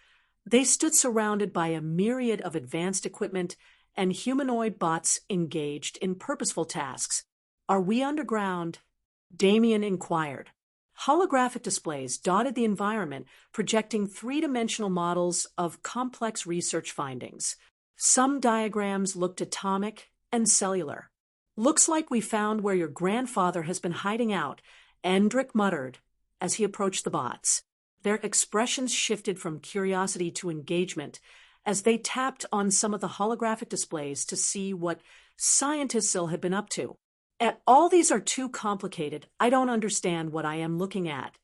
they stood surrounded by a myriad of advanced equipment and humanoid bots engaged in purposeful tasks. "Are we underground?" Damien inquired. Holographic displays dotted the environment, projecting three-dimensional models of complex research findings. Some diagrams looked atomic and cellular. "Looks like we found where your grandfather has been hiding out," Endrick muttered as he approached the bots. Their expressions shifted from curiosity to engagement as they tapped on some of the holographic displays to see what scientists still had been up to. "All these are too complicated. I don't understand what I am looking at."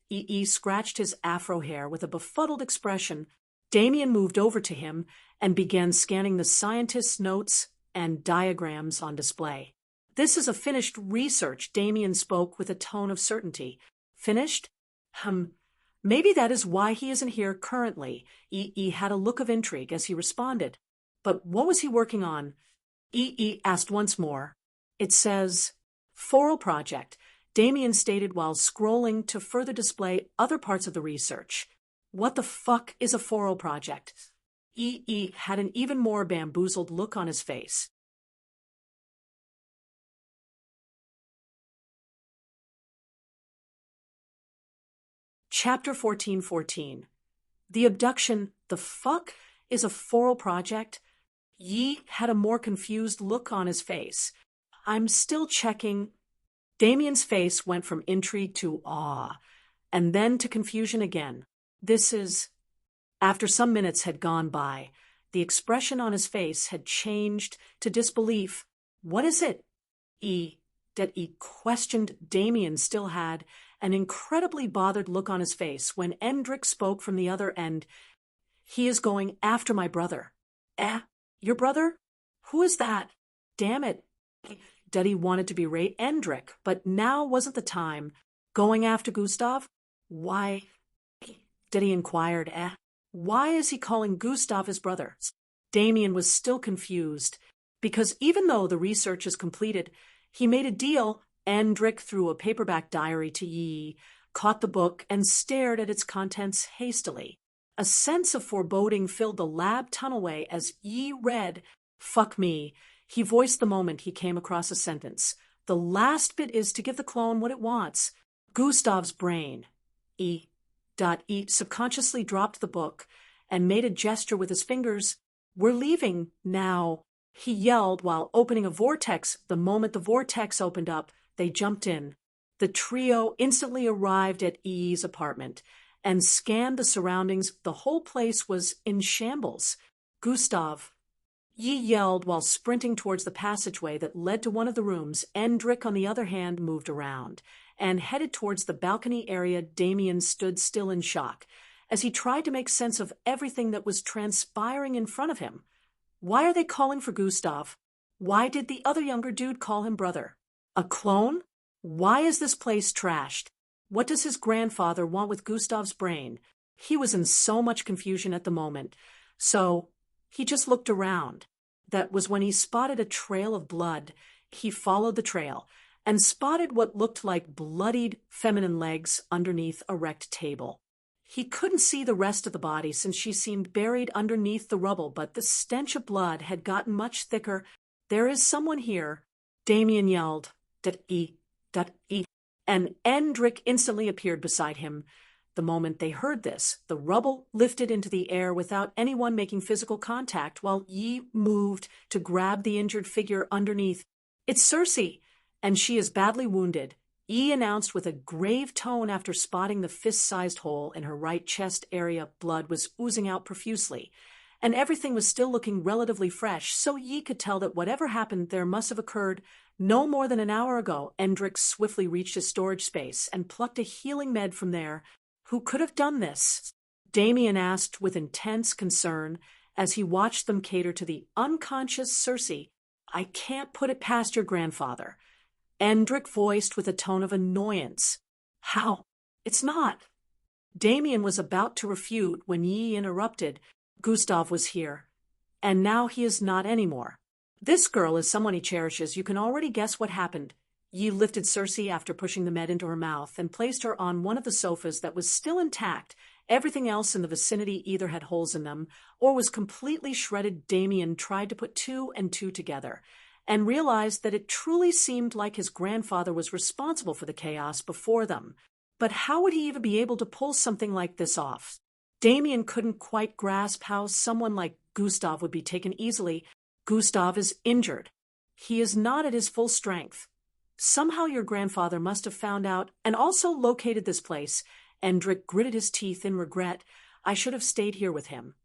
Scratched his afro hair with a befuddled expression. Damien moved over to him and began scanning the scientist's notes and diagrams on display. "This is a finished research," Damien spoke with a tone of certainty. "Finished? Maybe that is why he isn't here currently." Had a look of intrigue as he responded. "But what was he working on?" Asked once more. "It says Foral Project," Damien stated while scrolling to further display other parts of the research. "What the fuck is a Foral Project?" Had an even more bamboozled look on his face. Chapter 1414. The abduction. The fuck is a Foral Project? Had a more confused look on his face. "I'm still checking." Damien's face went from intrigue to awe, and then to confusion again. "This is..." After some minutes had gone by, the expression on his face had changed to disbelief. "What is it?" questioned. Damien still had an incredibly bothered look on his face when Endrick spoke from the other end. "He is going after my brother." Your brother? Who is that?" "Damn it." Duddy wanted to berate Endrick, but now wasn't the time. "Going after Gustav?" Why? Did he inquired. Why is he calling Gustav his brother? Damien was still confused, because even though the research is completed, he made a deal. Endrick threw a paperback diary to Yi, caught the book, and stared at its contents hastily. A sense of foreboding filled the lab tunnelway as Yi read, "Fuck me." He voiced the moment he came across a sentence. The last bit is to give the clone what it wants. Gustav's brain. E. Subconsciously dropped the book and made a gesture with his fingers. "We're leaving now," he yelled while opening a vortex. The moment the vortex opened up, they jumped in. The trio instantly arrived at E's apartment and scanned the surroundings. The whole place was in shambles. "Gustav," Yi yelled while sprinting towards the passageway that led to one of the rooms. Endrick, on the other hand, moved around and headed towards the balcony area. Damien stood still in shock as he tried to make sense of everything that was transpiring in front of him. Why are they calling for Gustav? Why did the other younger dude call him brother? A clone? Why is this place trashed? What does his grandfather want with Gustav's brain? He was in so much confusion at the moment, so he just looked around. That was when he spotted a trail of blood. He followed the trail and spotted what looked like bloodied feminine legs underneath a wrecked table. He couldn't see the rest of the body since she seemed buried underneath the rubble, but the stench of blood had gotten much thicker. "There is someone here," Damien yelled. "E. And Endrick instantly appeared beside him. The moment they heard this, the rubble lifted into the air without anyone making physical contact, while Yi moved to grab the injured figure underneath. "It's Circe, and she is badly wounded," Yi announced with a grave tone after spotting the fist-sized hole in her right chest area. Blood was oozing out profusely, and everything was still looking relatively fresh, so Yi could tell that whatever happened there must have occurred no more than an hour ago. Endrick swiftly reached his storage space and plucked a healing med from there. "Who could have done this?" Damien asked with intense concern as he watched them cater to the unconscious Circe. "I can't put it past your grandfather," Endrick voiced with a tone of annoyance. "How? It's not." Damien was about to refute when Yi interrupted. "Gustav was here, and now he is not anymore. This girl is someone he cherishes. You can already guess what happened." Yi lifted Circe after pushing the med into her mouth and placed her on one of the sofas that was still intact. Everything else in the vicinity either had holes in them or was completely shredded. Damien tried to put two and two together and realized that it truly seemed like his grandfather was responsible for the chaos before them. But how would he even be able to pull something like this off? Damien couldn't quite grasp how someone like Gustav would be taken easily. "Gustav is injured. He is not at his full strength. Somehow your grandfather must have found out and also located this place." Endrick gritted his teeth in regret. "I should have stayed here with him."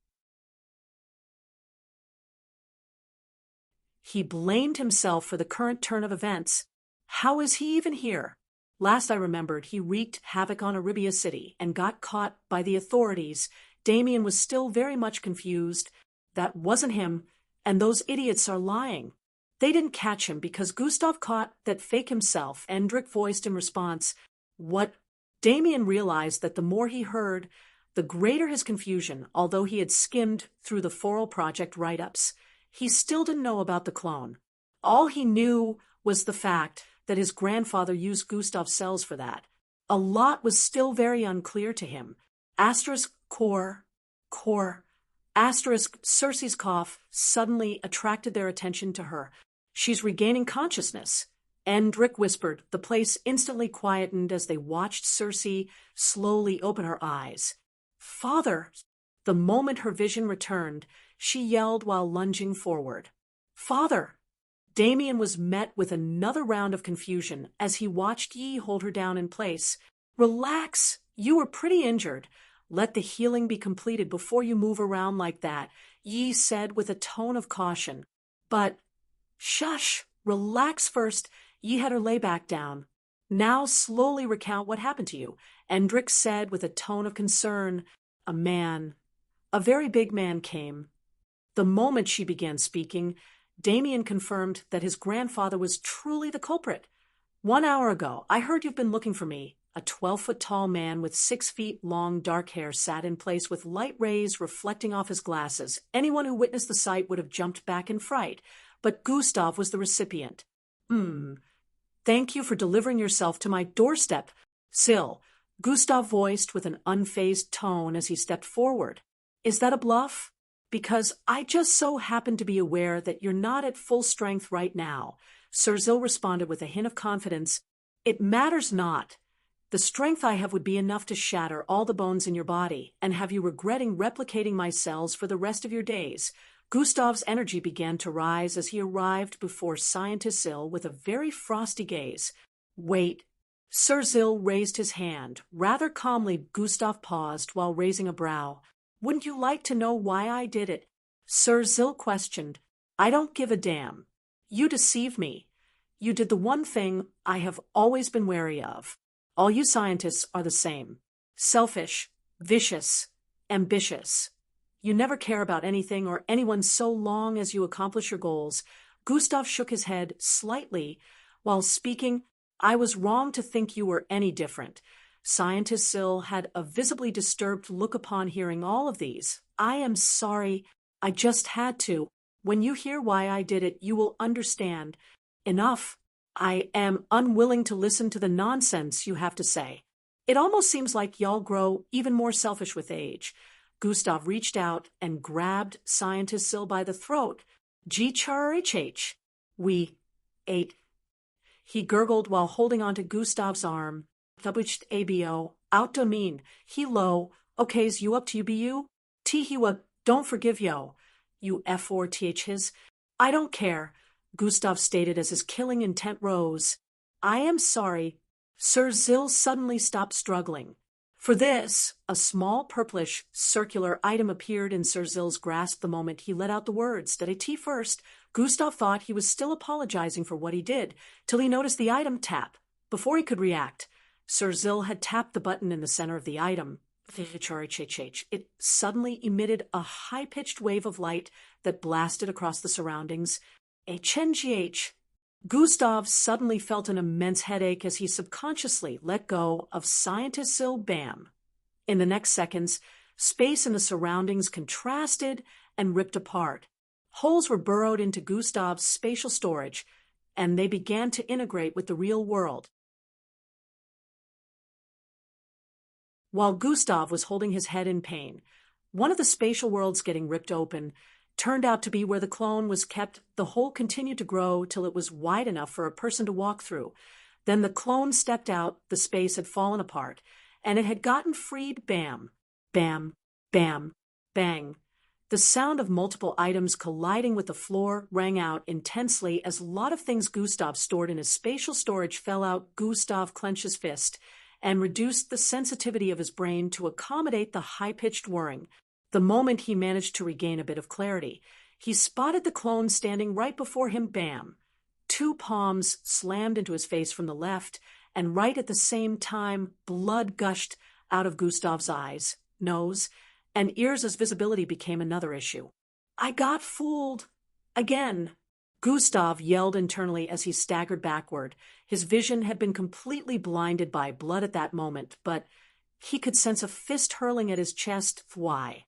He blamed himself for the current turn of events. How is he even here? Last I remembered, he wreaked havoc on Arabia City and got caught by the authorities. Damien was still very much confused. That wasn't him, and those idiots are lying. They didn't catch him because Gustav caught that fake himself. Endrick voiced in response. "What?" Damien realized that the more he heard, the greater his confusion. Although he had skimmed through the Foral Project write-ups, he still didn't know about the clone. All he knew was the fact that his grandfather used Gustav's cells for that. A lot was still very unclear to him. *core. Circe's cough suddenly attracted their attention to her. "She's regaining consciousness," Endrick whispered. The place instantly quietened as they watched Circe slowly open her eyes. "Father!" The moment her vision returned, she yelled while lunging forward. "Father!" Damien was met with another round of confusion as he watched Yi hold her down in place. "Relax. You were pretty injured. Let the healing be completed before you move around like that," Yi said with a tone of caution. "But shush, relax first." Yi had her lay back down. "Now slowly recount what happened to you," Endrick said with a tone of concern. A very big man came." The moment she began speaking, Damien confirmed that his grandfather was truly the culprit. "1 hour ago, I heard you've been looking for me. A 12-foot-tall man with 6 feet long dark hair sat in place with light rays reflecting off his glasses. Anyone who witnessed the sight would have jumped back in fright, but Gustav was the recipient. Thank you for delivering yourself to my doorstep, Sill, Gustav voiced with an unfazed tone as he stepped forward. Is that a bluff? Because I just so happen to be aware that you're not at full strength right now, Sir Zill responded with a hint of confidence. It matters not. The strength I have would be enough to shatter all the bones in your body and have you regretting replicating my cells for the rest of your days. Gustav's energy began to rise as he arrived before Scientist Zill with a very frosty gaze. Wait. Sir Zill raised his hand. Rather calmly, Gustav paused while raising a brow. Wouldn't you like to know why I did it? Sir Zill questioned. I don't give a damn. You deceive me. You did the one thing I have always been wary of. All you scientists are the same. Selfish, vicious, ambitious. You never care about anything or anyone so long as you accomplish your goals. Gustav shook his head slightly while speaking. I was wrong to think you were any different. Scientist Zill had a visibly disturbed look upon hearing all of these. I am sorry. I just had to. When you hear why I did it, you will understand. Enough. I am unwilling to listen to the nonsense you have to say. It almost seems like y'all grow even more selfish with age. Gustav reached out and grabbed Scientist Zill by the throat. G-H-H. We ate. He gurgled while holding onto Gustav's arm. WHABO. Outdomean. Hello. Okay's you up to you? Tihiwa. Don't forgive yo. You F4TH his. I don't care. Gustav stated as his killing intent rose. I am sorry. Sir Zill suddenly stopped struggling. For this, a small purplish circular item appeared in Sir Zill's grasp the moment he let out the words. Did a T first? Gustav thought he was still apologizing for what he did, till he noticed the item tap. Before he could react, Sir Zill had tapped the button in the center of the item. It suddenly emitted a high-pitched wave of light that blasted across the surroundings. HNGH. Gustav suddenly felt an immense headache as he subconsciously let go of Scientist Zill. Bam. In the next seconds, space and the surroundings contrasted and ripped apart. Holes were burrowed into Gustav's spatial storage, and they began to integrate with the real world. While Gustav was holding his head in pain, one of the spatial worlds getting ripped open turned out to be where the clone was kept. The hole continued to grow till it was wide enough for a person to walk through. Then the clone stepped out, the space had fallen apart, and it had gotten freed. Bam, bam, bam, bang. The sound of multiple items colliding with the floor rang out intensely as a lot of things Gustav stored in his spatial storage fell out. Gustav clenched his fist and reduced the sensitivity of his brain to accommodate the high-pitched whirring. The moment he managed to regain a bit of clarity, he spotted the clone standing right before him. Bam! 2 palms slammed into his face from the left, and right at the same time, blood gushed out of Gustav's eyes, nose, and ears as visibility became another issue. I got fooled. Again. Gustav yelled internally as he staggered backward. His vision had been completely blinded by blood at that moment, but he could sense a fist hurling at his chest. Why?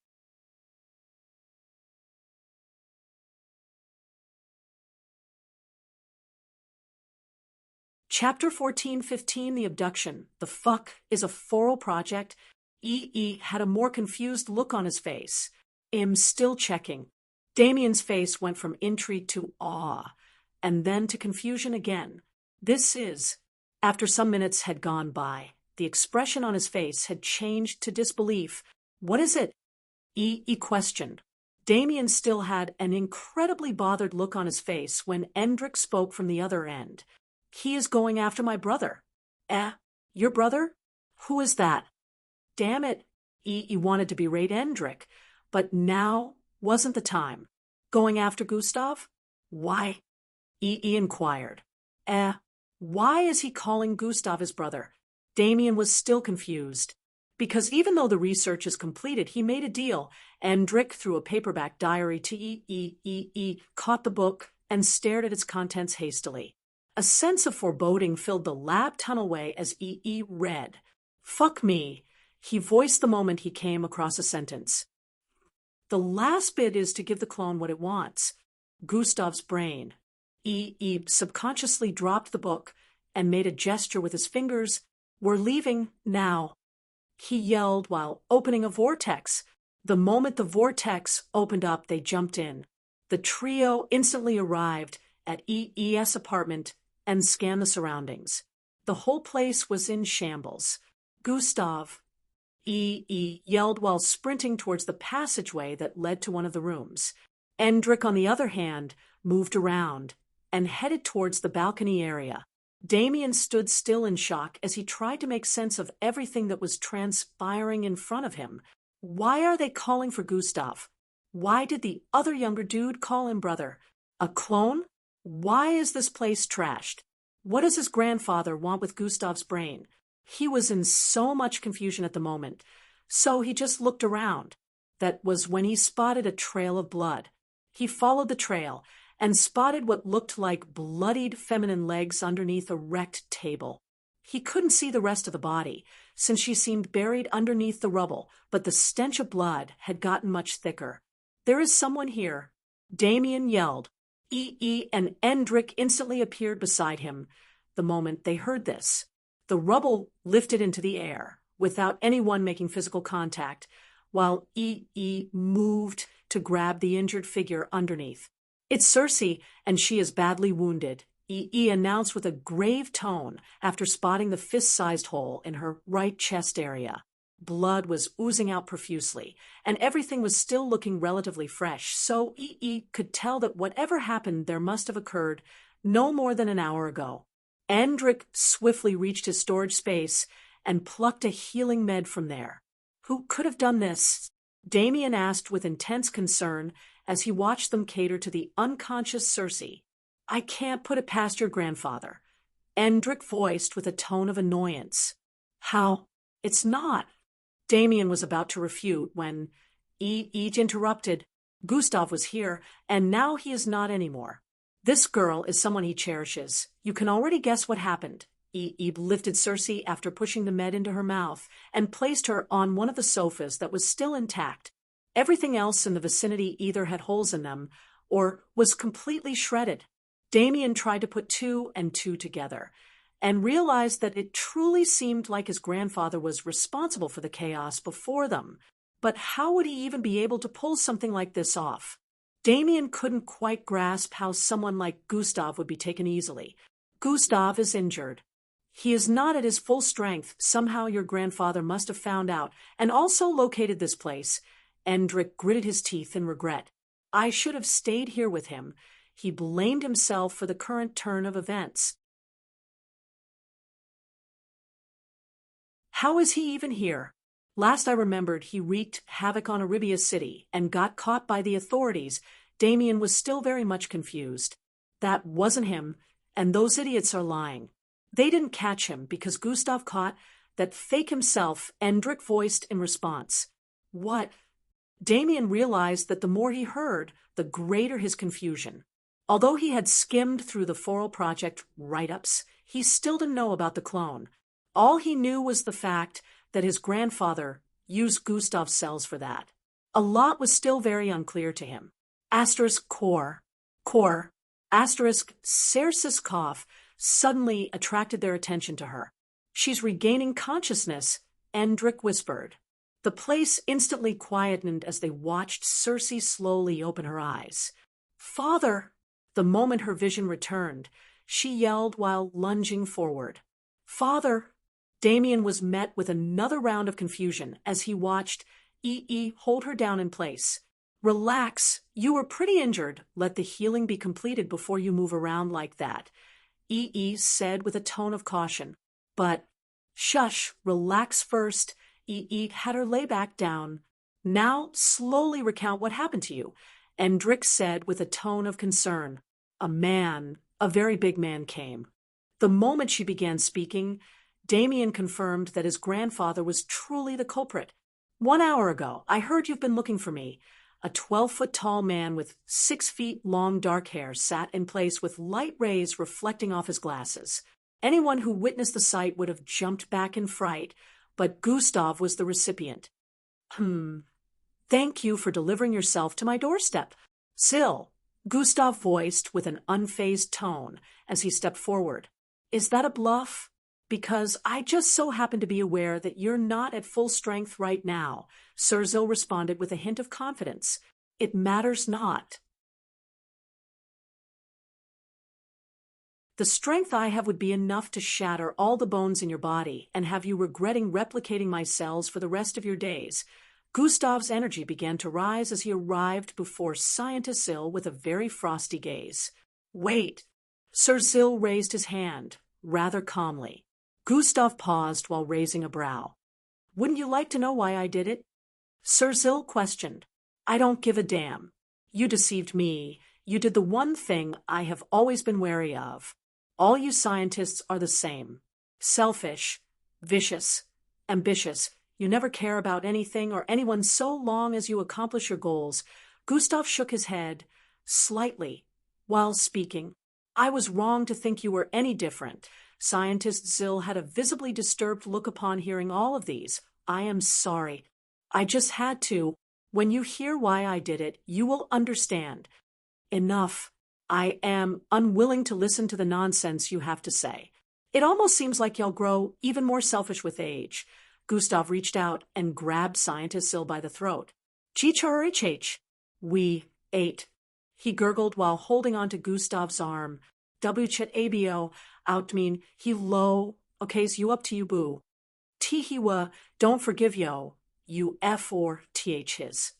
Chapter 14-15, The Abduction. The fuck is a Foral project? E.E. had a more confused look on his face. Still checking. Damien's face went from intrigue to awe, and then to confusion again. This is. After some minutes had gone by, the expression on his face had changed to disbelief. What is it? E.E. questioned. Damien still had an incredibly bothered look on his face when Endrick spoke from the other end. He is going after my brother. Your brother? Who is that? Damn it. E.E. wanted to berate Endrick, but now wasn't the time. Going after Gustav? Why? E.E. inquired. Why is he calling Gustav his brother? Damien was still confused. Because even though the research is completed, he made a deal. Endrick threw a paperback diary to E.E. E.E. caught the book and stared at its contents hastily. A sense of foreboding filled the lab tunnelway as E.E. read. "Fuck me," he voiced the moment he came across a sentence. The last bit is to give the clone what it wants. Gustav's brain. E.E. subconsciously dropped the book and made a gesture with his fingers. "We're leaving now," he yelled while opening a vortex. The moment the vortex opened up, they jumped in. The trio instantly arrived at E.E.'s apartment and scanned the surroundings. The whole place was in shambles. "Gustav," E.E. yelled while sprinting towards the passageway that led to one of the rooms. Endrick, on the other hand, moved around and headed towards the balcony area. Damien stood still in shock as he tried to make sense of everything that was transpiring in front of him. Why are they calling for Gustav? Why did the other younger dude call him brother? A clone? Why is this place trashed? What does his grandfather want with Gustav's brain? He was in so much confusion at the moment, so he just looked around. That was when he spotted a trail of blood. He followed the trail and spotted what looked like bloodied feminine legs underneath a wrecked table. He couldn't see the rest of the body, since she seemed buried underneath the rubble, but the stench of blood had gotten much thicker. "There is someone here," Damien yelled. E.E. and Endrick instantly appeared beside him the moment they heard this. The rubble lifted into the air, without anyone making physical contact, while E.E. moved to grab the injured figure underneath. "It's Cersei, and she is badly wounded," E.E. announced with a grave tone after spotting the fist-sized hole in her right chest area. Blood was oozing out profusely, and everything was still looking relatively fresh, so E.E. could tell that whatever happened there must have occurred no more than an hour ago. Endrick swiftly reached his storage space and plucked a healing med from there. "Who could have done this?" Damien asked with intense concern as he watched them cater to the unconscious Cersei. "I can't put it past your grandfather," Endrick voiced with a tone of annoyance. "How? It's not." Damien was about to refute when E.E. interrupted. "Gustav was here, and now he is not anymore. This girl is someone he cherishes. You can already guess what happened." E.E. lifted Cersei after pushing the med into her mouth and placed her on one of the sofas that was still intact. Everything else in the vicinity either had holes in them or was completely shredded. Damien tried to put two and two together and realized that it truly seemed like his grandfather was responsible for the chaos before them. But how would he even be able to pull something like this off? Damien couldn't quite grasp how someone like Gustav would be taken easily. "Gustav is injured. He is not at his full strength. Somehow your grandfather must have found out and also located this place." Endrick gritted his teeth in regret. "I should have stayed here with him." He blamed himself for the current turn of events. How is he even here? Last I remembered, he wreaked havoc on Arabia City and got caught by the authorities. Damien was still very much confused. That wasn't him, and those idiots are lying. They didn't catch him because Gustav caught that fake himself, Endrick voiced in response. "What?" Damien realized that the more he heard, the greater his confusion. Although he had skimmed through the Foral Project write-ups, he still didn't know about the clone. All he knew was the fact that his grandfather used Gustav's cells for that. A lot was still very unclear to him. *core. Cersei's cough suddenly attracted their attention to her. "She's regaining consciousness," Endrick whispered. The place instantly quietened as they watched Cersei slowly open her eyes. "Father!" The moment her vision returned, she yelled while lunging forward. "Father!" Damien was met with another round of confusion as he watched E.E. hold her down in place. "Relax. You were pretty injured. Let the healing be completed before you move around like that," E.E. said with a tone of caution. "But, shush, relax first." E.E. had her lay back down. "Now, slowly recount what happened to you," Endrick said with a tone of concern. A very big man came. The moment she began speaking, Damien confirmed that his grandfather was truly the culprit. "1 hour ago, I heard you've been looking for me. A 12-foot-tall man with 6 feet long dark hair sat in place with light rays reflecting off his glasses. Anyone who witnessed the sight would have jumped back in fright, but Gustav was the recipient. Thank you for delivering yourself to my doorstep. Sill, Gustav voiced with an unfazed tone as he stepped forward. Is that a bluff? Because I just so happen to be aware that you're not at full strength right now, Sill responded with a hint of confidence. It matters not. The strength I have would be enough to shatter all the bones in your body and have you regretting replicating my cells for the rest of your days. Gustav's energy began to rise as he arrived before Scientist Sill with a very frosty gaze. Wait! Sill raised his hand, rather calmly. Gustav paused while raising a brow. Wouldn't you like to know why I did it? Sill questioned. I don't give a damn. You deceived me. You did the one thing I have always been wary of. All you scientists are the same. Selfish, vicious, ambitious. You never care about anything or anyone so long as you accomplish your goals. Gustav shook his head, slightly, while speaking. I was wrong to think you were any different. Scientist Sill had a visibly disturbed look upon hearing all of these. I am sorry. I just had to. When you hear why I did it, you will understand. Enough. I am unwilling to listen to the nonsense you have to say. It almost seems like you'll grow even more selfish with age. Gustav reached out and grabbed Scientist Sill by the throat. Chicharich. We ate. He gurgled while holding on to Gustav's arm. Wchet abo, outmean, he low, okays you up to you boo. Tihiwa, don't forgive yo, you F or th his.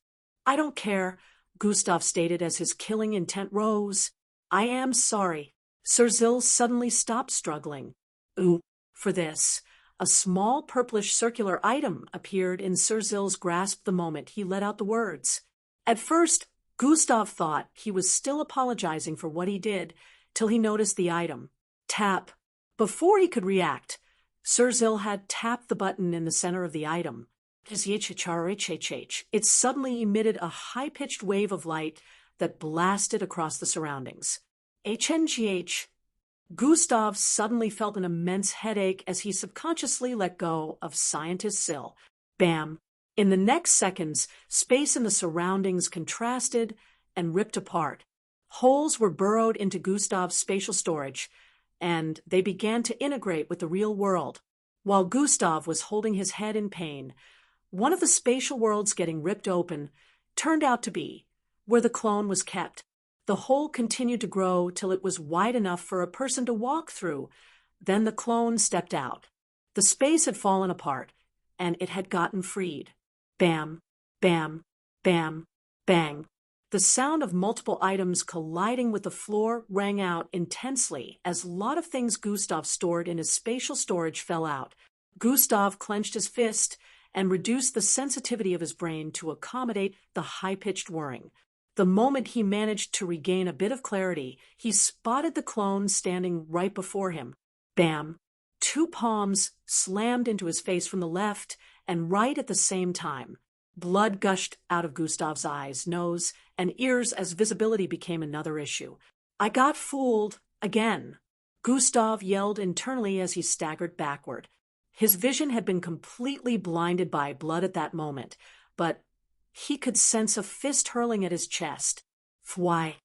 I don't care, Gustav stated as his killing intent rose. I am sorry. Sill suddenly stopped struggling. Ooh, for this. A small purplish circular item appeared in Sill's grasp the moment he let out the words. At first, Gustav thought he was still apologizing for what he did, till he noticed the item. Tap. Before he could react, Sill had tapped the button in the center of the item. It suddenly emitted a high-pitched wave of light that blasted across the surroundings. HNGH. Gustav suddenly felt an immense headache as he subconsciously let go of Scientist Sill. Bam! In the next seconds, space in the surroundings contrasted and ripped apart. Holes were burrowed into Gustav's spatial storage, and they began to integrate with the real world. While Gustav was holding his head in pain, one of the spatial worlds getting ripped open turned out to be where the clone was kept. The hole continued to grow till it was wide enough for a person to walk through. Then the clone stepped out. The space had fallen apart, and it had gotten freed. Bam, bam, bam, bang. The sound of multiple items colliding with the floor rang out intensely as a lot of things Gustav stored in his spatial storage fell out. Gustav clenched his fist and reduced the sensitivity of his brain to accommodate the high-pitched whirring. The moment he managed to regain a bit of clarity, he spotted the clone standing right before him. Bam! 2 palms slammed into his face from the left and right at the same time. Blood gushed out of Gustav's eyes, nose, and ears as visibility became another issue. I got fooled again. Gustav yelled internally as he staggered backward. His vision had been completely blinded by blood at that moment, but he could sense a fist hurling at his chest. Fwhy.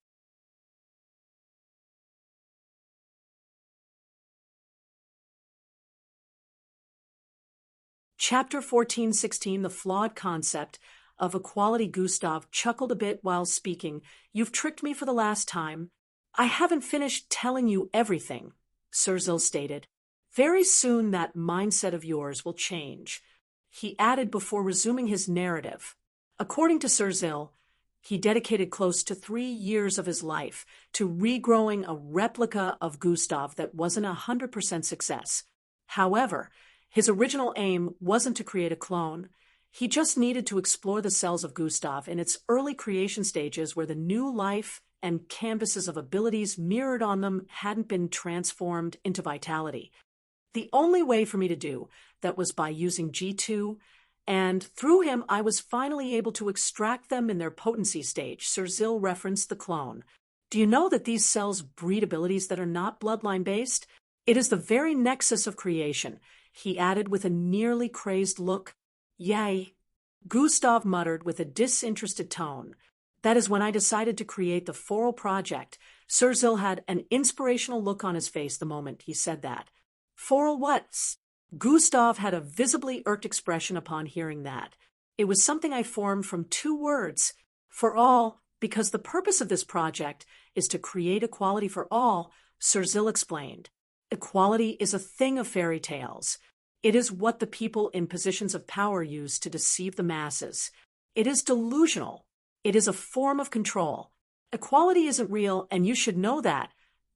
Chapter 14:16, The Flawed Concept of Equality. Gustav chuckled a bit while speaking. You've tricked me for the last time. I haven't finished telling you everything, Sill stated. Very soon that mindset of yours will change, he added before resuming his narrative. According to Sill, he dedicated close to 3 years of his life to regrowing a replica of Gustav that wasn't 100% success. However, his original aim wasn't to create a clone. He just needed to explore the cells of Gustav in its early creation stages where the new life and canvases of abilities mirrored on them hadn't been transformed into vitality. The only way for me to do that was by using G2 And through him, I was finally able to extract them in their potency stage. Sir Zill referenced the clone. Do you know that these cells breed abilities that are not bloodline-based? It is the very nexus of creation, he added with a nearly crazed look. Yay, Gustav muttered with a disinterested tone. That is when I decided to create the Foral Project. Sir Zill had an inspirational look on his face the moment he said that. Foral what? Gustav had a visibly irked expression upon hearing that. It was something I formed from 2 words. For all, because the purpose of this project is to create equality for all, Sir Zill explained. Equality is a thing of fairy tales. It is what the people in positions of power use to deceive the masses. It is delusional. It is a form of control. Equality isn't real, and you should know that.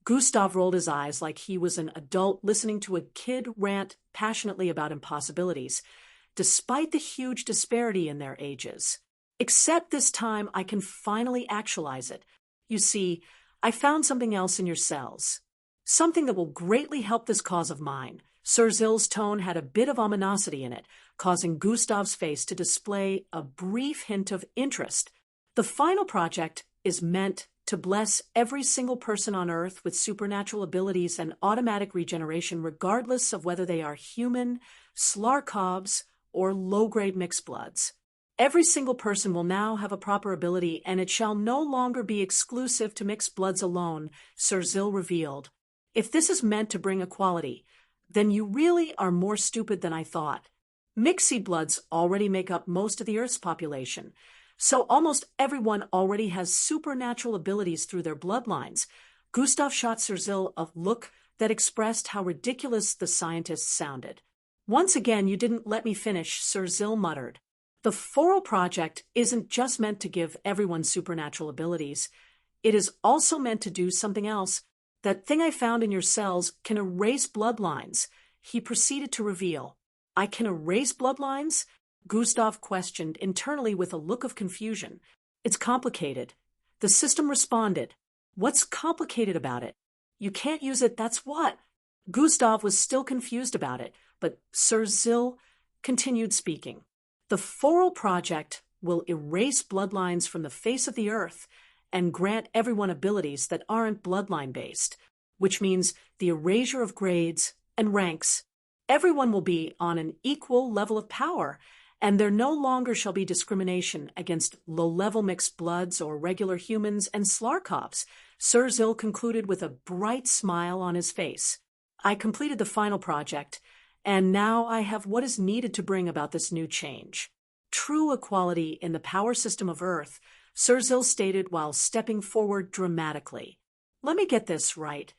Gustav rolled his eyes like he was an adult listening to a kid rant passionately about impossibilities, despite the huge disparity in their ages. Except this time I can finally actualize it. You see, I found something else in your cells. Something that will greatly help this cause of mine. Sir Zill's tone had a bit of ominosity in it, causing Gustav's face to display a brief hint of interest. The final project is meant to bless every single person on Earth with supernatural abilities and automatic regeneration regardless of whether they are human, Slarkovs, or low-grade mixed bloods. Every single person will now have a proper ability, and it shall no longer be exclusive to mixed bloods alone, Sir Zill revealed. If this is meant to bring equality, then you really are more stupid than I thought. Mixed bloods already make up most of the Earth's population, so almost everyone already has supernatural abilities through their bloodlines. Gustav shot Sir Zill a look that expressed how ridiculous the scientists sounded. Once again, you didn't let me finish, Sir Zill muttered. The Foral Project isn't just meant to give everyone supernatural abilities. It is also meant to do something else. That thing I found in your cells can erase bloodlines, he proceeded to reveal. I can erase bloodlines? Gustav questioned internally with a look of confusion. It's complicated. The system responded. What's complicated about it? You can't use it, that's what? Gustav was still confused about it, but Sir Zill continued speaking. The Foral Project will erase bloodlines from the face of the Earth and grant everyone abilities that aren't bloodline-based, which means the erasure of grades and ranks. Everyone will be on an equal level of power, and there no longer shall be discrimination against low-level mixed bloods or regular humans and Slarkovs, Sir Zill concluded with a bright smile on his face. I completed the final project, and now I have what is needed to bring about this new change. True equality in the power system of Earth, Sir Zill stated while stepping forward dramatically. Let me get this right.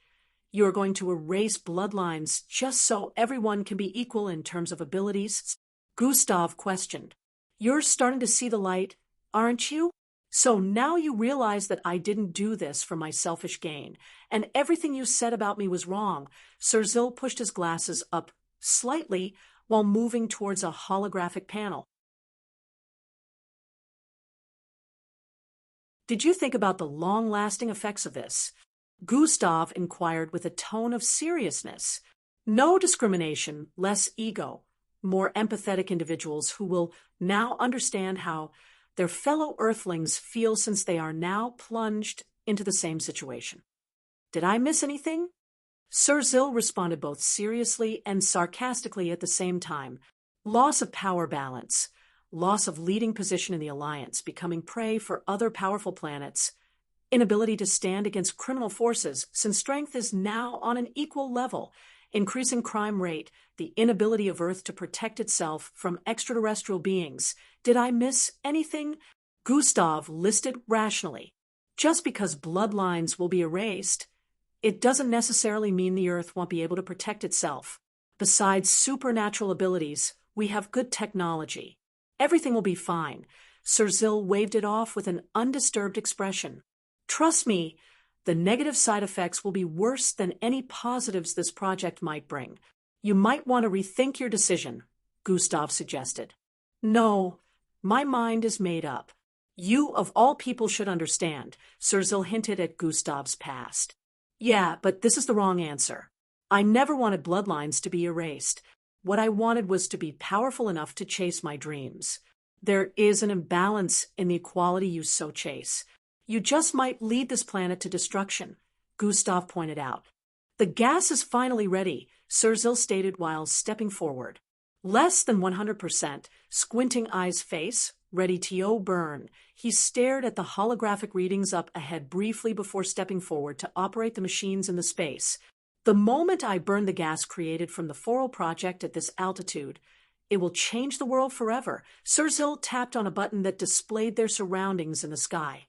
You are going to erase bloodlines just so everyone can be equal in terms of abilities? Gustav questioned. You're starting to see the light, aren't you? So now you realize that I didn't do this for my selfish gain, and everything you said about me was wrong. Sir Zill pushed his glasses up slightly while moving towards a holographic panel. Did you think about the long-lasting effects of this? Gustav inquired with a tone of seriousness. No discrimination, less ego, more empathetic individuals who will now understand how their fellow Earthlings feel since they are now plunged into the same situation. Did I miss anything? Sir Zill responded both seriously and sarcastically at the same time. Loss of power balance. Loss of leading position in the alliance, becoming prey for other powerful planets, inability to stand against criminal forces since strength is now on an equal level, increasing crime rate, the inability of Earth to protect itself from extraterrestrial beings. Did I miss anything? Gustav listed rationally. Just because bloodlines will be erased, it doesn't necessarily mean the Earth won't be able to protect itself. Besides supernatural abilities, we have good technology. Everything will be fine. Sir Zill waved it off with an undisturbed expression. Trust me, the negative side effects will be worse than any positives this project might bring. You might want to rethink your decision, Gustav suggested. No, my mind is made up. You, of all people, should understand, Sir Zill hinted at Gustav's past. Yeah, but this is the wrong answer. I never wanted bloodlines to be erased. What I wanted was to be powerful enough to chase my dreams. There is an imbalance in the equality you so chase. You just might lead this planet to destruction, Gustav pointed out. The gas is finally ready, Sirzil stated while stepping forward. Less than 100%, squinting eyes face, ready to burn. He stared at the holographic readings up ahead briefly before stepping forward to operate the machines in the space. The moment I burn the gas created from the Foral project at this altitude, it will change the world forever. Sirzil tapped on a button that displayed their surroundings in the sky.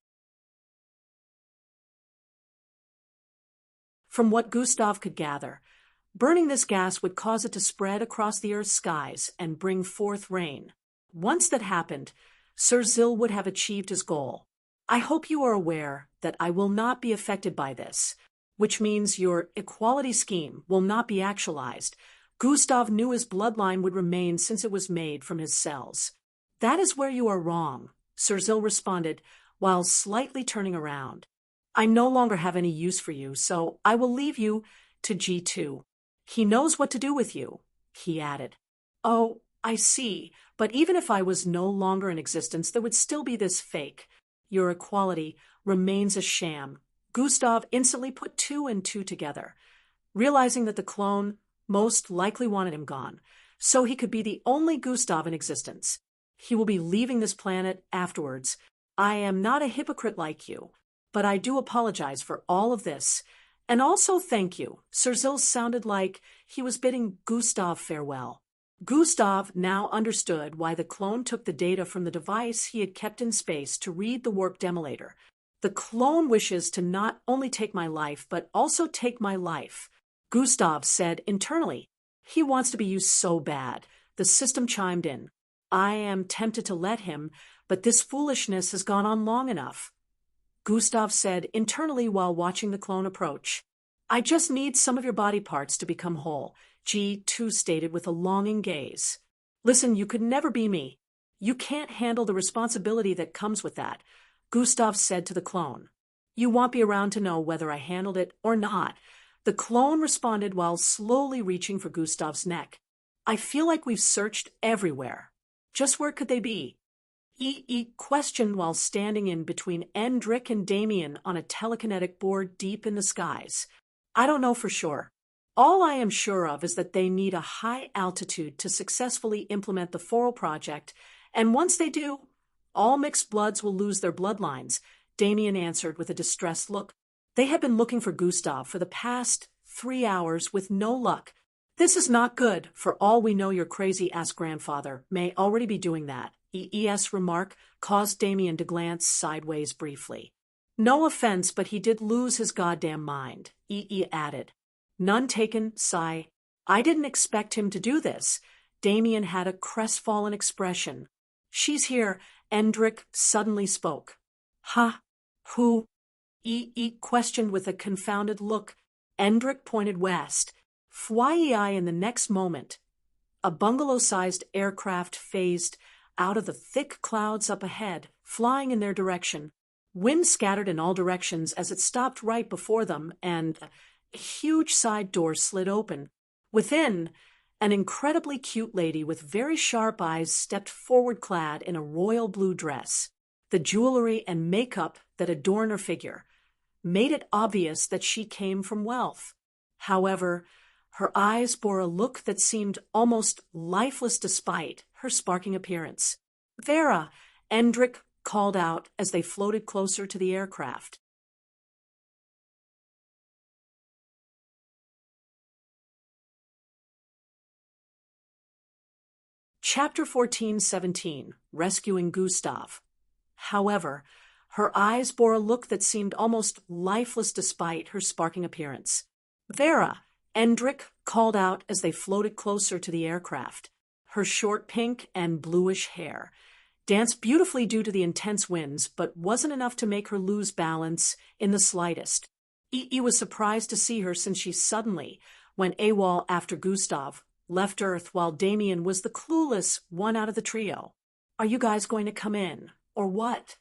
From what Gustav could gather, burning this gas would cause it to spread across the Earth's skies and bring forth rain. Once that happened, Sirzil would have achieved his goal. I hope you are aware that I will not be affected by this, which means your equality scheme will not be actualized. Gustav knew his bloodline would remain since it was made from his cells. That is where you are wrong, Sirzil responded while slightly turning around. I no longer have any use for you, so I will leave you to G2. He knows what to do with you, he added. Oh, I see, but even if I was no longer in existence, there would still be this fake. Your equality remains a sham. Gustav instantly put 2 and 2 together, realizing that the clone most likely wanted him gone, so he could be the only Gustav in existence. He will be leaving this planet afterwards. I am not a hypocrite like you, but I do apologize for all of this, and also thank you. Sirzil sounded like he was bidding Gustav farewell. Gustav now understood why the clone took the data from the device he had kept in space to read the warp demolator. The clone wishes to not only take my life, but also take my life, Gustav said internally. He wants to be used so bad. The system chimed in. I am tempted to let him, but this foolishness has gone on long enough, Gustav said internally while watching the clone approach. I just need some of your body parts to become whole, G2 stated with a longing gaze. Listen, you could never be me. You can't handle the responsibility that comes with that, Gustav said to the clone. You won't be around to know whether I handled it or not. The clone responded while slowly reaching for Gustav's neck. I feel like we've searched everywhere. Just where could they be? He questioned while standing in between Endrick and Damien on a telekinetic board deep in the skies. I don't know for sure. All I am sure of is that they need a high altitude to successfully implement the Foral project, and once they do, all mixed bloods will lose their bloodlines, Damien answered with a distressed look. They have been looking for Gustav for the past 3 hours with no luck. This is not good. For all we know, your crazy-ass grandfather may already be doing that. EE's remark caused Damien to glance sideways briefly. No offense, but he did lose his goddamn mind, EE added. None taken, sigh. I didn't expect him to do this. Damien had a crestfallen expression. She's here, Endrick suddenly spoke. Huh? Who? EE questioned with a confounded look. Endrick pointed west. Fwyi in the next moment. A bungalow-sized aircraft phased out of the thick clouds up ahead, flying in their direction. Wind scattered in all directions as it stopped right before them, and a huge side door slid open. Within, an incredibly cute lady with very sharp eyes stepped forward clad in a royal blue dress. The jewelry and makeup that adorn her figure made it obvious that she came from wealth. However, her eyes bore a look that seemed almost lifeless despite her sparkling appearance. Vera, Endrick called out as they floated closer to the aircraft. Chapter 14:17, Rescuing Gustav. However, her eyes bore a look that seemed almost lifeless despite her sparkling appearance. Vera, Endrick called out as they floated closer to the aircraft. Her short pink and bluish hair danced beautifully due to the intense winds, but wasn't enough to make her lose balance in the slightest. EE was surprised to see her since she suddenly went AWOL after Gustav left Earth while Damien was the clueless one out of the trio. Are you guys going to come in, or what?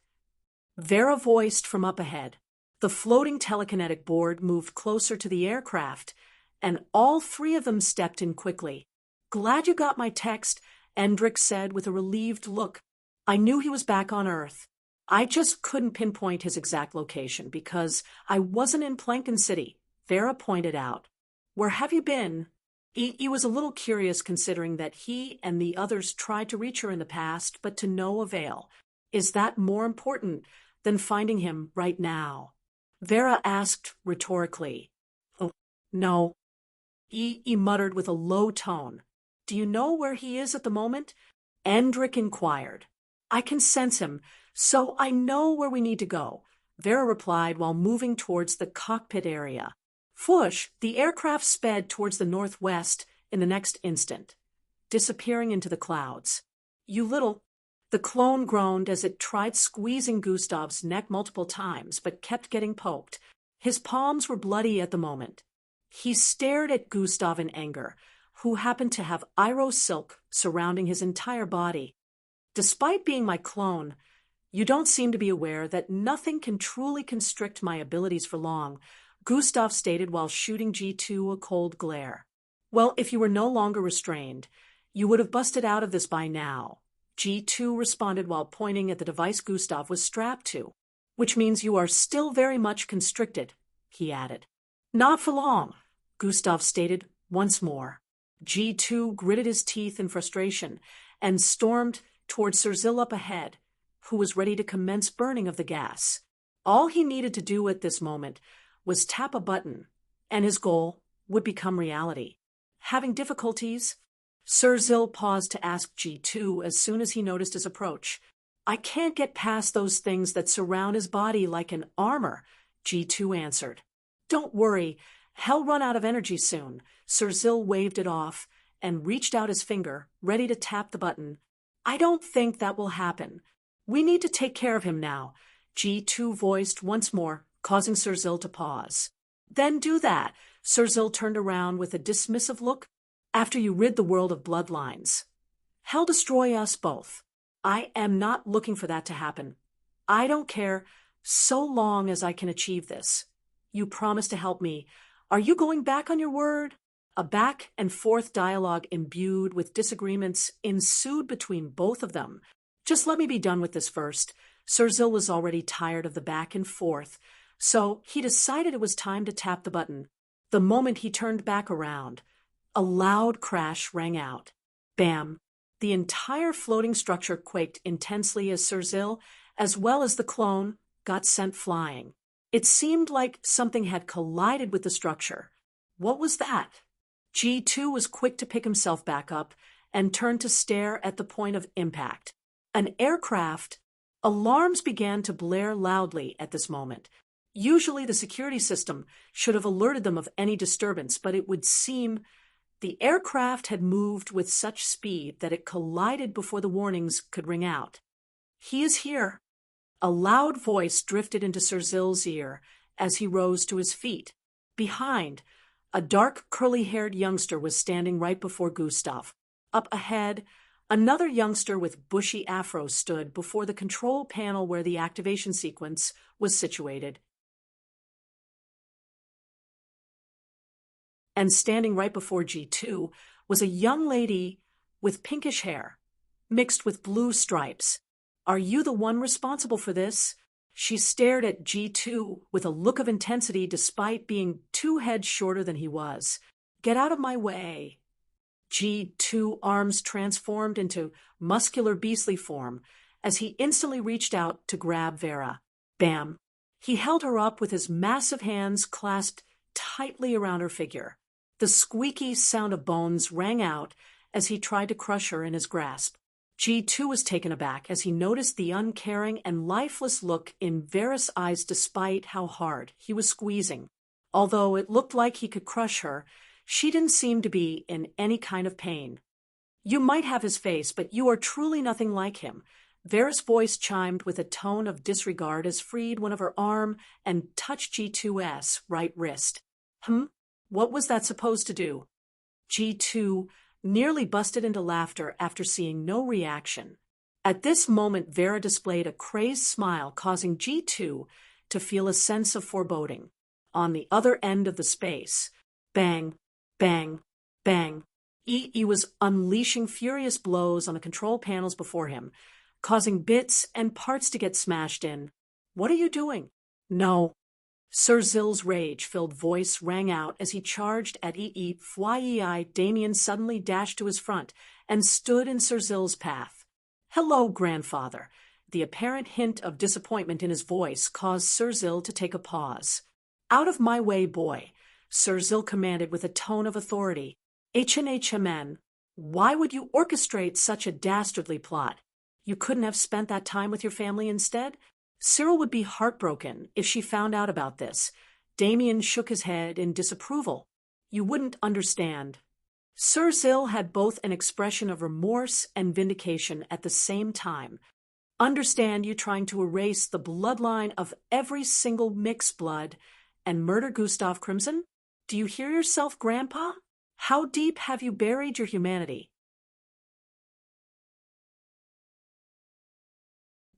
Vera voiced from up ahead. The floating telekinetic board moved closer to the aircraft, and all 3 of them stepped in quickly. Glad you got my text, Endrick said with a relieved look. I knew he was back on Earth. I just couldn't pinpoint his exact location because I wasn't in Plankton City, Vera pointed out. Where have you been? He was a little curious considering that he and the others tried to reach her in the past, but to no avail. Is that more important than finding him right now? Vera asked rhetorically. Oh, no. He muttered with a low tone. Do you know where he is at the moment? Endrick inquired. I can sense him, so I know where we need to go, Vera replied while moving towards the cockpit area. Whoosh, the aircraft sped towards the northwest in the next instant, disappearing into the clouds. You little... The clone groaned as it tried squeezing Gustav's neck multiple times, but kept getting poked. His palms were bloody at the moment. He stared at Gustav in anger, who happened to have Iroh silk surrounding his entire body. Despite being my clone, you don't seem to be aware that nothing can truly constrict my abilities for long, Gustav stated while shooting G2 a cold glare. Well, if you were no longer restrained, you would have busted out of this by now, G2 responded while pointing at the device Gustav was strapped to. Which means you are still very much constricted, he added. Not for long, Gustav stated once more. G2 gritted his teeth in frustration and stormed towards Sirzil up ahead, who was ready to commence burning of the gas. All he needed to do at this moment was tap a button, and his goal would become reality. Having difficulties, Sirzil paused to ask G2 as soon as he noticed his approach. I can't get past those things that surround his body like an armor, G2 answered. Don't worry, he'll run out of energy soon. Sirzil waved it off and reached out his finger, ready to tap the button. I don't think that will happen. We need to take care of him now, G2 voiced once more, causing Sirzil to pause. Then do that. Sirzil turned around with a dismissive look. After you rid the world of bloodlines. Hell destroy us both. I am not looking for that to happen. I don't care so long as I can achieve this. You promised to help me. Are you going back on your word? A back and forth dialogue imbued with disagreements ensued between both of them. Just let me be done with this first. Sirzil was already tired of the back and forth, so he decided it was time to tap the button. The moment he turned back around, a loud crash rang out. Bam! The entire floating structure quaked intensely as Sirzil, as well as the clone, got sent flying. It seemed like something had collided with the structure. What was that? G2 was quick to pick himself back up and turned to stare at the point of impact. An aircraft. Alarms began to blare loudly at this moment. Usually the security system should have alerted them of any disturbance, but it would seem the aircraft had moved with such speed that it collided before the warnings could ring out. He is here. A loud voice drifted into Sirzil's ear as he rose to his feet. Behind, a dark, curly-haired youngster was standing right before Gustav. Up ahead, another youngster with bushy afros stood before the control panel where the activation sequence was situated. And standing right before G2 was a young lady with pinkish hair, mixed with blue stripes. Are you the one responsible for this? She stared at G2 with a look of intensity despite being 2 heads shorter than he was. Get out of my way. G2 arms transformed into muscular beastly form as he instantly reached out to grab Vera. Bam! He held her up with his massive hands clasped tightly around her figure. The squeaky sound of bones rang out as he tried to crush her in his grasp. G2 was taken aback as he noticed the uncaring and lifeless look in Vera's eyes despite how hard he was squeezing. Although it looked like he could crush her, she didn't seem to be in any kind of pain. You might have his face, but you are truly nothing like him. Vera's voice chimed with a tone of disregard as Freed one of her arm and touched G2's right wrist. What was that supposed to do? G2 nearly busted into laughter after seeing no reaction. At this moment, Vera displayed a crazed smile, causing G2 to feel a sense of foreboding. On the other end of the space, bang, bang, bang. He was unleashing furious blows on the control panels before him, causing bits and parts to get smashed in. "What are you doing?" "No." Sir Zill's rage-filled voice rang out as he charged at Fwai. Damien suddenly dashed to his front and stood in Sir Zill's path. "Hello, grandfather." The apparent hint of disappointment in his voice caused Sir Zill to take a pause. "Out of my way, boy," Sir Zill commanded with a tone of authority. "HNHMN, why would you orchestrate such a dastardly plot? You couldn't have spent that time with your family instead? Cyril would be heartbroken if she found out about this." Damien shook his head in disapproval. "You wouldn't understand." Sir Zill had both an expression of remorse and vindication at the same time. "Understand you trying to erase the bloodline of every single mixed blood and murder Gustav Crimson? Do you hear yourself, Grandpa? How deep have you buried your humanity?"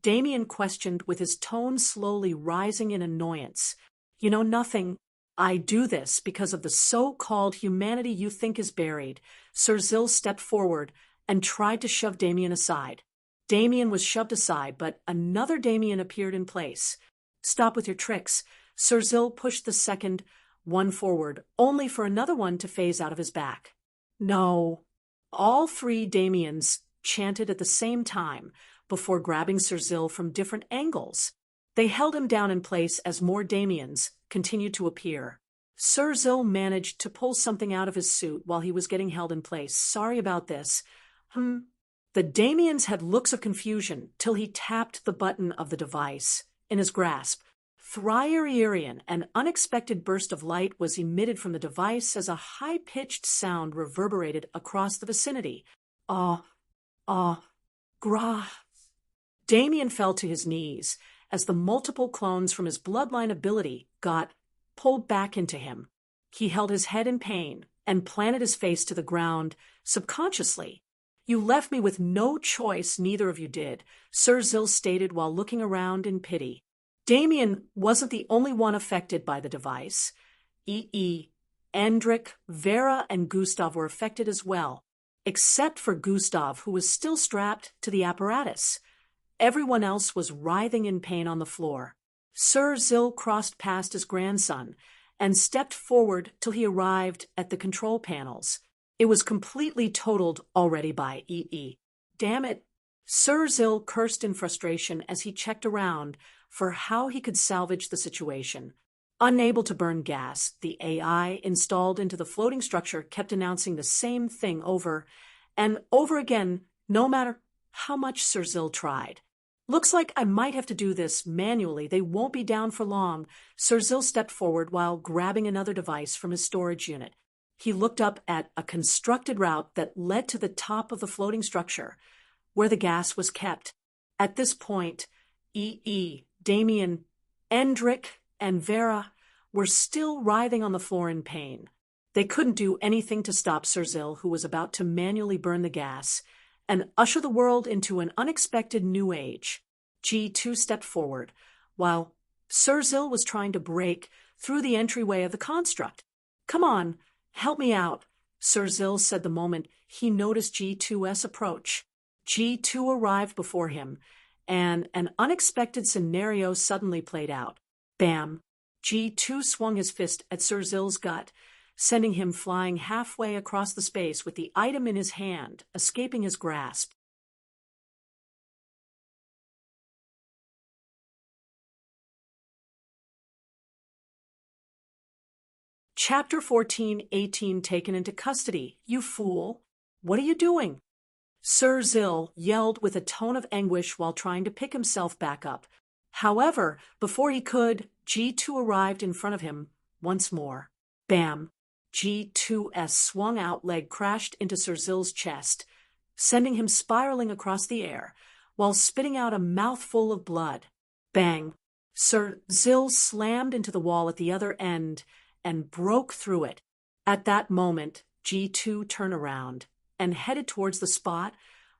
Damien questioned with his tone slowly rising in annoyance. "You know nothing. I do this because of the so-called humanity you think is buried." Sir Zill stepped forward and tried to shove Damien aside. Damien was shoved aside, but another Damien appeared in place. "Stop with your tricks." Sir Zill pushed the second one forward, only for another one to phase out of his back. "No." All three Damiens chanted at the same time before grabbing Sir Zill from different angles. They held him down in place as more Damiens continued to appear. Sir Zill managed to pull something out of his suit while he was getting held in place. "Sorry about this." The Damiens had looks of confusion till he tapped the button of the device in his grasp. Thryerian, an unexpected burst of light was emitted from the device as a high-pitched sound reverberated across the vicinity. Gra. Damien fell to his knees as the multiple clones from his bloodline ability got pulled back into him. He held his head in pain and planted his face to the ground subconsciously. "You left me with no choice, neither of you did," Sir Zill stated while looking around in pity. Damien wasn't the only one affected by the device. Endrick, Vera, and Gustav were affected as well, except for Gustav, who was still strapped to the apparatus. Everyone else was writhing in pain on the floor. Sir Zill crossed past his grandson and stepped forward till he arrived at the control panels. It was completely totaled already by "Damn it." Sir Zill cursed in frustration as he checked around for how he could salvage the situation. Unable to burn gas, the AI installed into the floating structure kept announcing the same thing over and over again, no matter how much Sir Zill tried. "Looks like I might have to do this manually. They won't be down for long." Sir Zill stepped forward while grabbing another device from his storage unit. He looked up at a constructed route that led to the top of the floating structure, where the gas was kept. At this point, Damien, Endrick, and Vera were still writhing on the floor in pain. They couldn't do anything to stop Sir Zill, who was about to manually burn the gas and usher the world into an unexpected new age. G2 stepped forward, while Sir Zill was trying to break through the entryway of the construct. "Come on, help me out," Sir Zill said the moment he noticed G2's approach. G2 arrived before him, and an unexpected scenario suddenly played out. Bam! G2 swung his fist at Sir Zill's gut, sending him flying halfway across the space with the item in his hand, escaping his grasp. Chapter 14:18 Taken into custody. "You fool! What are you doing?" Sir Zill yelled with a tone of anguish while trying to pick himself back up. However, before he could, G2 arrived in front of him once more. Bam! G2's swung out leg crashed into Sir Zill's chest, sending him spiraling across the air while spitting out a mouthful of blood. Bang! Sir Zill slammed into the wall at the other end and broke through it. At that moment, G2 turned around and headed towards the spot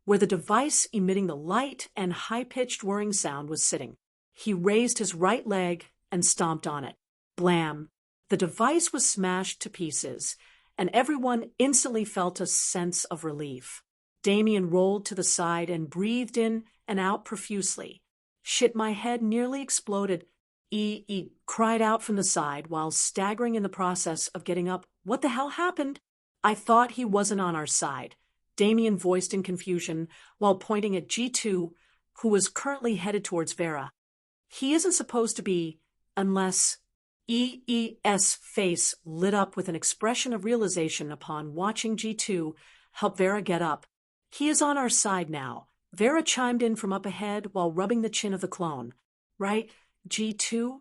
where the device emitting the light and high-pitched whirring sound was sitting. He raised his right leg and stomped on it. Blam! The device was smashed to pieces, and everyone instantly felt a sense of relief. Damien rolled to the side and breathed in and out profusely. Shit, my head nearly exploded. He cried out from the side while staggering in the process of getting up. What the hell happened? I thought he wasn't on our side, Damien voiced in confusion while pointing at G2, who was currently headed towards Vera. He isn't supposed to be, unless... EE's face lit up with an expression of realization upon watching G2 help Vera get up. He is on our side now, Vera chimed in from up ahead while rubbing the chin of the clone. Right, G2?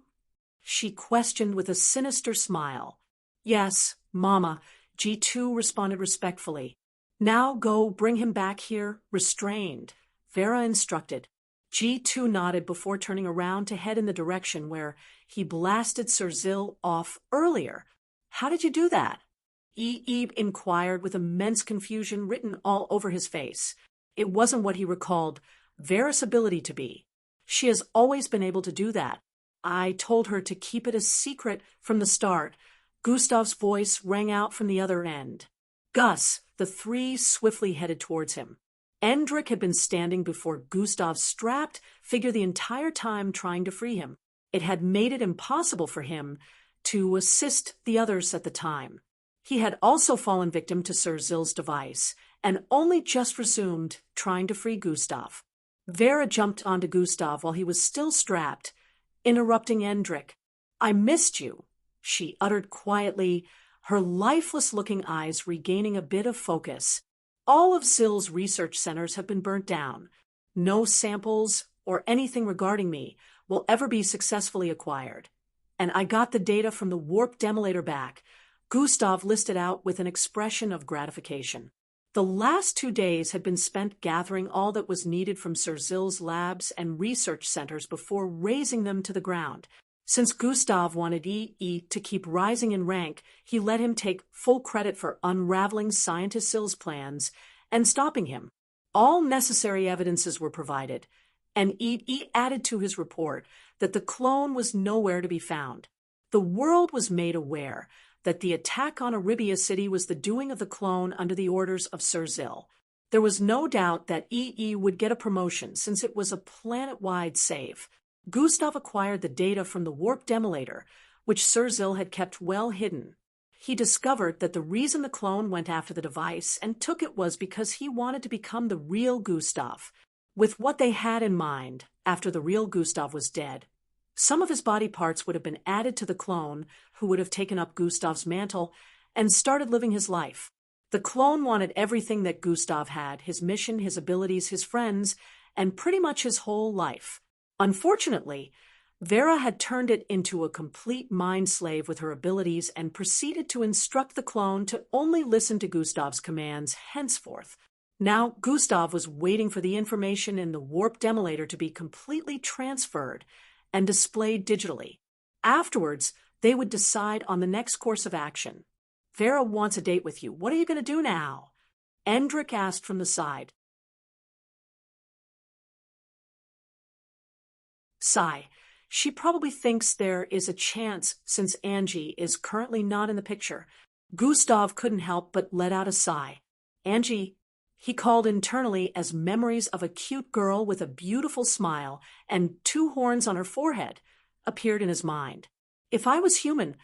She questioned with a sinister smile. Yes, Mama, G2 responded respectfully. Now go bring him back here, restrained, Vera instructed. G2 nodded before turning around to head in the direction where he blasted Sir Zil off earlier. How did you do that? Eve inquired with immense confusion written all over his face. It wasn't what he recalled Vera's ability to be. She has always been able to do that. I told her to keep it a secret from the start. Gustav's voice rang out from the other end. Gus, the three swiftly headed towards him. Endrick had been standing before Gustav's strapped figure the entire time trying to free him. It had made it impossible for him to assist the others at the time. He had also fallen victim to Sir Zil's device and only just resumed trying to free Gustav. Vera jumped onto Gustav while he was still strapped, interrupting Endrick. I missed you, she uttered quietly, her lifeless-looking eyes regaining a bit of focus. All of Zil's research centers have been burnt down. No samples or anything regarding me will ever be successfully acquired. And I got the data from the warp demolator back, Gustav listed out with an expression of gratification. The last 2 days had been spent gathering all that was needed from Sir Zil's labs and research centers before raising them to the ground. Since Gustav wanted EE to keep rising in rank, he let him take full credit for unraveling Scientist Zil's plans and stopping him. All necessary evidences were provided, and EE added to his report that the clone was nowhere to be found. The world was made aware that the attack on Arabia City was the doing of the clone under the orders of Sir Zil. There was no doubt that EE would get a promotion since it was a planet-wide save. Gustav acquired the data from the warp demolator, which Sir Zil had kept well hidden. He discovered that the reason the clone went after the device and took it was because he wanted to become the real Gustav, with what they had in mind after the real Gustav was dead. Some of his body parts would have been added to the clone, who would have taken up Gustav's mantle and started living his life. The clone wanted everything that Gustav had, his mission, his abilities, his friends, and pretty much his whole life. Unfortunately, Vera had turned it into a complete mind slave with her abilities and proceeded to instruct the clone to only listen to Gustav's commands henceforth. Now Gustav was waiting for the information in the warp demolator to be completely transferred and displayed digitally. Afterwards, they would decide on the next course of action. Vera wants a date with you. What are you going to do now? Endrick asked from the side. Sigh. She probably thinks there is a chance since Angie is currently not in the picture. Gustav couldn't help but let out a sigh. Angie, he called internally as memories of a cute girl with a beautiful smile and 2 horns on her forehead appeared in his mind. If I was human,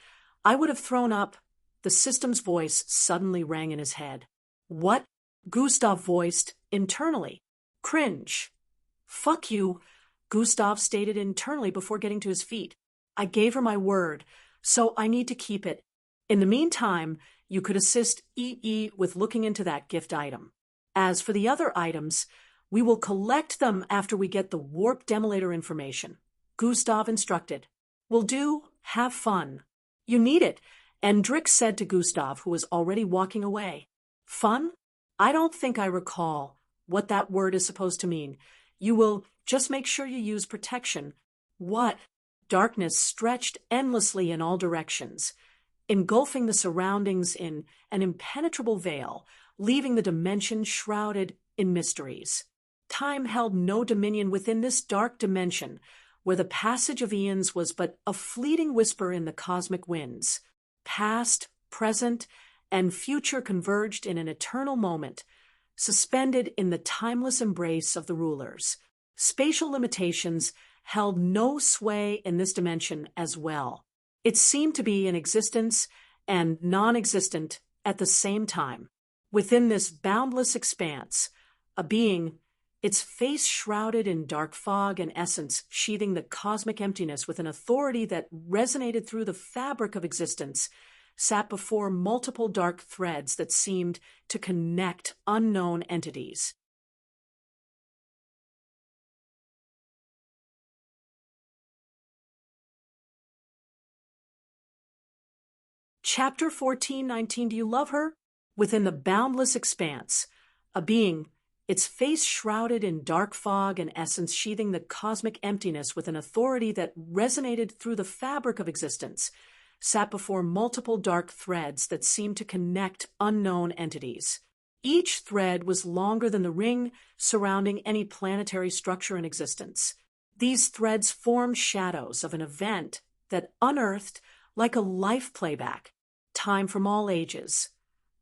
I would have thrown up. The system's voice suddenly rang in his head. What? Gustav voiced internally. Cringe. Fuck you, Gustav stated internally before getting to his feet. I gave her my word, so I need to keep it. In the meantime, you could assist EE with looking into that gift item. As for the other items, we will collect them after we get the warp demolator information, Gustav instructed. Will do. Have fun. You need it, Endrick said to Gustav, who was already walking away. Fun? I don't think I recall what that word is supposed to mean. You will just make sure you use protection. What? Darkness stretched endlessly in all directions, engulfing the surroundings in an impenetrable veil, leaving the dimension shrouded in mysteries. Time held no dominion within this dark dimension, where the passage of eons was but a fleeting whisper in the cosmic winds. Past, present, and future converged in an eternal moment, suspended in the timeless embrace of the rulers. Spatial limitations held no sway in this dimension as well. It seemed to be in existence and non-existent at the same time. Within this boundless expanse, a being, its face shrouded in dark fog and essence sheathing the cosmic emptiness with an authority that resonated through the fabric of existence, sat before multiple dark threads that seemed to connect unknown entities. Chapter 14:19. Do you love her? Within the boundless expanse, a being, its face shrouded in dark fog and essence sheathing the cosmic emptiness with an authority that resonated through the fabric of existence, sat before multiple dark threads that seemed to connect unknown entities. Each thread was longer than the ring surrounding any planetary structure in existence. These threads formed shadows of an event that unearthed, like a life playback, time from all ages.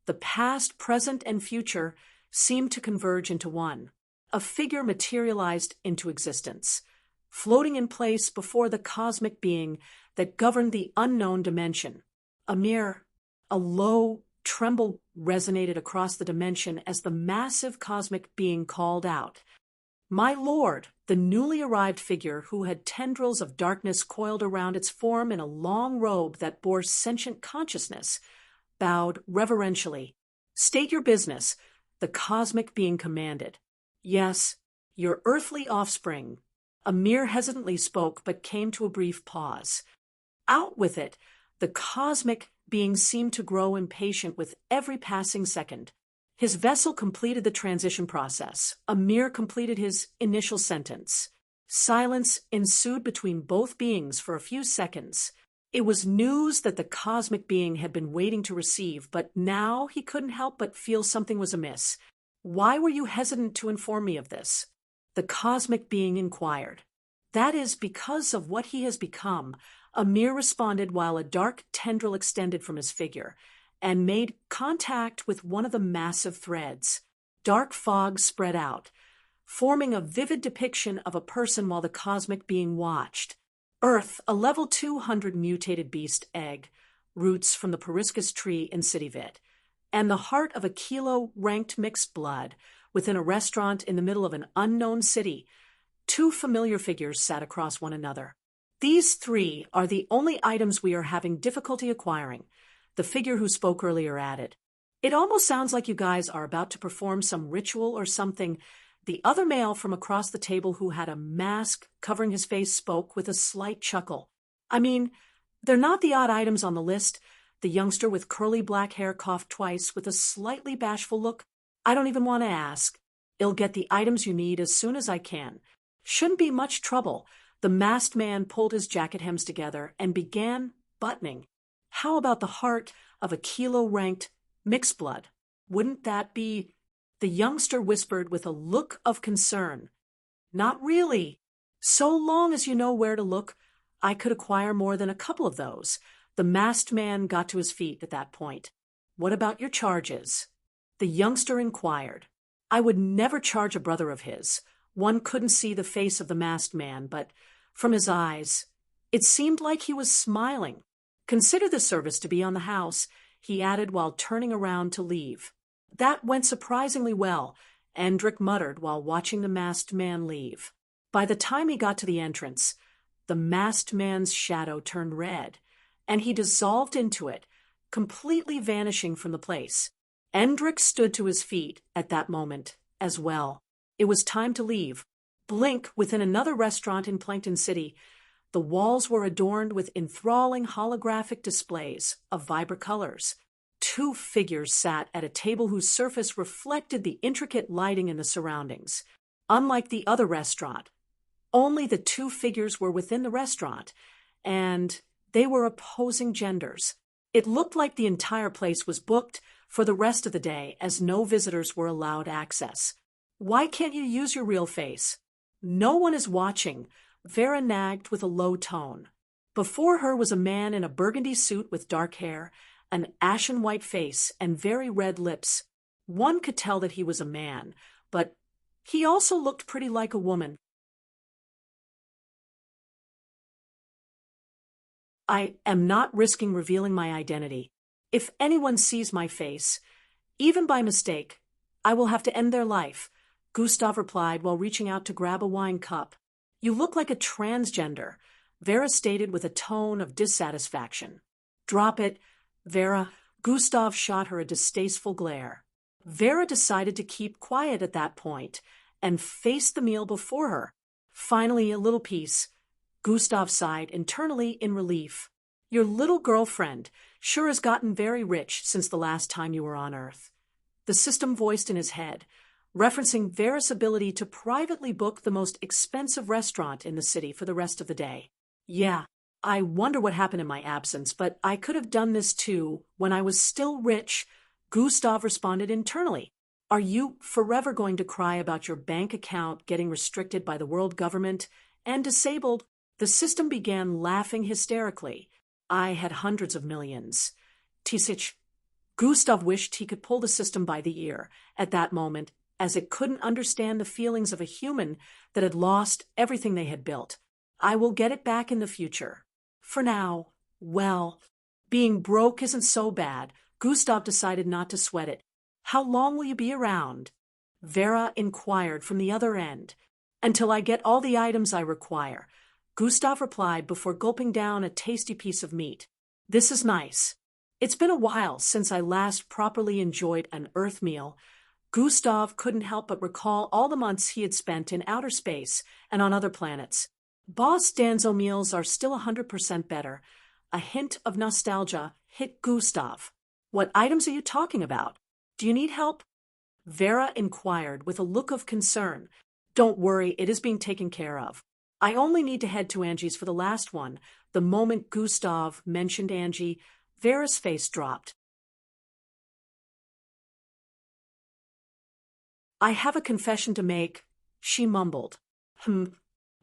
The past, present, and future seemed to converge into one. A figure materialized into existence, floating in place before the cosmic being that governed the unknown dimension. A low tremble resonated across the dimension as the massive cosmic being called out. "My lord!" The newly arrived figure, who had tendrils of darkness coiled around its form in a long robe that bore sentient consciousness, bowed reverentially. "State your business," the cosmic being commanded. "Yes, your earthly offspring." Amir hesitantly spoke, but came to a brief pause. "Out with it!" The cosmic being seemed to grow impatient with every passing second. His vessel completed the transition process. Amir completed his initial sentence. Silence ensued between both beings for a few seconds. It was news that the cosmic being had been waiting to receive, but now he couldn't help but feel something was amiss. "Why were you hesitant to inform me of this?" the cosmic being inquired. "That is because of what he has become," Amir responded while a dark tendril extended from his figure and made contact with one of the massive threads. Dark fog spread out, forming a vivid depiction of a person while the cosmic being watched. Earth, a level 200 mutated beast egg, roots from the Periscus tree in Cityvit, and the heart of a kilo-ranked mixed blood within a restaurant in the middle of an unknown city. Two familiar figures sat across one another. "These three are the only items we are having difficulty acquiring," the figure who spoke earlier added. "It almost sounds like you guys are about to perform some ritual or something." The other male from across the table, who had a mask covering his face, spoke with a slight chuckle. "I mean, they're not the odd items on the list." The youngster with curly black hair coughed twice with a slightly bashful look. "I don't even want to ask. I'll get the items you need as soon as I can. Shouldn't be much trouble." The masked man pulled his jacket hems together and began buttoning. "How about the heart of a kilo-ranked mixed blood? Wouldn't that be—" The youngster whispered with a look of concern. "Not really. So long as you know where to look, I could acquire more than a couple of those." The masked man got to his feet at that point. "What about your charges?" the youngster inquired. "I would never charge a brother of his." One couldn't see the face of the masked man, but from his eyes, it seemed like he was smiling. "Consider the service to be on the house," he added while turning around to leave. "That went surprisingly well," Endrick muttered while watching the masked man leave. By the time he got to the entrance, the masked man's shadow turned red, and he dissolved into it, completely vanishing from the place. Endrick stood to his feet at that moment as well. It was time to leave. Blink, within another restaurant in Plankton City, the walls were adorned with enthralling holographic displays of vibrant colors. Two figures sat at a table whose surface reflected the intricate lighting in the surroundings. Unlike the other restaurant, only the two figures were within the restaurant, and they were opposing genders. It looked like the entire place was booked for the rest of the day, as no visitors were allowed access. "Why can't you use your real face?" "No one is watching," Vera nagged with a low tone. Before her was a man in a burgundy suit with dark hair, an ashen white face and very red lips. One could tell that he was a man, but he also looked pretty like a woman. I am not risking revealing my identity. If anyone sees my face, even by mistake, I will have to end their life, Gustav replied while reaching out to grab a wine cup. You look like a transgender, Vera stated with a tone of dissatisfaction. Drop it, Vera. Gustav shot her a distasteful glare. Vera decided to keep quiet at that point and faced the meal before her. Finally, a little peace. Gustav sighed internally in relief. Your little girlfriend sure has gotten very rich since the last time you were on Earth. The system voiced in his head, referencing Vera's ability to privately book the most expensive restaurant in the city for the rest of the day. Yeah, I wonder what happened in my absence, but I could have done this too when I was still rich, Gustav responded internally. Are you forever going to cry about your bank account getting restricted by the world government and disabled? The system began laughing hysterically. I had hundreds of millions. Tisich. Gustav wished he could pull the system by the ear at that moment, as it couldn't understand the feelings of a human that had lost everything they had built. I will get it back in the future. For now, well, being broke isn't so bad. Gustav decided not to sweat it. How long will you be around? Vera inquired from the other end. Until I get all the items I require, Gustav replied before gulping down a tasty piece of meat. This is nice. It's been a while since I last properly enjoyed an Earth meal. Gustav couldn't help but recall all the months he had spent in outer space and on other planets. Boss Danzo meals are still 100% better. A hint of nostalgia hit Gustav. What items are you talking about? Do you need help? Vera inquired with a look of concern. Don't worry, it is being taken care of. I only need to head to Angie's for the last one. The moment Gustav mentioned Angie, Vera's face dropped. I have a confession to make, she mumbled.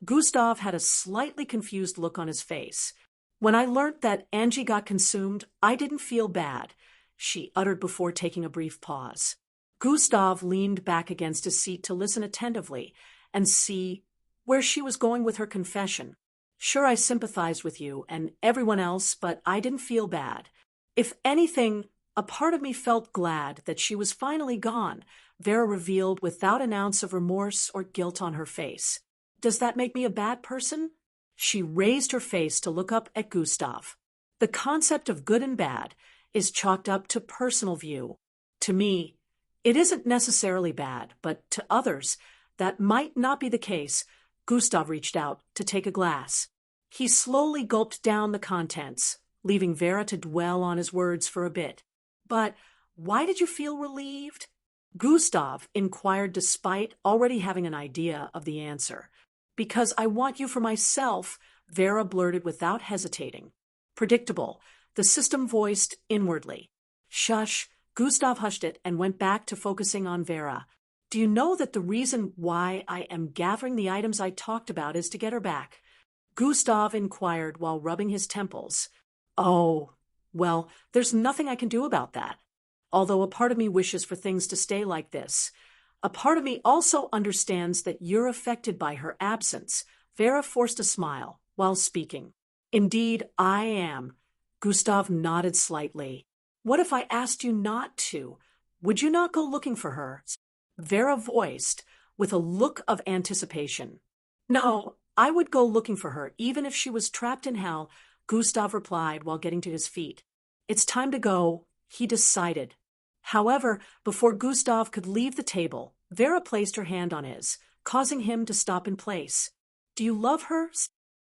Gustav had a slightly confused look on his face. When I learnt that Angie got consumed, I didn't feel bad, she uttered before taking a brief pause. Gustav leaned back against his seat to listen attentively and see where she was going with her confession. Sure, I sympathized with you and everyone else, but I didn't feel bad. If anything, a part of me felt glad that she was finally gone, Vera revealed without an ounce of remorse or guilt on her face. Does that make me a bad person? She raised her face to look up at Gustav. The concept of good and bad is chalked up to personal view. To me, it isn't necessarily bad, but to others, that might not be the case. Gustav reached out to take a glass. He slowly gulped down the contents, leaving Vera to dwell on his words for a bit. But why did you feel relieved? Gustav inquired despite already having an idea of the answer. Because I want you for myself, Vera blurted without hesitating. Predictable, the system voiced inwardly. Shush, Gustav hushed it and went back to focusing on Vera. Do you know that the reason why I am gathering the items I talked about is to get her back? Gustav inquired while rubbing his temples. Oh, well, there's nothing I can do about that. Although a part of me wishes for things to stay like this. A part of me also understands that you're affected by her absence. Vera forced a smile while speaking. Indeed, I am. Gustav nodded slightly. What if I asked you not to? Would you not go looking for her? Vera voiced with a look of anticipation. No, I would go looking for her even if she was trapped in hell, Gustav replied while getting to his feet. It's time to go, he decided. However, before Gustav could leave the table, Vera placed her hand on his, causing him to stop in place. Do you love her?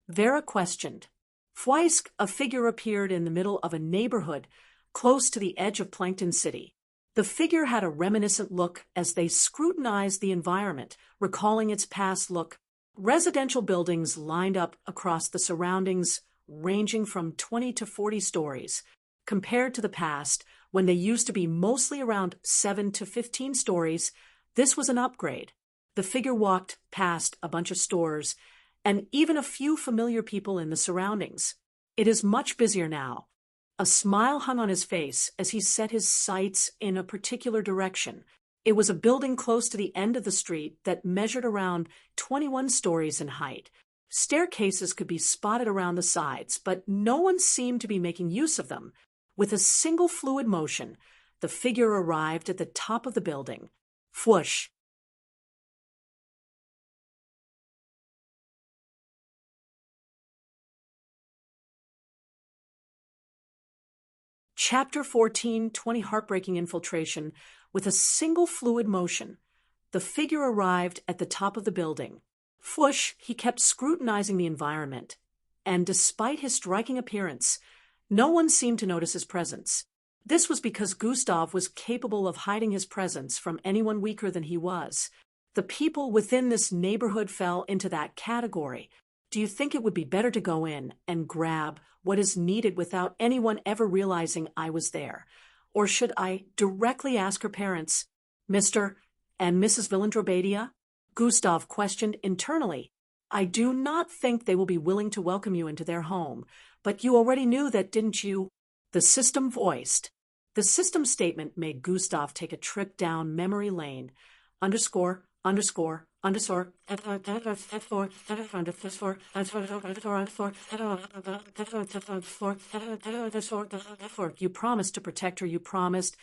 Vera questioned. Fweisk, a figure appeared in the middle of a neighborhood close to the edge of Plankton City. The figure had a reminiscent look as they scrutinized the environment, recalling its past look. Residential buildings lined up across the surroundings, ranging from 20 to 40 stories, compared to the past, when they used to be mostly around 7 to 15 stories. This was an upgrade. The figure walked past a bunch of stores and even a few familiar people in the surroundings. It is much busier now. A smile hung on his face as he set his sights in a particular direction. It was a building close to the end of the street that measured around 21 stories in height. Staircases could be spotted around the sides, but no one seemed to be making use of them. With a single fluid motion, the figure arrived at the top of the building. Whoosh! Chapter 14, 20 Heartbreaking Infiltration. With a single fluid motion, the figure arrived at the top of the building. Whoosh! He kept scrutinizing the environment, and despite his striking appearance, no one seemed to notice his presence. This was because Gustav was capable of hiding his presence from anyone weaker than he was. The people within this neighborhood fell into that category. Do you think it would be better to go in and grab what is needed without anyone ever realizing I was there? Or should I directly ask her parents, Mr. and Mrs. Villandrobadia? Gustav questioned internally. I do not think they will be willing to welcome you into their home, but you already knew that, didn't you? The system voiced. The system statement made Gustav take a trip down memory lane. Underscore. You promised to protect her, you promised.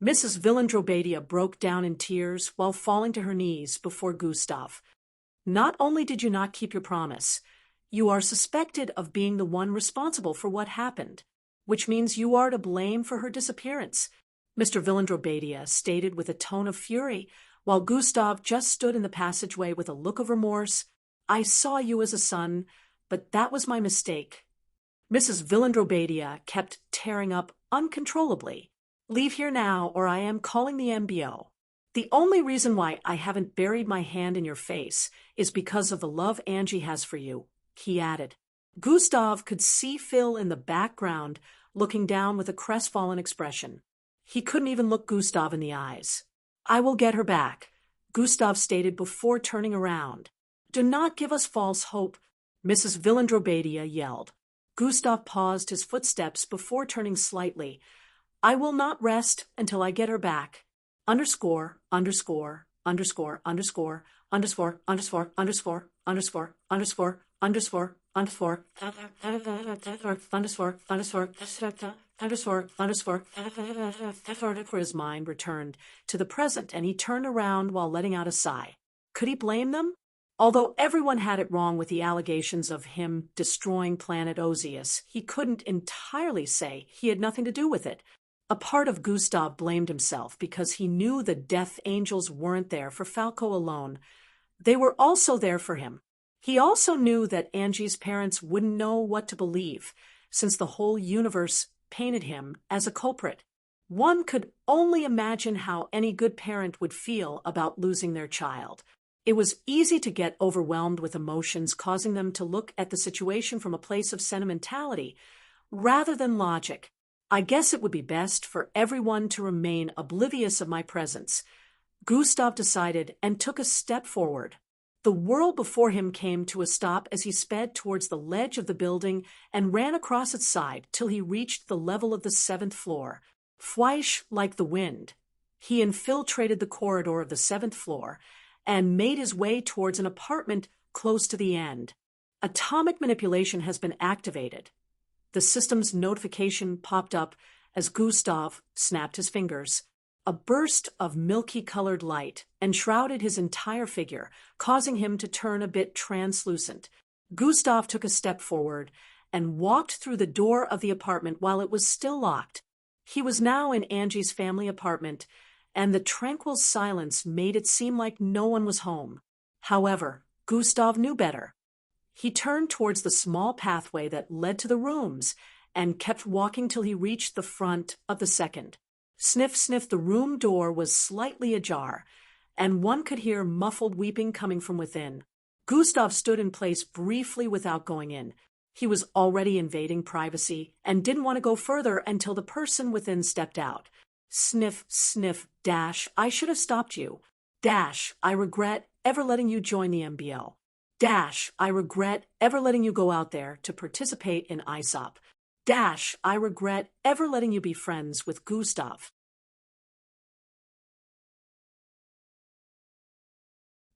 Mrs. Villandrobadia broke down in tears while falling to her knees before Gustav. Not only did you not keep your promise, you are suspected of being the one responsible for what happened, which means you are to blame for her disappearance, Mr. Villandrobadia stated with a tone of fury, while Gustav just stood in the passageway with a look of remorse. I saw you as a son, but that was my mistake. Mrs. Villandrobadia kept tearing up uncontrollably. Leave here now, or I am calling the MBO. The only reason why I haven't buried my hand in your face is because of the love Angie has for you, he added. Gustav could see Phil in the background, looking down with a crestfallen expression. He couldn't even look Gustav in the eyes. I will get her back, Gustav stated before turning around. Do not give us false hope, Mrs. Villandrobadia yelled. Gustav paused his footsteps before turning slightly. I will not rest until I get her back. Underscore. For his mind returned to the present, and he turned around while letting out a sigh. Could he blame them? Although everyone had it wrong with the allegations of him destroying planet Ozius, he couldn't entirely say he had nothing to do with it. A part of Gustav blamed himself because he knew the Death Angels weren't there for Falco alone. They were also there for him. He also knew that Angie's parents wouldn't know what to believe, since the whole universe painted him as a culprit. One could only imagine how any good parent would feel about losing their child. It was easy to get overwhelmed with emotions, causing them to look at the situation from a place of sentimentality rather than logic. I guess it would be best for everyone to remain oblivious of my presence, Gustav decided and took a step forward. The world before him came to a stop as he sped towards the ledge of the building and ran across its side till he reached the level of the 7th floor. Fwish like the wind, he infiltrated the corridor of the 7th floor and made his way towards an apartment close to the end. Atomic manipulation has been activated. The system's notification popped up as Gustav snapped his fingers. A burst of milky-colored light enshrouded his entire figure, causing him to turn a bit translucent. Gustav took a step forward and walked through the door of the apartment while it was still locked. He was now in Angie's family apartment, and the tranquil silence made it seem like no one was home. However, Gustav knew better. He turned towards the small pathway that led to the rooms and kept walking till he reached the front of the second. Sniff, sniff, the room door was slightly ajar, and one could hear muffled weeping coming from within. Gustav stood in place briefly without going in. He was already invading privacy and didn't want to go further until the person within stepped out. Sniff, sniff, dash, I should have stopped you. Dash, I regret ever letting you join the MBL. Dash, I regret ever letting you go out there to participate in ISOP. Dash, I regret ever letting you be friends with Gustav.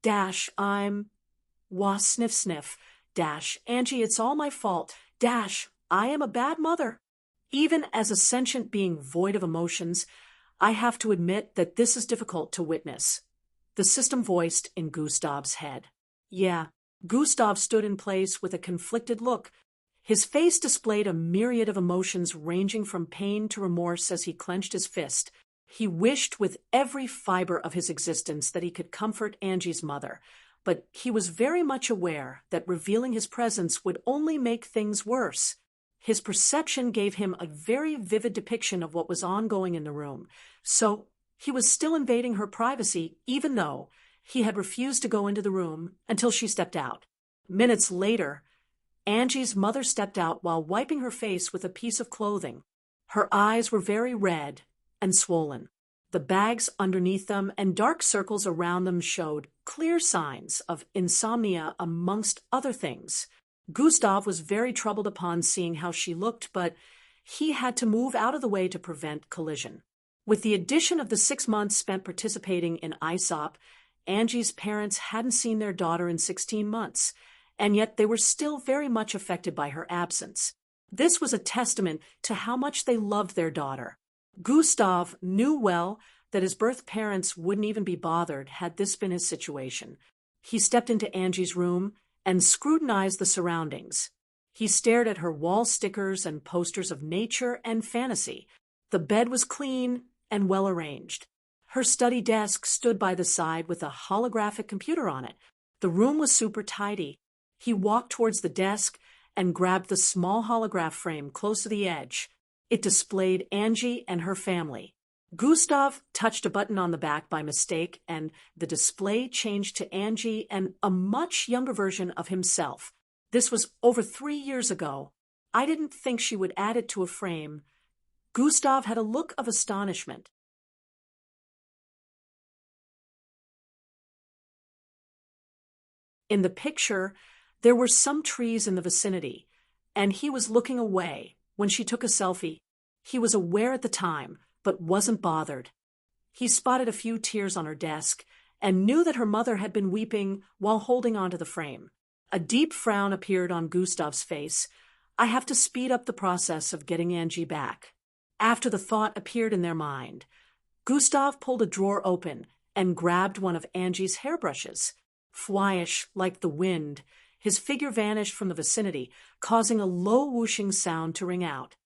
Dash, Wah sniff sniff. Dash, Angie, it's all my fault. Dash, I am a bad mother. Even as a sentient being void of emotions, I have to admit that this is difficult to witness. The system voiced in Gustav's head. Yeah, Gustav stood in place with a conflicted look. His face displayed a myriad of emotions ranging from pain to remorse as he clenched his fist. He wished with every fiber of his existence that he could comfort Angie's mother, but he was very much aware that revealing his presence would only make things worse. His perception gave him a very vivid depiction of what was ongoing in the room, so he was still invading her privacy even though he had refused to go into the room until she stepped out. Minutes later, Angie's mother stepped out while wiping her face with a piece of clothing. Her eyes were very red and swollen. The bags underneath them and dark circles around them showed clear signs of insomnia amongst other things. Gustav was very troubled upon seeing how she looked, but he had to move out of the way to prevent collision. With the addition of the 6 months spent participating in ISOP, Angie's parents hadn't seen their daughter in 16 months, and yet they were still very much affected by her absence. This was a testament to how much they loved their daughter. Gustav knew well that his birth parents wouldn't even be bothered had this been his situation. He stepped into Angie's room and scrutinized the surroundings. He stared at her wall stickers and posters of nature and fantasy. The bed was clean and well arranged. Her study desk stood by the side with a holographic computer on it. The room was super tidy. He walked towards the desk and grabbed the small holograph frame close to the edge. It displayed Angie and her family. Gustav touched a button on the back by mistake, and the display changed to Angie and a much younger version of himself. This was over 3 years ago. I didn't think she would add it to a frame. Gustav had a look of astonishment. In the picture, there were some trees in the vicinity, and he was looking away when she took a selfie. He was aware at the time, but wasn't bothered. He spotted a few tears on her desk and knew that her mother had been weeping while holding onto the frame. A deep frown appeared on Gustav's face. I have to speed up the process of getting Angie back. After the thought appeared in their mind, Gustav pulled a drawer open and grabbed one of Angie's hairbrushes. Flyish like the wind, his figure vanished from the vicinity, causing a low whooshing sound to ring out.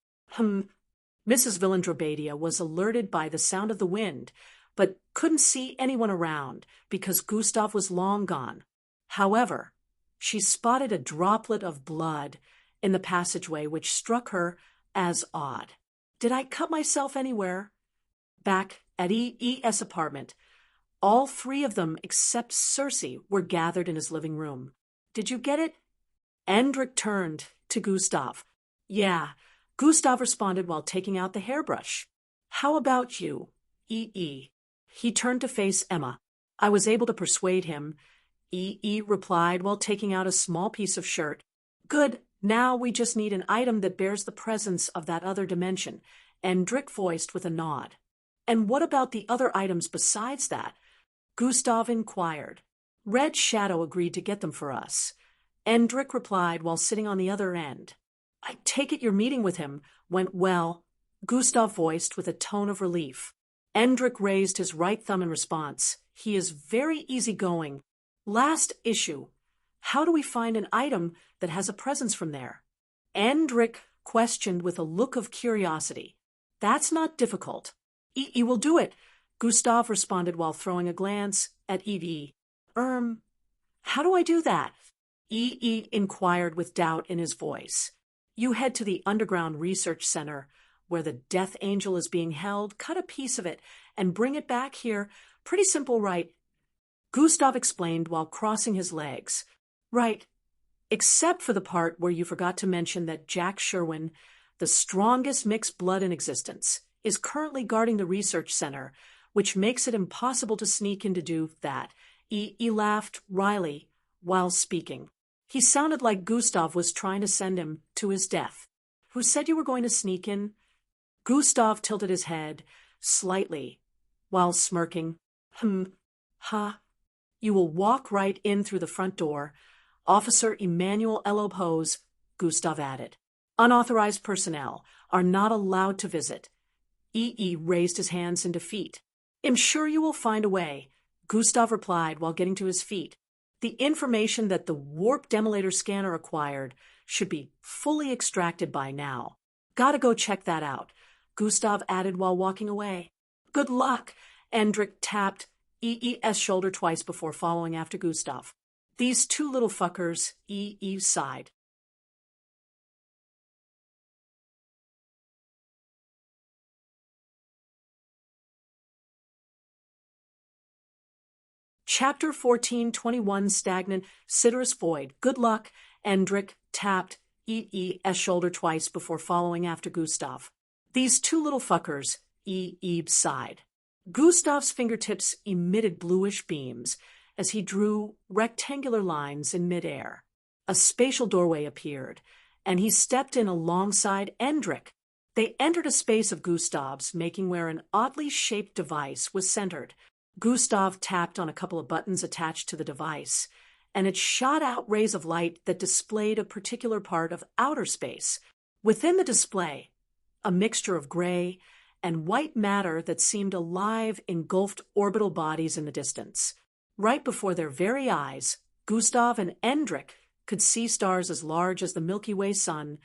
Mrs. Villandrobadia was alerted by the sound of the wind, but couldn't see anyone around because Gustav was long gone. However, she spotted a droplet of blood in the passageway, which struck her as odd. Did I cut myself anywhere? Back at E.E.'s apartment, all 3 of them except Circe were gathered in his living room. Did you get it? Endrick turned to Gustav. Yeah, Gustav responded while taking out the hairbrush. How about you, E.E.? He turned to face Emma. I was able to persuade him. E.E. replied while taking out a small piece of shirt. Good, now we just need an item that bears the presence of that other dimension, Endrick voiced with a nod. And what about the other items besides that? Gustav inquired. Red Shadow agreed to get them for us. Endrick replied while sitting on the other end. I take it your meeting with him went well, Gustav voiced with a tone of relief. Endrick raised his right thumb in response. He is very easygoing. Last issue. How do we find an item that has a presence from there? Endrick questioned with a look of curiosity. That's not difficult. E will do it, Gustav responded while throwing a glance at Evie. How do I do that? E inquired with doubt in his voice. You head to the underground research center where the Death Angel is being held, cut a piece of it, and bring it back here. Pretty simple, right? Gustav explained while crossing his legs. Right, except for the part where you forgot to mention that Jack Sherwin, the strongest mixed blood in existence, is currently guarding the research center, which makes it impossible to sneak in to do that. E laughed wryly while speaking. He sounded like Gustav was trying to send him to his death. Who said you were going to sneak in? Gustav tilted his head slightly while smirking. Ha. You will walk right in through the front door. Officer Emmanuel Elob Hose, Gustav added. Unauthorized personnel are not allowed to visit. E.E. raised his hands in defeat. I'm sure you will find a way, Gustav replied while getting to his feet. The information that the warp demolator scanner acquired should be fully extracted by now. Gotta go check that out, Gustav added while walking away. Good luck, Endrich tapped E.E.'s shoulder twice before following after Gustav. These two little fuckers, E.E. sighed. Chapter 14:21 Stagnant Siderous Void. Good luck, Endrich tapped E.E.'s shoulder twice before following after Gustav. These two little fuckers, E.E. sighed. Gustav's fingertips emitted bluish beams as he drew rectangular lines in midair. A spatial doorway appeared, and he stepped in alongside Endrich. They entered a space of Gustav's, making where an oddly shaped device was centered. Gustav tapped on a couple of buttons attached to the device, and it shot out rays of light that displayed a particular part of outer space. Within the display, a mixture of gray and white matter that seemed alive engulfed orbital bodies in the distance. Right before their very eyes, Gustav and Endrich could see stars as large as the Milky Way sun,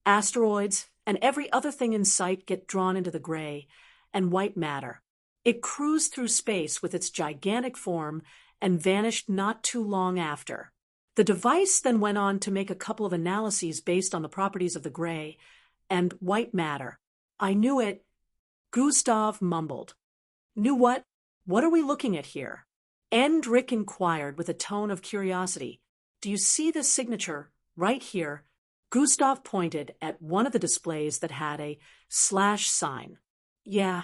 asteroids, and every other thing in sight get drawn into the gray and white matter. It cruised through space with its gigantic form and vanished not too long after. The device then went on to make a couple of analyses based on the properties of the gray and white matter. I knew it, Gustav mumbled. Knew what? What are we looking at here? Endrich inquired with a tone of curiosity. Do you see this signature right here? Gustav pointed at one of the displays that had a slash sign. Yeah.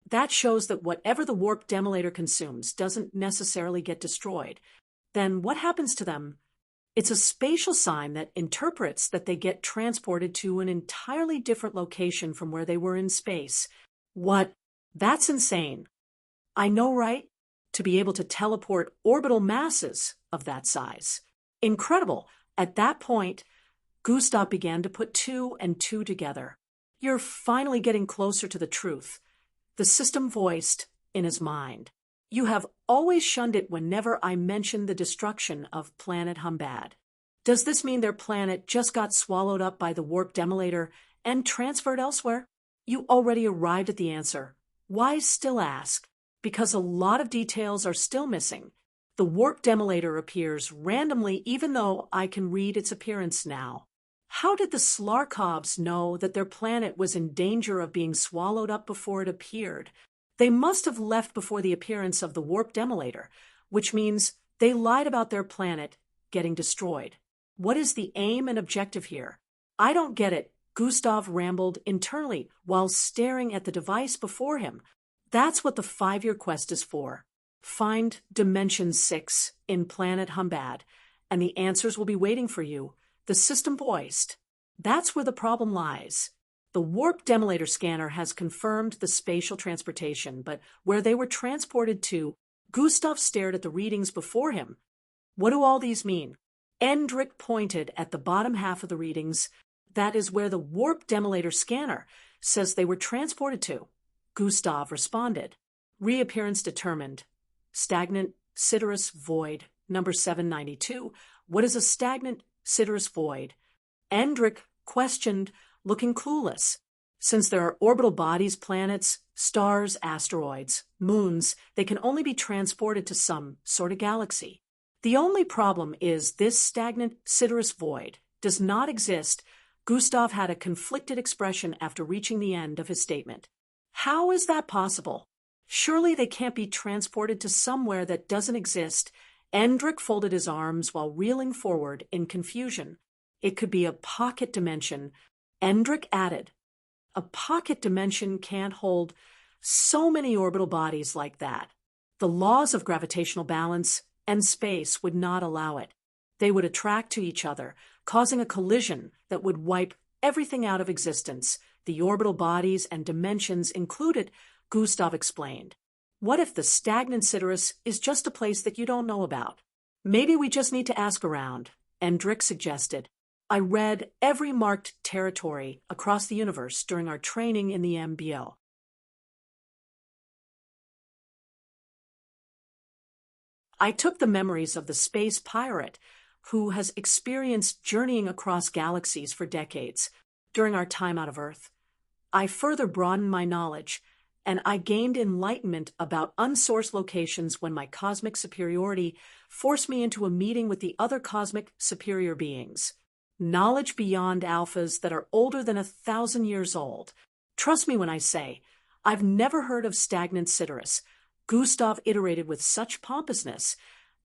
That shows that whatever the warp demolator consumes doesn't necessarily get destroyed. Then what happens to them? It's a spatial sign that interprets that they get transported to an entirely different location from where they were in space. What? That's insane. I know, right? To be able to teleport orbital masses of that size. Incredible. At that point, Gustav began to put two and two together. You're finally getting closer to the truth. The system voiced in his mind. You have always shunned it whenever I mention the destruction of planet Humbad. Does this mean their planet just got swallowed up by the warp demolator and transferred elsewhere? You already arrived at the answer. Why still ask? Because a lot of details are still missing. The warp demolator appears randomly even though I can read its appearance now. How did the Slarkovs know that their planet was in danger of being swallowed up before it appeared? They must have left before the appearance of the warp demolator, which means they lied about their planet getting destroyed. What is the aim and objective here? I don't get it, Gustav rambled internally while staring at the device before him. That's what the 5-year quest is for. Find Dimension 6 in planet Humbad, and the answers will be waiting for you. The system voiced. That's where the problem lies. The warp demolator scanner has confirmed the spatial transportation, but where they were transported to, Gustav stared at the readings before him. What do all these mean? Endrich pointed at the bottom half of the readings. That is where the warp demolator scanner says they were transported to. Gustav responded. Reappearance determined. Stagnant siderous void. Number 792. What is a stagnant siderous void? Endrich questioned, looking clueless. Since there are orbital bodies, planets, stars, asteroids, moons, they can only be transported to some sort of galaxy. The only problem is this stagnant siderous void does not exist. Gustav had a conflicted expression after reaching the end of his statement. How is that possible? Surely they can't be transported to somewhere that doesn't exist. Endrich folded his arms while reeling forward in confusion. It could be a pocket dimension. Endrich added, a pocket dimension can't hold so many orbital bodies like that. The laws of gravitational balance and space would not allow it. They would attract to each other, causing a collision that would wipe everything out of existence, the orbital bodies and dimensions included, Gustav explained. What if the stagnant Siderus is just a place that you don't know about? Maybe we just need to ask around, Endrick suggested. I read every marked territory across the universe during our training in the MBO. I took the memories of the space pirate who has experienced journeying across galaxies for decades during our time out of Earth. I further broadened my knowledge, and I gained enlightenment about unsourced locations when my cosmic superiority forced me into a meeting with the other cosmic superior beings. Knowledge beyond alphas that are older than 1,000 years old. Trust me when I say, I've never heard of stagnant Siderus, Gustav iterated with such pompousness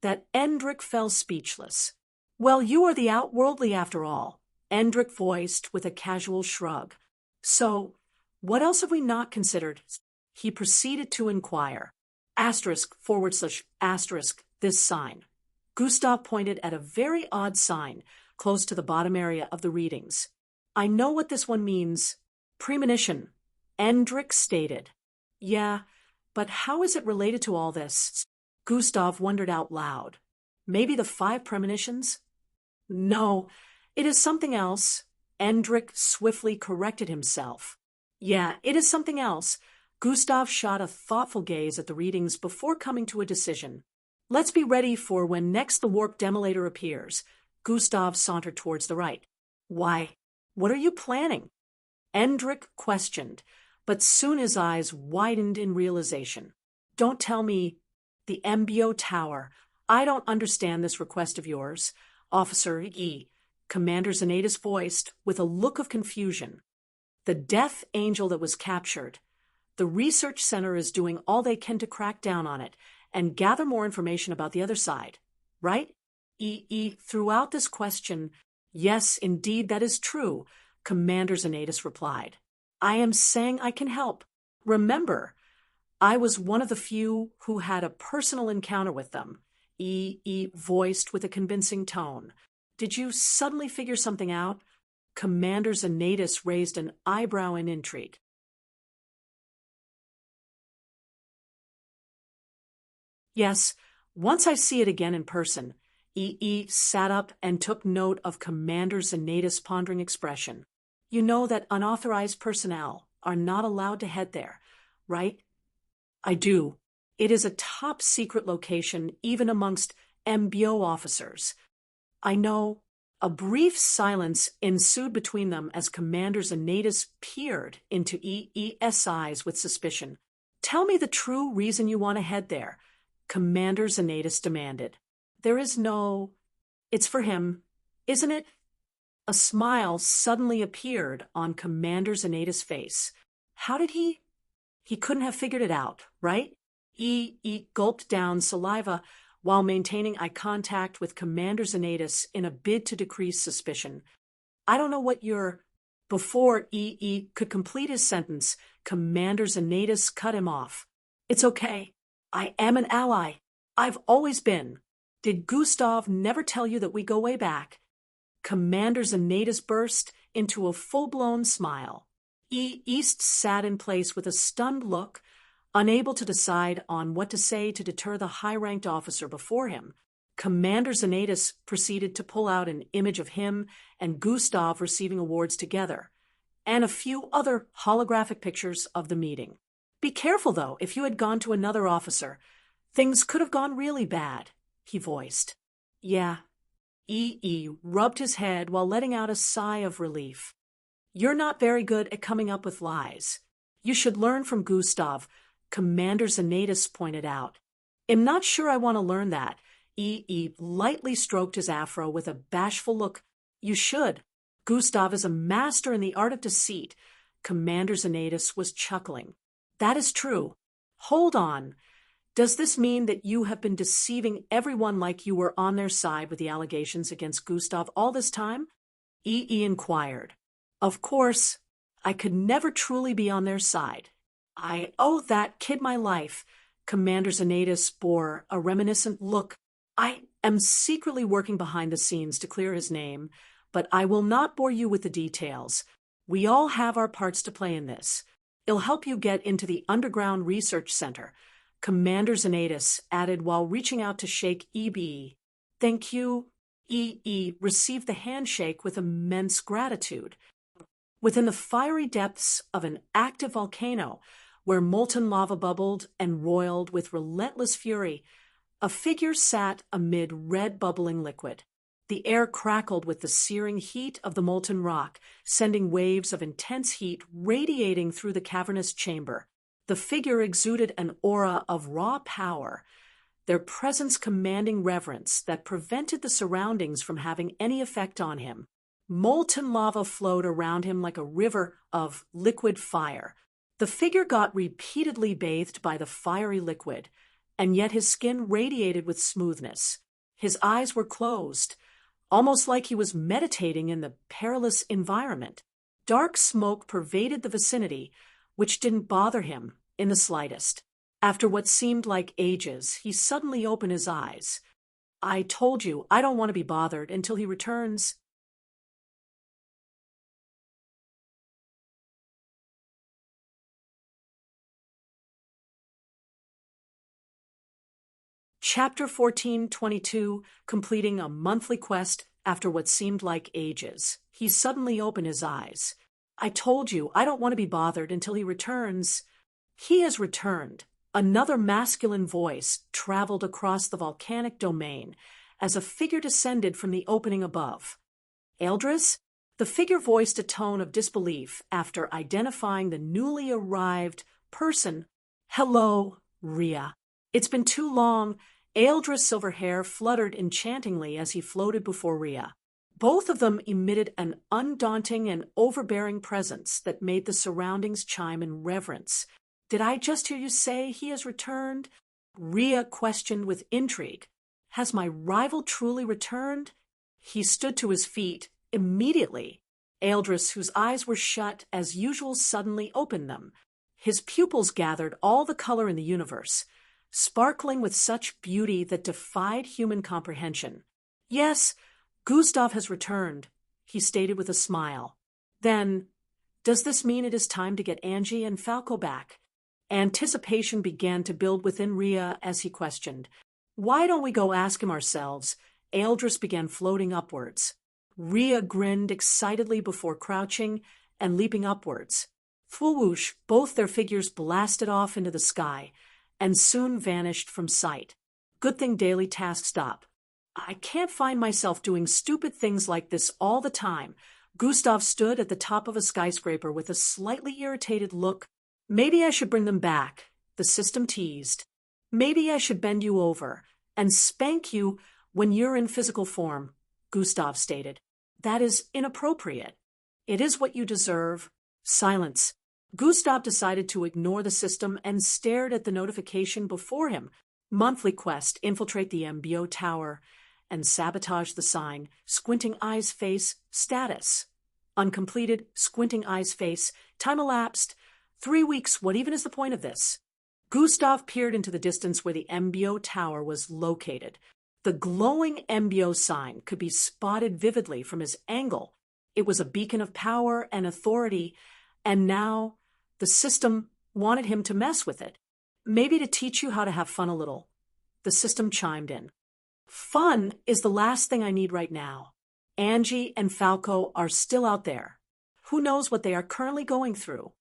that Endrick fell speechless. Well, you are the outworldly after all, Endrick voiced with a casual shrug. So, what else have we not considered? He proceeded to inquire. */ this sign. Gustav pointed at a very odd sign close to the bottom area of the readings. I know what this one means. Premonition, Endrick stated. Yeah, but how is it related to all this? Gustav wondered out loud. Maybe the 5 premonitions? No, it is something else. Endrick swiftly corrected himself. Yeah, it is something else. Gustav shot a thoughtful gaze at the readings before coming to a decision. Let's be ready for when next the warp demolator appears. Gustav sauntered towards the right. Why, what are you planning? Endrick questioned, but soon his eyes widened in realization. Don't tell me the MBO tower. I don't understand this request of yours, Officer E. Commander Zanatus voiced with a look of confusion. The Death Angel that was captured. The research center is doing all they can to crack down on it and gather more information about the other side, right? Throughout this question, yes, indeed, that is true, Commander Zanatus replied. I am saying I can help. Remember, I was one of the few who had a personal encounter with them, voiced with a convincing tone. Did you suddenly figure something out? Commander Zanatus raised an eyebrow in intrigue. Yes, once I see it again in person. Sat up and took note of Commander Zanatus' pondering expression. You know that unauthorized personnel are not allowed to head there, right? I do. It is a top-secret location even amongst MBO officers. I know. A brief silence ensued between them as Commander Zanatus peered into EE's eyes with suspicion. Tell me the true reason you want to head there, Commander Zanatus demanded. There is no... It's for him, isn't it? A smile suddenly appeared on Commander Zanatus' face. How did he... He couldn't have figured it out, right? Gulped down saliva while maintaining eye contact with Commander Zanatus in a bid to decrease suspicion. I don't know what you're... Before could complete his sentence, Commander Zanatus cut him off. It's okay. I am an ally. I've always been. Did Gustav never tell you that we go way back? Commander Zanatus burst into a full-blown smile. East sat in place with a stunned look, unable to decide on what to say to deter the high-ranked officer before him. Commander Zanatus proceeded to pull out an image of him and Gustav receiving awards together, and a few other holographic pictures of the meeting. Be careful, though, if you had gone to another officer. Things could have gone really bad, he voiced. Yeah. Rubbed his head while letting out a sigh of relief. You're not very good at coming up with lies. You should learn from Gustav, Commander Zanatus pointed out. I'm not sure I want to learn that. Lightly stroked his afro with a bashful look. You should. Gustav is a master in the art of deceit. Commander Zanatus was chuckling. That is true. Hold on. Does this mean that you have been deceiving everyone like you were on their side with the allegations against Gustav all this time? Inquired. Of course, I could never truly be on their side. I owe that kid my life. Commander Zanatus bore a reminiscent look. I am secretly working behind the scenes to clear his name, but I will not bore you with the details. We all have our parts to play in this. It'll help you get into the underground research center, Commander Zanatus added while reaching out to shake EB. Thank you. EE received the handshake with immense gratitude. Within the fiery depths of an active volcano, where molten lava bubbled and roiled with relentless fury, a figure sat amid red bubbling liquid. The air crackled with the searing heat of the molten rock, sending waves of intense heat radiating through the cavernous chamber. The figure exuded an aura of raw power, their presence commanding reverence that prevented the surroundings from having any effect on him. Molten lava flowed around him like a river of liquid fire. The figure got repeatedly bathed by the fiery liquid, and yet his skin radiated with smoothness. His eyes were closed, almost like he was meditating in the perilous environment. Dark smoke pervaded the vicinity, which didn't bother him in the slightest. After what seemed like ages, he suddenly opened his eyes. I told you, I don't want to be bothered until he returns. Chapter 14:22, completing a monthly quest after what seemed like ages. He suddenly opened his eyes. I told you, I don't want to be bothered until he returns. He has returned. Another masculine voice traveled across the volcanic domain as a figure descended from the opening above. Eldris? The figure voiced a tone of disbelief after identifying the newly arrived person. Hello, Rhea. It's been too long. Eldris' silver hair fluttered enchantingly as he floated before Rhea. Both of them emitted an undaunting and overbearing presence that made the surroundings chime in reverence. Did I just hear you say he has returned? Rhea questioned with intrigue. Has my rival truly returned? He stood to his feet immediately. Eldris, whose eyes were shut as usual, suddenly opened them. His pupils gathered all the color in the universe, sparkling with such beauty that defied human comprehension. Yes, Gustav has returned, he stated with a smile. Then, does this mean it is time to get Angie and Falco back? Anticipation began to build within Rhea as he questioned. Why don't we go ask him ourselves? Eldris began floating upwards. Rhea grinned excitedly before crouching and leaping upwards. Thwoosh, both their figures blasted off into the sky and soon vanished from sight. Good thing daily tasks stop. I can't find myself doing stupid things like this all the time. Gustav stood at the top of a skyscraper with a slightly irritated look. Maybe I should bring them back, the system teased. Maybe I should bend you over and spank you when you're in physical form, Gustav stated. That is inappropriate. It is what you deserve. Silence. Gustav decided to ignore the system and stared at the notification before him. Monthly quest, infiltrate the MBO tower and sabotage the sign. Squinting eyes face, status. Uncompleted, squinting eyes face, time elapsed. 3 weeks, what even is the point of this? Gustav peered into the distance where the MBO tower was located. The glowing MBO sign could be spotted vividly from his angle. It was a beacon of power and authority, and now the system wanted him to mess with it. Maybe to teach you how to have fun a little. The system chimed in. Fun is the last thing I need right now. Angie and Falco are still out there. Who knows what they are currently going through?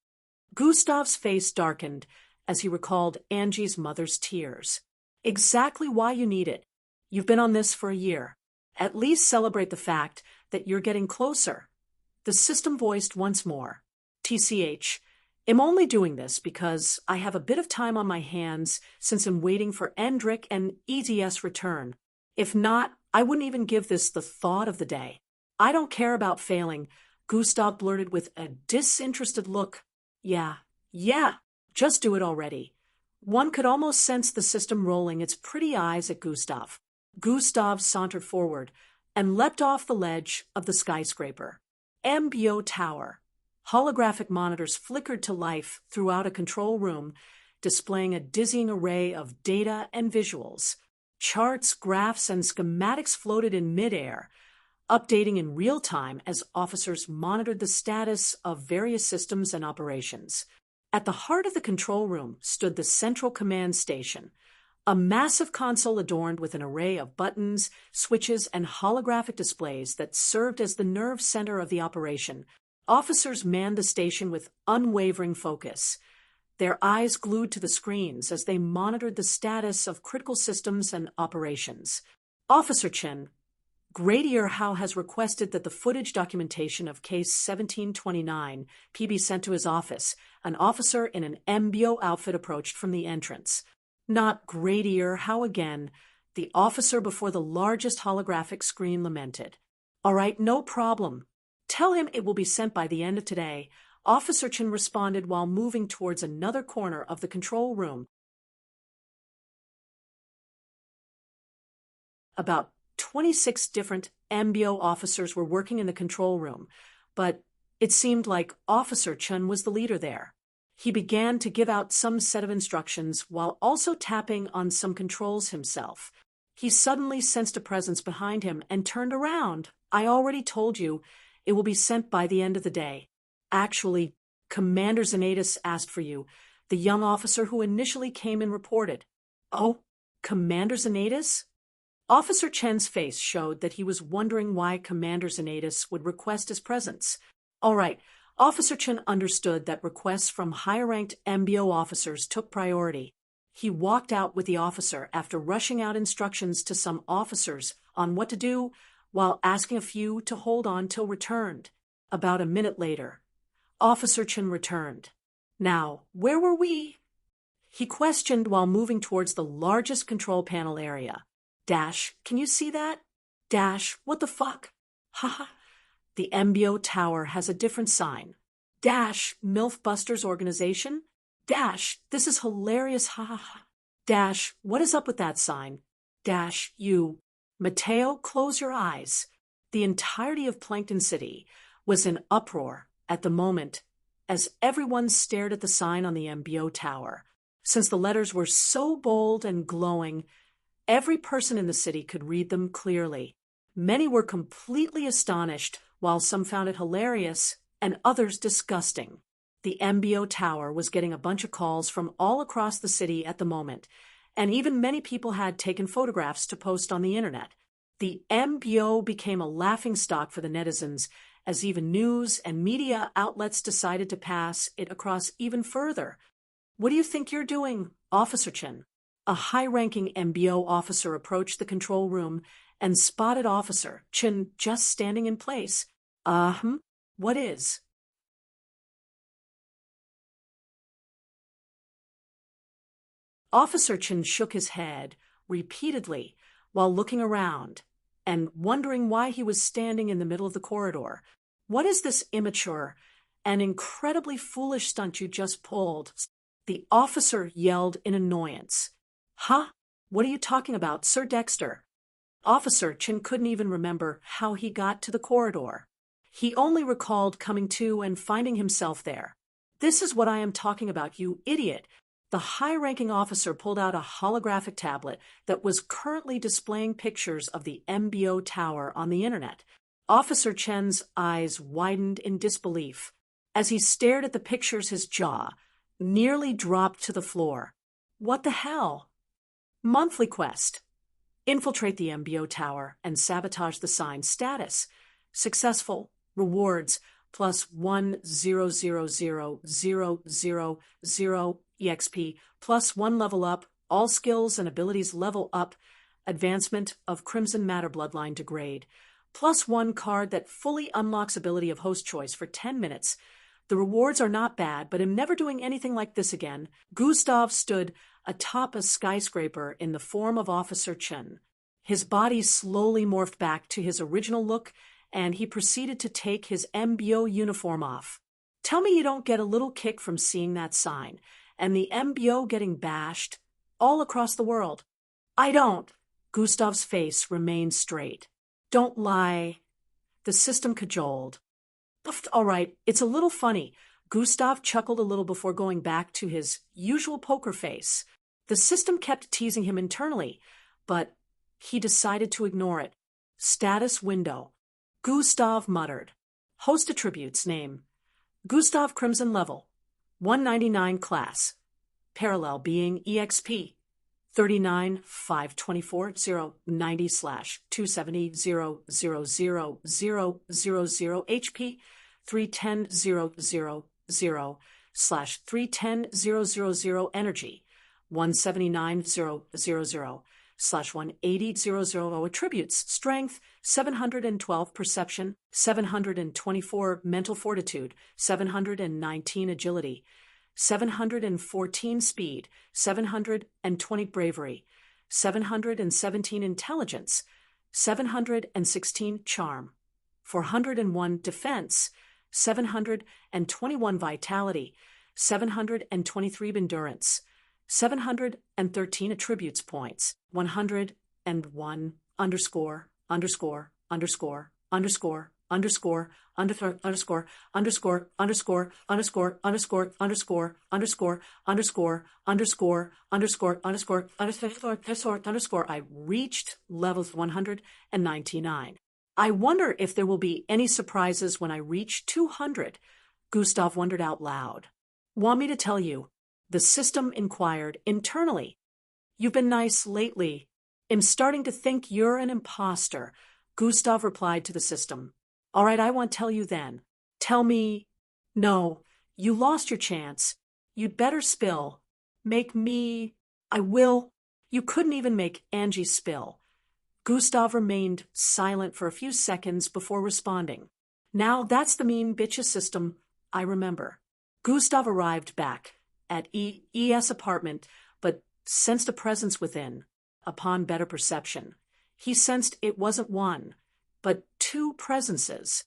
Gustav's face darkened as he recalled Angie's mother's tears. Exactly why you need it. You've been on this for a year. At least celebrate the fact that you're getting closer. The system voiced once more. TCH, I'm only doing this because I have a bit of time on my hands since I'm waiting for Endrick and EDS return. If not, I wouldn't even give this the thought of the day. I don't care about failing, Gustav blurted with a disinterested look. Yeah, just do it already. One could almost sense the system rolling its pretty eyes at Gustav. Gustav sauntered forward and leapt off the ledge of the skyscraper. MBO Tower. Holographic monitors flickered to life throughout a control room, displaying a dizzying array of data and visuals. Charts, graphs, and schematics floated in midair. updating in real time as officers monitored the status of various systems and operations. At the heart of the control room stood the central command station, a massive console adorned with an array of buttons, switches, and holographic displays that served as the nerve center of the operation. Officers manned the station with unwavering focus, their eyes glued to the screens as they monitored the status of critical systems and operations. Officer Chen, Gradier Howe has requested that the footage documentation of Case 1729 be sent to his office. An officer in an MBO outfit approached from the entrance. Not Gradier Howe again, the officer before the largest holographic screen lamented. All right, no problem. Tell him it will be sent by the end of today. Officer Chen responded while moving towards another corner of the control room. About 26 different MBO officers were working in the control room, but it seemed like Officer Chen was the leader there. He began to give out some set of instructions while also tapping on some controls himself. He suddenly sensed a presence behind him and turned around. I already told you, it will be sent by the end of the day. Actually, Commander Zanatus asked for you, the young officer who initially came and reported. Oh, Commander Zanatus? Officer Chen's face showed that he was wondering why Commander Zanatus would request his presence. All right, Officer Chen understood that requests from higher-ranked MBO officers took priority. He walked out with the officer after rushing out instructions to some officers on what to do while asking a few to hold on till returned. About a minute later, Officer Chen returned. Now, where were we? He questioned while moving towards the largest control panel area. Dash, can you see that? Dash, what the fuck? Haha. The MBO tower has a different sign. Dash, MILF Busters organization? Dash, this is hilarious, ha ha ha. Dash, what is up with that sign? Dash, you. Mateo, close your eyes. The entirety of Plankton City was in uproar at the moment as everyone stared at the sign on the MBO tower. Since the letters were so bold and glowing, every person in the city could read them clearly. Many were completely astonished, while some found it hilarious and others disgusting. The MBO tower was getting a bunch of calls from all across the city at the moment, and even many people had taken photographs to post on the internet. The MBO became a laughingstock for the netizens, as even news and media outlets decided to pass it across even further. What do you think you're doing, Officer Chen? A high-ranking MBO officer approached the control room and spotted Officer Chen just standing in place. What is? Officer Chen shook his head repeatedly while looking around and wondering why he was standing in the middle of the corridor. What is this immature and incredibly foolish stunt you just pulled? The officer yelled in annoyance. Huh? What are you talking about, Sir Dexter? Officer Chen couldn't even remember how he got to the corridor. He only recalled coming to and finding himself there. This is what I am talking about, you idiot. The high-ranking officer pulled out a holographic tablet that was currently displaying pictures of the MBO tower on the internet. Officer Chen's eyes widened in disbelief. As he stared at the pictures, his jaw nearly dropped to the floor. What the hell? Monthly quest. Infiltrate the MBO tower and sabotage the sign. Status. Successful. Rewards. Plus 1,000,000 EXP. Plus 1 level up. All skills and abilities level up. Advancement of Crimson Matter Bloodline degrade. Plus 1 card that fully unlocks ability of host choice for 10 minutes. The rewards are not bad, but I'm never doing anything like this again. Gustav stood atop a skyscraper in the form of Officer Chen. His body slowly morphed back to his original look, and he proceeded to take his MBO uniform off. Tell me you don't get a little kick from seeing that sign, and the MBO getting bashed all across the world. I don't. Gustav's face remained straight. Don't lie. The system cajoled. All right, it's a little funny. Gustav chuckled a little before going back to his usual poker face. The system kept teasing him internally, but he decided to ignore it. Status window. Gustav muttered. Host attributes name. Gustav Crimson level. 199 class. Parallel being EXP. 39/524/90/270/00000 HP 310,000/310,000 energy 179,000/180,000 attributes strength 712 perception 724 mental fortitude 719 agility 714 speed, 720 bravery, 717 intelligence, 716 charm, 401 defense, 721 vitality, 723 endurance, 713 attributes points, 101 underscore, underscore, underscore, underscore, underscore, underscore, underscore, underscore, underscore, underscore, underscore, underscore, underscore, underscore, underscore, underscore, underscore, underscore, underscore. I reached level 199. I wonder if there will be any surprises when I reach 200. Gustav wondered out loud. Want me to tell you? The system inquired internally. You've been nice lately. I'm starting to think you're an imposter. Gustav replied to the system. All right, I won't tell you then. Tell me. No, you lost your chance. You'd better spill. Make me. I will. You couldn't even make Angie spill. Gustav remained silent for a few seconds before responding. Now that's the mean bitches system I remember. Gustav arrived back at ES apartment, but sensed a presence within. Upon better perception, he sensed it wasn't one, but two presences,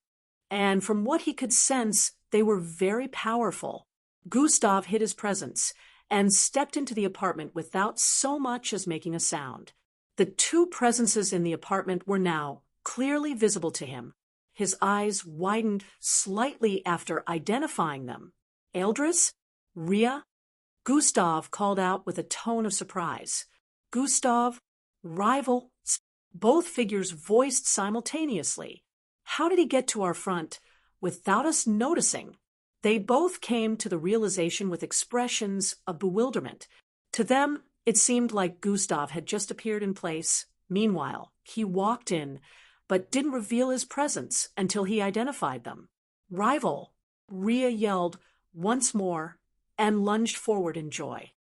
and from what he could sense, they were very powerful. Gustav hid his presence and stepped into the apartment without so much as making a sound. The two presences in the apartment were now clearly visible to him. His eyes widened slightly after identifying them. Eldris? Rhea? Gustav called out with a tone of surprise. Gustav? Rival? Both figures voiced simultaneously. How did he get to our front without us noticing? They both came to the realization with expressions of bewilderment. To them, it seemed like Gustav had just appeared in place. Meanwhile, he walked in, but didn't reveal his presence until he identified them. Rival, Rhea yelled once more and lunged forward in joy.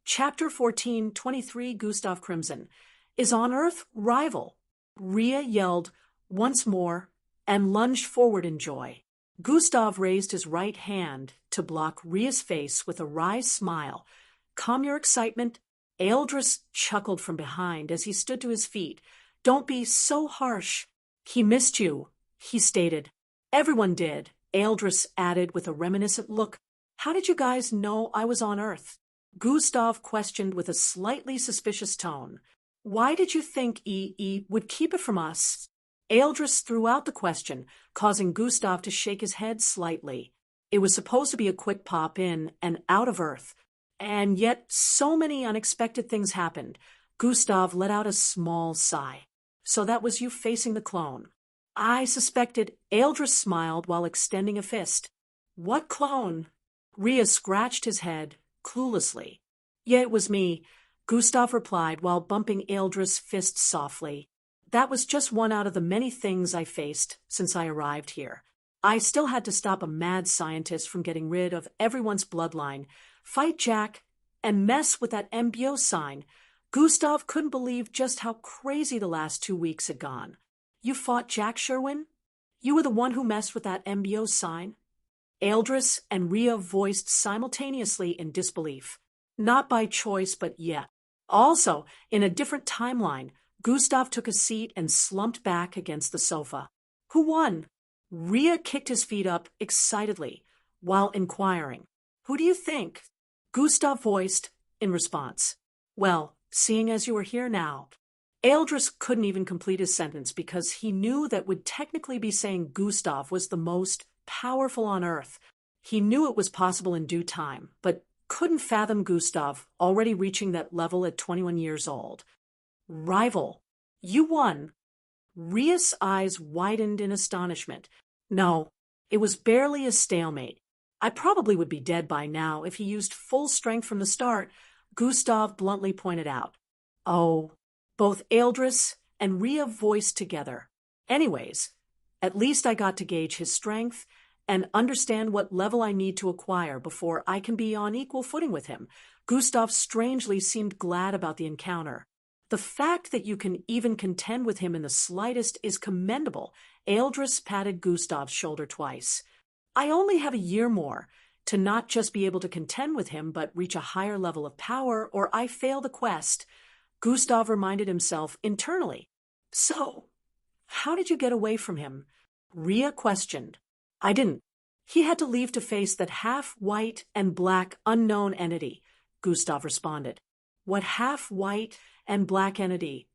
Chapter 14:23 Gustav Crimson. Is on Earth rival? Rhea yelled once more and lunged forward in joy. Gustav raised his right hand to block Rhea's face with a wry smile. Calm your excitement. Eldris chuckled from behind as he stood to his feet. Don't be so harsh. He missed you, he stated. Everyone did, Eldris added with a reminiscent look. How did you guys know I was on Earth? Gustav questioned with a slightly suspicious tone. Why did you think EE would keep it from us? Eldris threw out the question, causing Gustav to shake his head slightly. It was supposed to be a quick pop in and out of Earth, and yet so many unexpected things happened. Gustav let out a small sigh. So that was you facing the clone. I suspected. Eldris smiled while extending a fist. What clone? Rhea scratched his head cluelessly. Yeah, it was me, Gustav replied while bumping Eldris' fist softly. That was just one out of the many things I faced since I arrived here. I still had to stop a mad scientist from getting rid of everyone's bloodline, fight Jack, and mess with that MBO sign. Gustav couldn't believe just how crazy the last 2 weeks had gone. You fought Jack Sherwin? You were the one who messed with that MBO sign? Eldris and Rhea voiced simultaneously in disbelief. Not by choice, but yet. Also, in a different timeline, Gustav took a seat and slumped back against the sofa. Who won? Rhea kicked his feet up excitedly, while inquiring. Who do you think? Gustav voiced in response. Well, seeing as you are here now. Eldris couldn't even complete his sentence because he knew that would technically be saying Gustav was the most powerful on Earth. He knew it was possible in due time, but couldn't fathom Gustav already reaching that level at 21 years old. Rival, you won. Ria's eyes widened in astonishment. No, it was barely a stalemate. I probably would be dead by now if he used full strength from the start, Gustav bluntly pointed out. Oh, both Eldris and Ria voiced together. Anyways, at least I got to gauge his strength and understand what level I need to acquire before I can be on equal footing with him. Gustav strangely seemed glad about the encounter. The fact that you can even contend with him in the slightest is commendable. Eldris patted Gustav's shoulder twice. I only have a year more to not just be able to contend with him, but reach a higher level of power, or I fail the quest. Gustav reminded himself internally. So, how did you get away from him? Ria questioned. I didn't. He had to leave to face that half-white and black unknown entity, Gustav responded. What half-white and black entity?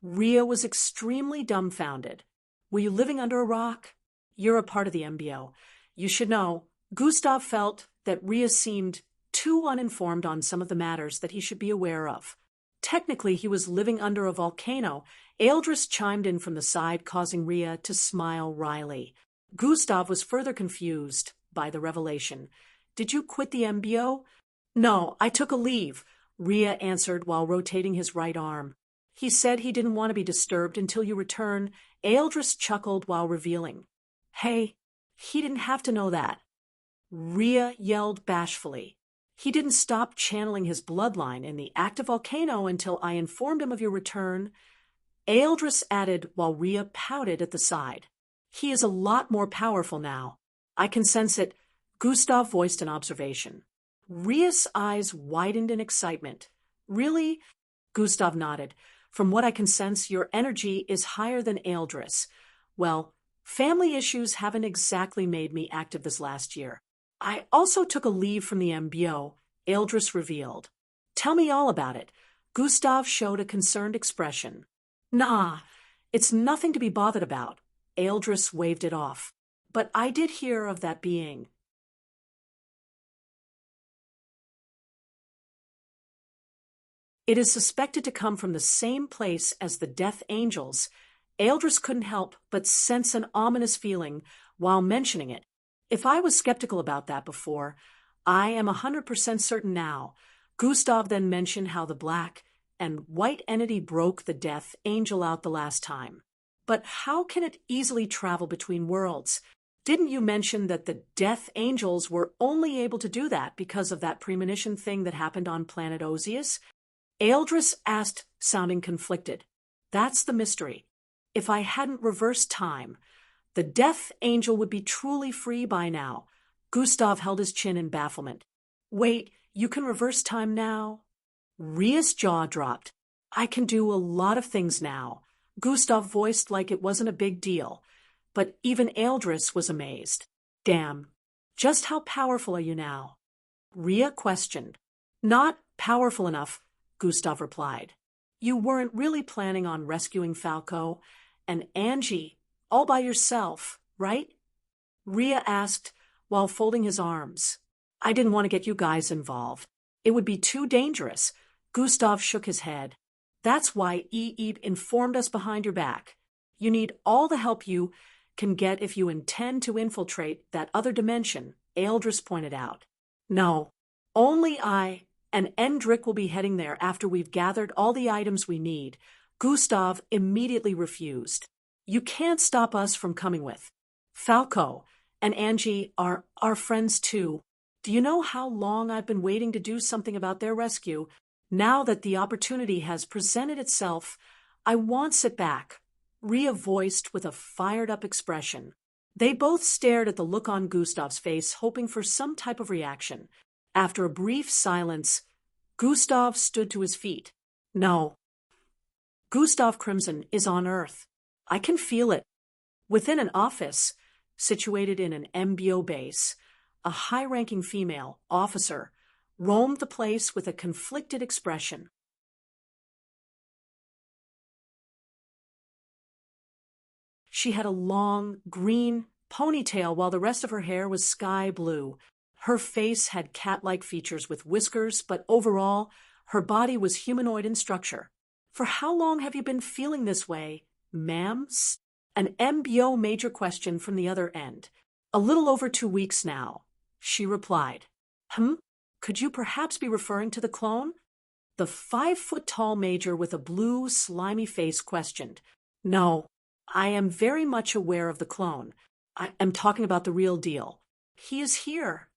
Ria was extremely dumbfounded. Were you living under a rock? You're a part of the MBO. You should know, Gustav felt that Ria seemed too uninformed on some of the matters that he should be aware of. Technically, he was living under a volcano. Eldris chimed in from the side, causing Ria to smile wryly. Gustav was further confused by the revelation. Did you quit the MBO? No, I took a leave, Ria answered while rotating his right arm. He said he didn't want to be disturbed until you return. Eldris chuckled while revealing. Hey, he didn't have to know that. Ria yelled bashfully. He didn't stop channeling his bloodline in the active volcano until I informed him of your return. Eldris added while Ria pouted at the side. He is a lot more powerful now. I can sense it. Gustav voiced an observation. Ria's eyes widened in excitement. Really? Gustav nodded. From what I can sense, your energy is higher than Eldris. Well, family issues haven't exactly made me active this last year. I also took a leave from the MBO, Eldris revealed. Tell me all about it. Gustav showed a concerned expression. Nah, it's nothing to be bothered about. Eldris waved it off. But I did hear of that being. It is suspected to come from the same place as the Death Angels. Eldris couldn't help but sense an ominous feeling while mentioning it. If I was skeptical about that before, I am 100% certain now. Gustav then mentioned how the black and white entity broke the Death Angel out the last time. But how can it easily travel between worlds? Didn't you mention that the Death Angels were only able to do that because of that premonition thing that happened on planet Osius? Eldris asked, sounding conflicted. That's the mystery. If I hadn't reversed time, the Death Angel would be truly free by now. Gustav held his chin in bafflement. Wait, you can reverse time now? Ria's jaw dropped. I can do a lot of things now. Gustav voiced like it wasn't a big deal, but even Eldris was amazed. Damn, just how powerful are you now? Ria questioned. Not powerful enough, Gustav replied. You weren't really planning on rescuing Falco and Angie all by yourself, right? Ria asked while folding his arms. I didn't want to get you guys involved. It would be too dangerous. Gustav shook his head. That's why Eve informed us behind your back. You need all the help you can get if you intend to infiltrate that other dimension, Eldris pointed out. No, only I and Endrick will be heading there after we've gathered all the items we need. Gustav immediately refused. You can't stop us from coming with. Falco and Angie are our friends too. Do you know how long I've been waiting to do something about their rescue? Now that the opportunity has presented itself, I want it back, Ria voiced with a fired-up expression. They both stared at the look on Gustav's face, hoping for some type of reaction. After a brief silence, Gustav stood to his feet. No. Gustav Crimson is on Earth. I can feel it. Within an office, situated in an MBO base, a high-ranking female officer roamed the place with a conflicted expression. She had a long, green ponytail while the rest of her hair was sky blue. Her face had cat-like features with whiskers, but overall, her body was humanoid in structure. For how long have you been feeling this way, ma'am? An MBO major question from the other end. A little over 2 weeks now, she replied. Could you perhaps be referring to the clone? The 5-foot-tall major with a blue, slimy face questioned. No, I am very much aware of the clone. I am talking about the real deal. He is here.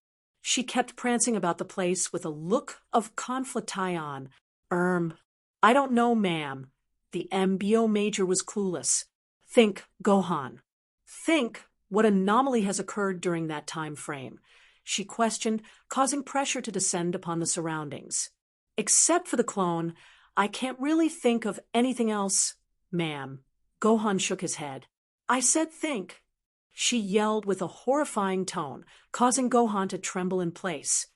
She kept prancing about the place with a look of confliction. I don't know, ma'am. The MBO major was clueless. Think, Gohan. Think what anomaly has occurred during that time frame, she questioned, causing pressure to descend upon the surroundings. Except for the clone, I can't really think of anything else, ma'am. Gohan shook his head. I said think. She yelled with a horrifying tone, causing Gohan to tremble in place.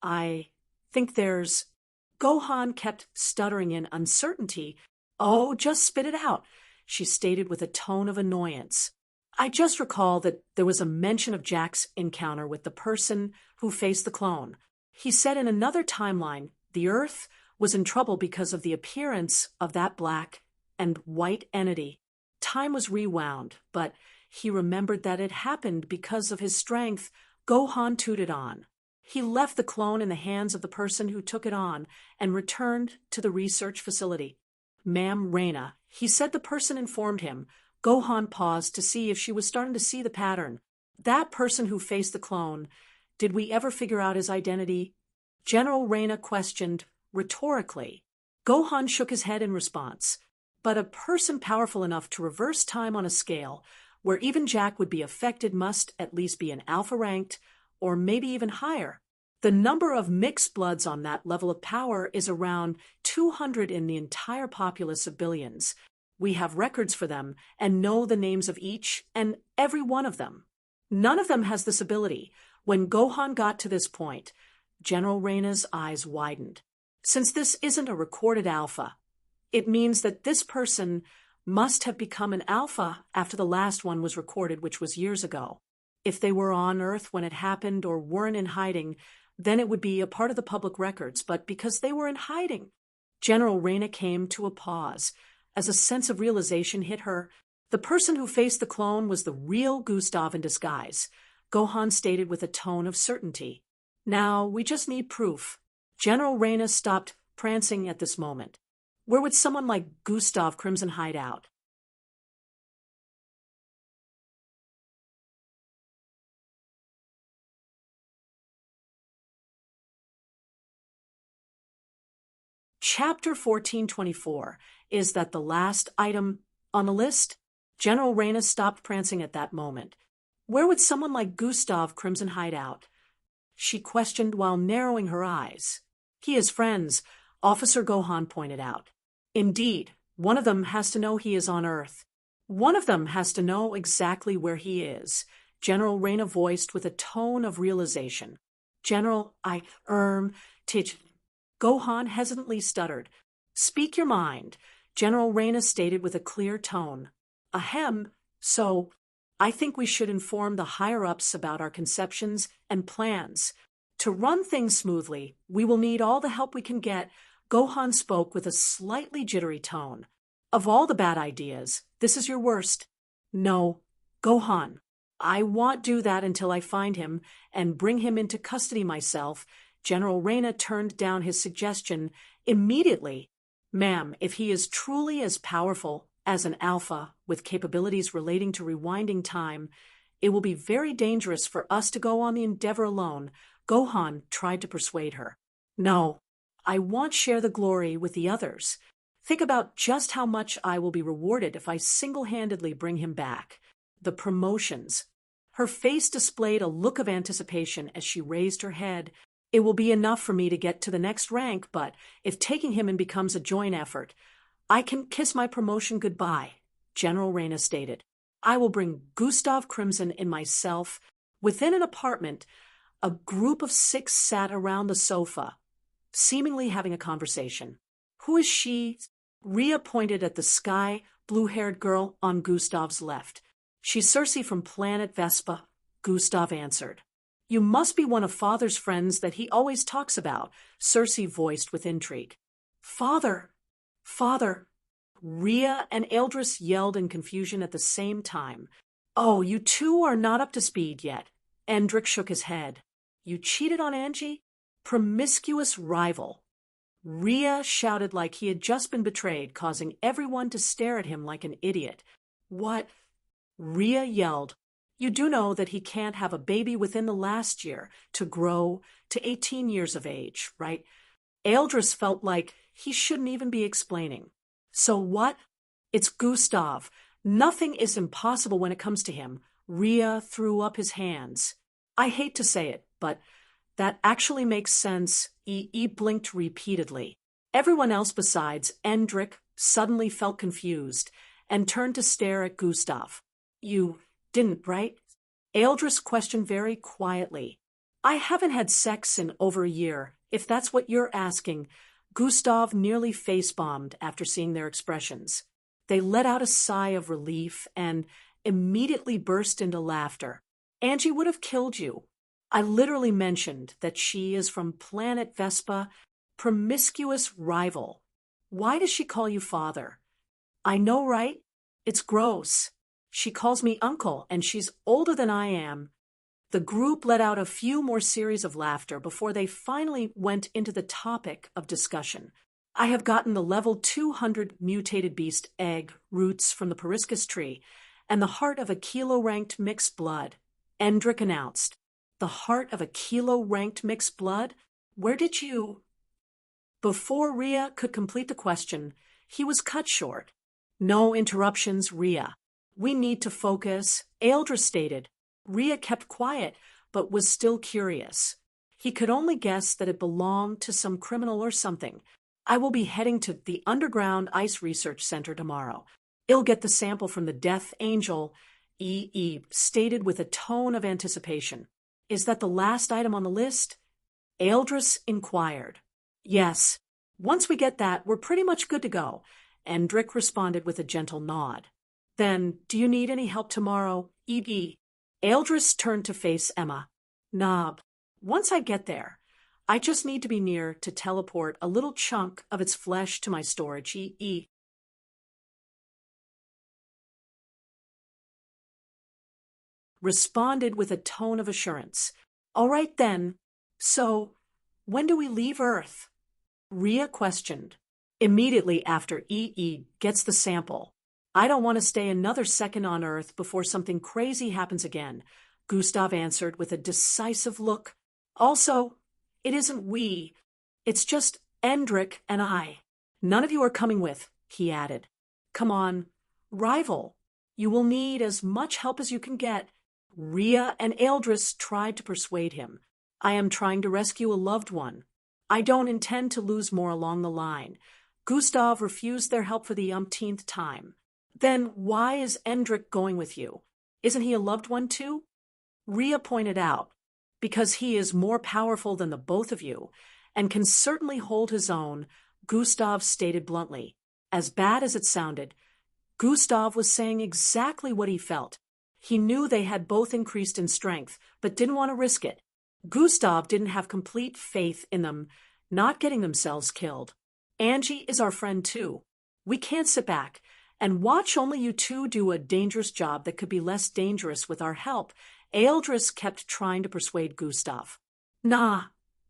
I think there's... Gohan kept stuttering in uncertainty. Oh, just spit it out, she stated with a tone of annoyance. I just recall that there was a mention of Jack's encounter with the person who faced the clone. He said in another timeline, the Earth was in trouble because of the appearance of that black and white entity. Time was rewound, but he remembered that it happened because of his strength. Gohan tooted on. He left the clone in the hands of the person who took it on and returned to the research facility. Ma'am Reina, he said the person informed him. Gohan paused to see if she was starting to see the pattern. That person who faced the clone, did we ever figure out his identity? General Reina questioned rhetorically. Gohan shook his head in response. But a person powerful enough to reverse time on a scale where even Jack would be affected must at least be an alpha ranked, or maybe even higher. The number of mixed bloods on that level of power is around 200 in the entire populace of billions. We have records for them and know the names of each and every one of them. None of them has this ability. When Gohan got to this point, General Reina's eyes widened. Since this isn't a recorded alpha, it means that this person must have become an alpha after the last one was recorded, which was years ago. If they were on Earth when it happened or weren't in hiding, then it would be a part of the public records, but because they were in hiding. General Reina came to a pause. As a sense of realization hit her, the person who faced the clone was the real Gustav in disguise, Gohan stated with a tone of certainty. Now, we just need proof. General Reina stopped prancing at this moment. Where would someone like Gustav Crimson hide out? Chapter 1424. Is that the last item on the list? General Reina stopped prancing at that moment. Where would someone like Gustav Crimson hide out? She questioned while narrowing her eyes. He is friends, Officer Gohan pointed out. Indeed, one of them has to know he is on Earth. One of them has to know exactly where he is, General Reina voiced with a tone of realization. General, Tich. Gohan hesitantly stuttered. Speak your mind, General Reina stated with a clear tone. Ahem, so I think we should inform the higher-ups about our conceptions and plans. To run things smoothly, we will need all the help we can get, Gohan spoke with a slightly jittery tone. Of all the bad ideas, this is your worst. No, Gohan, I won't do that until I find him and bring him into custody myself. General Reina turned down his suggestion immediately. Ma'am, if he is truly as powerful as an alpha with capabilities relating to rewinding time, it will be very dangerous for us to go on the endeavor alone, Gohan tried to persuade her. No, I won't share the glory with the others. Think about just how much I will be rewarded if I single-handedly bring him back. The promotions. Her face displayed a look of anticipation as she raised her head. It will be enough for me to get to the next rank, but if taking him in becomes a joint effort, I can kiss my promotion goodbye, General Reina stated. I will bring Gustav Crimson in myself. Within an apartment, a group of 6 sat around the sofa, seemingly having a conversation. Who is she? Rhea pointed at the sky blue-haired girl on Gustav's left. She's Cersei from planet Vespa. Gustav answered. You must be one of Father's friends that he always talks about, Circe voiced with intrigue. Father! Father! Rhea and Eldris yelled in confusion at the same time. Oh, you two are not up to speed yet. Endrick shook his head. You cheated on Angie? Promiscuous rival. Rhea shouted like he had just been betrayed, causing everyone to stare at him like an idiot. What? Rhea yelled. You do know that he can't have a baby within the last year to grow to 18 years of age, right? Eldris felt like he shouldn't even be explaining. So what? It's Gustav. Nothing is impossible when it comes to him. Rhea threw up his hands. I hate to say it, but that actually makes sense. E blinked repeatedly. Everyone else besides Endrick suddenly felt confused and turned to stare at Gustav. You didn't, right? Eldris questioned very quietly. I haven't had sex in over a year, if that's what you're asking. Gustav nearly face-bombed after seeing their expressions. They let out a sigh of relief and immediately burst into laughter. Angie would have killed you. I literally mentioned that she is from planet Vespa, promiscuous rival. Why does she call you father? I know, right? It's gross. She calls me uncle, and she's older than I am. The group let out a few more series of laughter before they finally went into the topic of discussion. I have gotten the level 200 mutated beast egg roots from the Periscus tree and the heart of a kilo-ranked mixed blood. Endrick announced. The heart of a kilo-ranked mixed blood? Where did you... Before Rhea could complete the question, he was cut short. No interruptions, Rhea. We need to focus, Eldris stated. Rhea kept quiet, but was still curious. He could only guess that it belonged to some criminal or something. I will be heading to the Underground Ice Research Center tomorrow. I'll get the sample from the Death Angel, E stated with a tone of anticipation. Is that the last item on the list? Eldris inquired. Yes. Once we get that, we're pretty much good to go. Endrick responded with a gentle nod. Then, do you need any help tomorrow, E? Eldris turned to face Emma. Nah, once I get there, I just need to be near to teleport a little chunk of its flesh to my storage, E. Responded with a tone of assurance. All right then. So, when do we leave Earth? Rhea questioned. Immediately after E gets the sample. I don't want to stay another second on Earth before something crazy happens again, Gustav answered with a decisive look. Also, it isn't we. It's just Endrick and I. None of you are coming with, he added. Come on, rival. You will need as much help as you can get. Rhea and Eldris tried to persuade him. I am trying to rescue a loved one. I don't intend to lose more along the line. Gustav refused their help for the umpteenth time. Then why is Endrick going with you? Isn't he a loved one too? Rhea pointed out, because he is more powerful than the both of you, and can certainly hold his own, Gustav stated bluntly. As bad as it sounded, Gustav was saying exactly what he felt. He knew they had both increased in strength, but didn't want to risk it. Gustav didn't have complete faith in them not getting themselves killed. Angie is our friend too. We can't sit back and watch only you two do a dangerous job that could be less dangerous with our help. Eldris kept trying to persuade Gustav. Nah,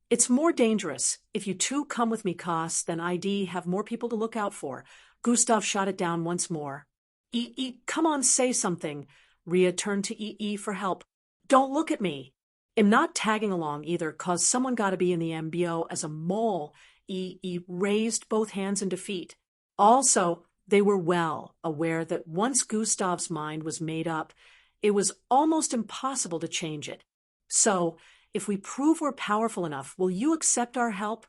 it's more dangerous. If you two come with me, Koss, then I'd have more people to look out for. Gustav shot it down once more. Come on, say something. Rhea turned to for help. Don't look at me. I'm not tagging along either, cause someone gotta be in the MBO as a mole. Raised both hands in defeat. Also, they were well aware that once Gustav's mind was made up, it was almost impossible to change it. So, if we prove we're powerful enough, will you accept our help?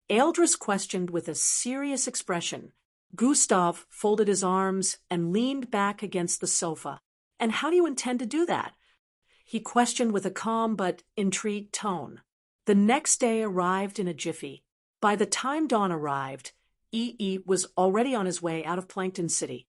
Eldris questioned with a serious expression. Gustav folded his arms and leaned back against the sofa. And how do you intend to do that? He questioned with a calm but intrigued tone. The next day arrived in a jiffy. By the time dawn arrived, was already on his way out of Plankton City.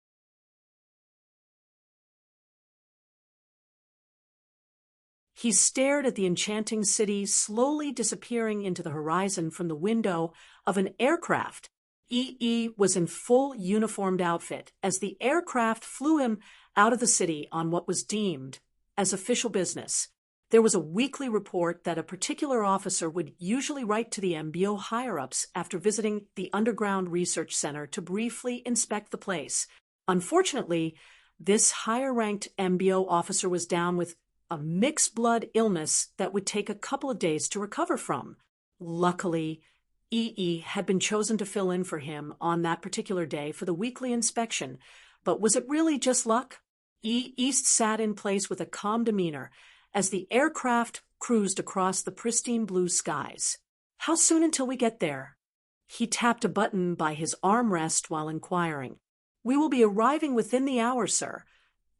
He stared at the enchanting city slowly disappearing into the horizon from the window of an aircraft. EE was in full uniformed outfit as the aircraft flew him out of the city on what was deemed as official business. There was a weekly report that a particular officer would usually write to the MBO higher-ups after visiting the Underground Research Center to briefly inspect the place. Unfortunately, this higher-ranked MBO officer was down with a mixed blood illness that would take a couple of days to recover from. Luckily, EE had been chosen to fill in for him on that particular day for the weekly inspection, but was it really just luck? East sat in place with a calm demeanor as the aircraft cruised across the pristine blue skies. How soon until we get there? He tapped a button by his armrest while inquiring. We will be arriving within the hour, sir.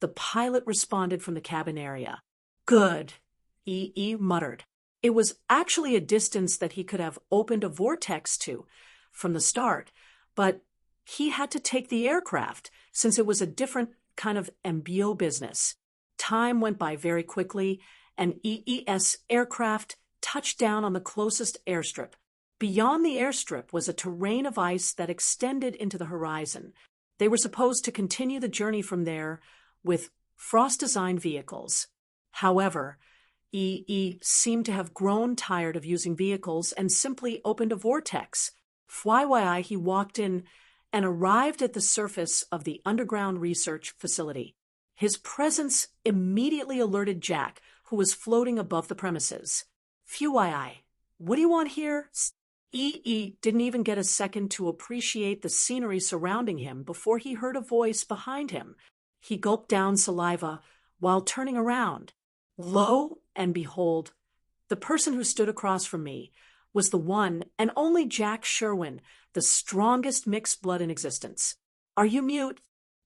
The pilot responded from the cabin area. Good, EE muttered. It was actually a distance that he could have opened a vortex to from the start, but he had to take the aircraft since it was a different kind of MBO business. Time went by very quickly, and EE's aircraft touched down on the closest airstrip. Beyond the airstrip was a terrain of ice that extended into the horizon. They were supposed to continue the journey from there with Frost-designed vehicles. However, EE seemed to have grown tired of using vehicles and simply opened a vortex. FYI, he walked in and arrived at the surface of the underground research facility. His presence immediately alerted Jack, who was floating above the premises. FYI, what do you want here? EE didn't even get a second to appreciate the scenery surrounding him before he heard a voice behind him. He gulped down saliva while turning around. Lo and behold, the person who stood across from me was the one and only Jack Sherwin, the strongest mixed blood in existence. Are you mute?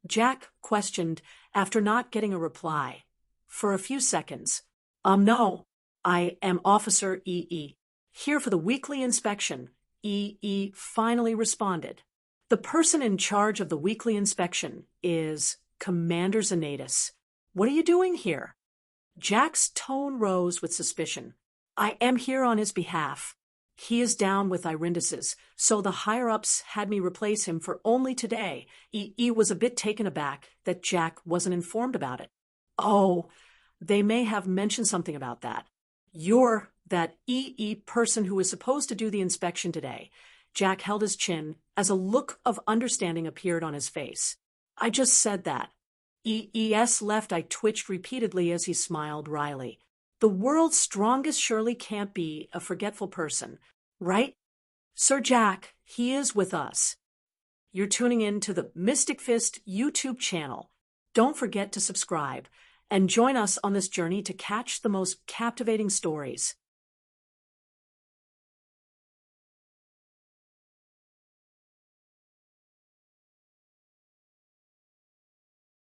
Jack questioned after not getting a reply. For a few seconds. No. I am Officer EE. Here for the weekly inspection. EE finally responded. The person in charge of the weekly inspection is Commander Zanatus. What are you doing here? Jack's tone rose with suspicion. I am here on his behalf. He is down with iridosis, so the higher-ups had me replace him for only today. EE was a bit taken aback that Jack wasn't informed about it. Oh, they may have mentioned something about that. You're that EE person who is supposed to do the inspection today. Jack held his chin as a look of understanding appeared on his face. I just said that. EE's left I twitched repeatedly as he smiled wryly. The world's strongest surely can't be a forgetful person, right? Sir Jack, he is with us. You're tuning in to the Mystic Fist YouTube channel. Don't forget to subscribe and join us on this journey to catch the most captivating stories.